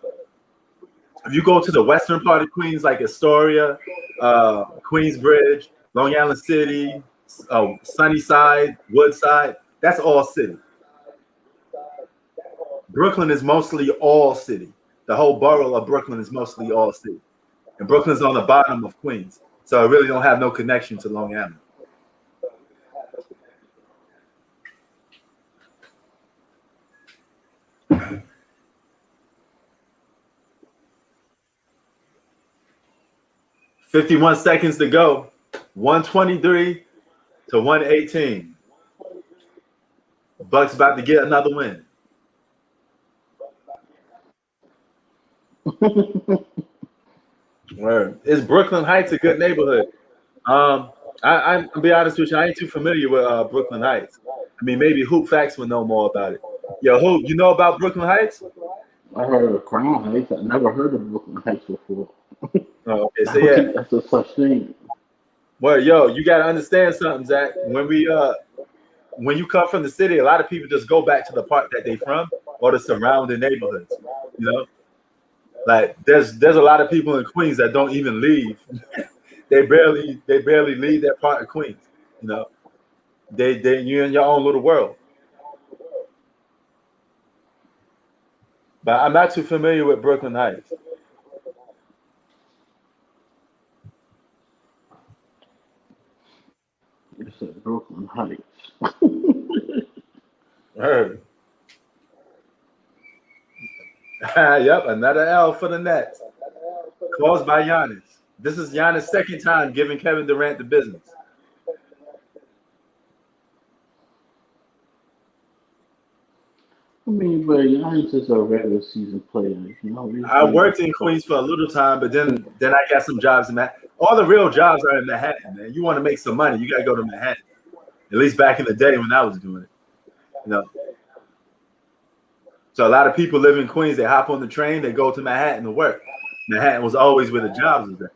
If you go to the western part of Queens, like Astoria, Queensbridge, Long Island City, Sunnyside, Woodside, that's all city. Brooklyn is mostly all city. The whole borough of Brooklyn is mostly all city. And Brooklyn's on the bottom of Queens. So it really don't have no connection to Long Island. $51 seconds to go. 123 to 118. Bucks about to get another win. Word. Is Brooklyn Heights a good neighborhood? I'll be honest with you, I ain't too familiar with Brooklyn Heights. I mean, maybe Hoop Facts would know more about it. Yo, Hoop, you know about Brooklyn Heights? I heard of Crown Heights. I never heard of Brooklyn Heights before. Oh, okay, so I don't yeah. think that's a such thing. Well, yo, you gotta understand something, Zach. When you come from the city, a lot of people just go back to the part that they from or the surrounding neighborhoods. You know, like there's a lot of people in Queens that don't even leave. they barely leave that part of Queens. You know, you're in your own little world. But I'm not too familiar with Brooklyn Heights. You said Brooklyn Heights. Heard. Yep, another L for the Nets. Caused by Giannis. This is Giannis' second time giving Kevin Durant the business. I mean, but Giannis is a regular season player. You know, I worked in Queens for a little time, but then I got some jobs in Manhattan. All the real jobs are in Manhattan, man. You want to make some money, you got to go to Manhattan. At least back in the day when I was doing it. You know. So a lot of people live in Queens. They hop on the train. They go to Manhattan to work. Manhattan was always where the jobs was at.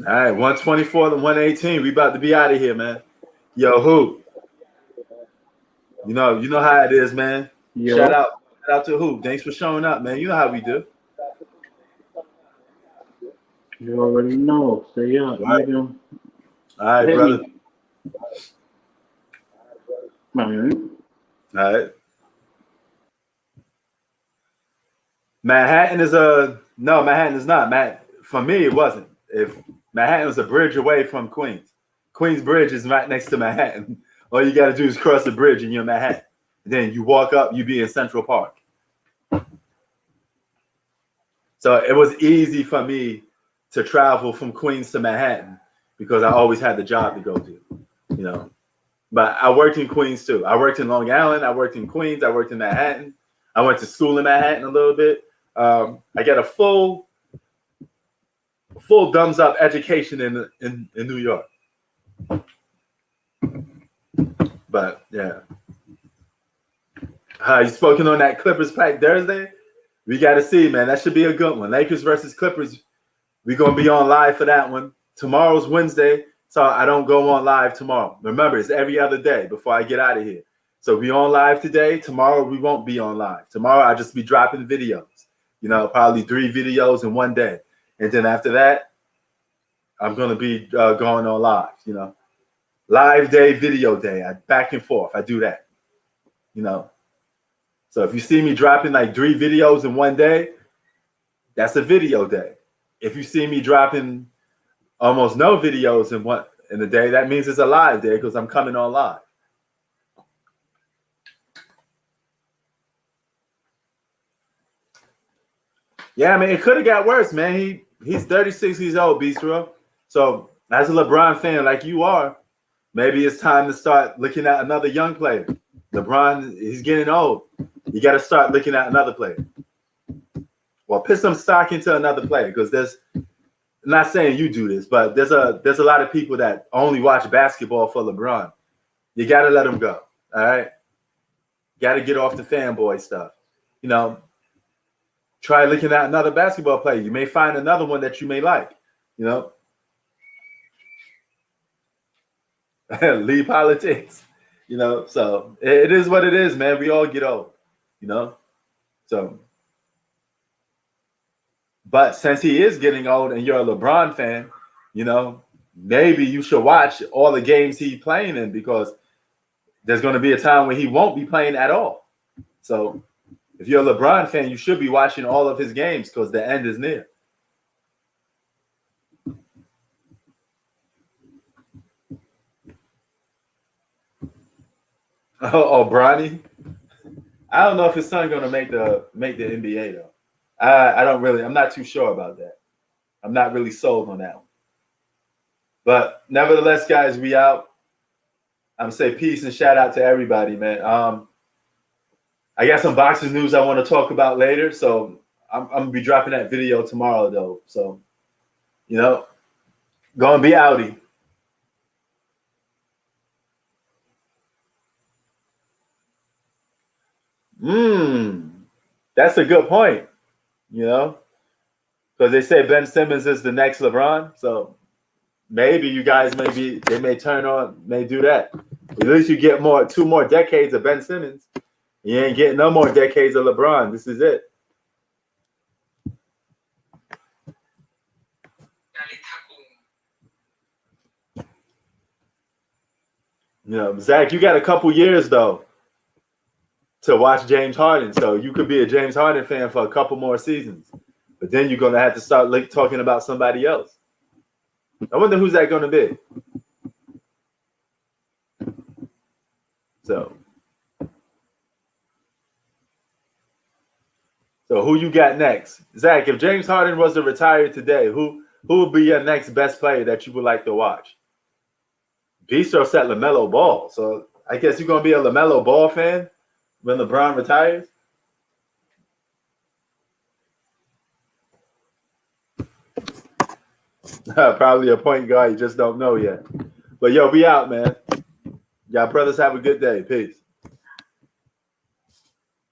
All right, 124 to 118. We about to be out of here, man. Yo, Hoop. You know how it is, man. Yo. Shout out to Hoop. Thanks for showing up, man. You know how we do. You already know. Stay up. Right. All right, brother. Man. All right. Manhattan is no, Manhattan is not. For me, it wasn't. If Manhattan was a bridge away from Queens. Queensbridge is right next to Manhattan. All you got to do is cross the bridge and you're in Manhattan. Then you walk up, you be in Central Park. So it was easy for me to travel from Queens to Manhattan because I always had the job to go to, you know. But I worked in Queens too. I worked in Long Island. I worked in Queens. I worked in Manhattan. I went to school in Manhattan a little bit. I got a full full thumbs up education in New York. But yeah. You spoken on that Clippers pack Thursday? We got to see, man. That should be a good one. Lakers versus Clippers. We're going to be on live for that one. Tomorrow's Wednesday, so I don't go on live tomorrow. Remember, it's every other day before I get out of here. So we on live today. Tomorrow, we won't be on live. Tomorrow, I'll just be dropping videos. You know, probably 3 videos in one day. And then after that, I'm going to be going on live, you know. Live day, video day. Back and forth. I do that, you know. So if you see me dropping like 3 videos in one day, that's a video day. If you see me dropping almost no videos in a day, that means it's a live day because I'm coming on live. Yeah, I mean, it could have got worse, man. He's 36 years old, Bistro. So as a LeBron fan like you are, maybe it's time to start looking at another young player. LeBron, he's getting old. You got to start looking at another player. Well, put some stock into another player because I'm not saying you do this, but there's a lot of people that only watch basketball for LeBron. You got to let them go, all right? Got to get off the fanboy stuff. You know, try looking at another basketball player. You may find another one that you may like, you know. Leave politics, you know. So it is what it is, man. We all get old, you know. So, but since he is getting old and you're a LeBron fan, you know, maybe you should watch all the games he's playing in because there's going to be a time when he won't be playing at all. So if you're a LeBron fan, you should be watching all of his games because the end is near. Oh, Bronny. I don't know if his son's gonna make the NBA though. I'm not too sure about that. I'm not really sold on that one. But nevertheless, guys, we out. I'm gonna say peace and shout out to everybody, man. I got some boxing news I want to talk about later, so I'm gonna be dropping that video tomorrow though. So, you know, gonna be outie. That's a good point, you know, because they say Ben Simmons is the next LeBron. So maybe you guys they may do that. At least you get 2 more decades of Ben Simmons. You ain't getting no more decades of LeBron. This is it. You know, Zach, you got a couple years though to watch James Harden, so you could be a James Harden fan for a couple more seasons. But then you're gonna have to start talking about somebody else. I wonder who's that gonna be. So who you got next, Zach? If James Harden was to retire today, who would be your next best player that you would like to watch? Bistro said LaMelo Ball, so I guess you're gonna be a LaMelo Ball fan when LeBron retires. Probably a point guard. You just don't know yet. But yo, be out, man. Y'all brothers have a good day. Peace.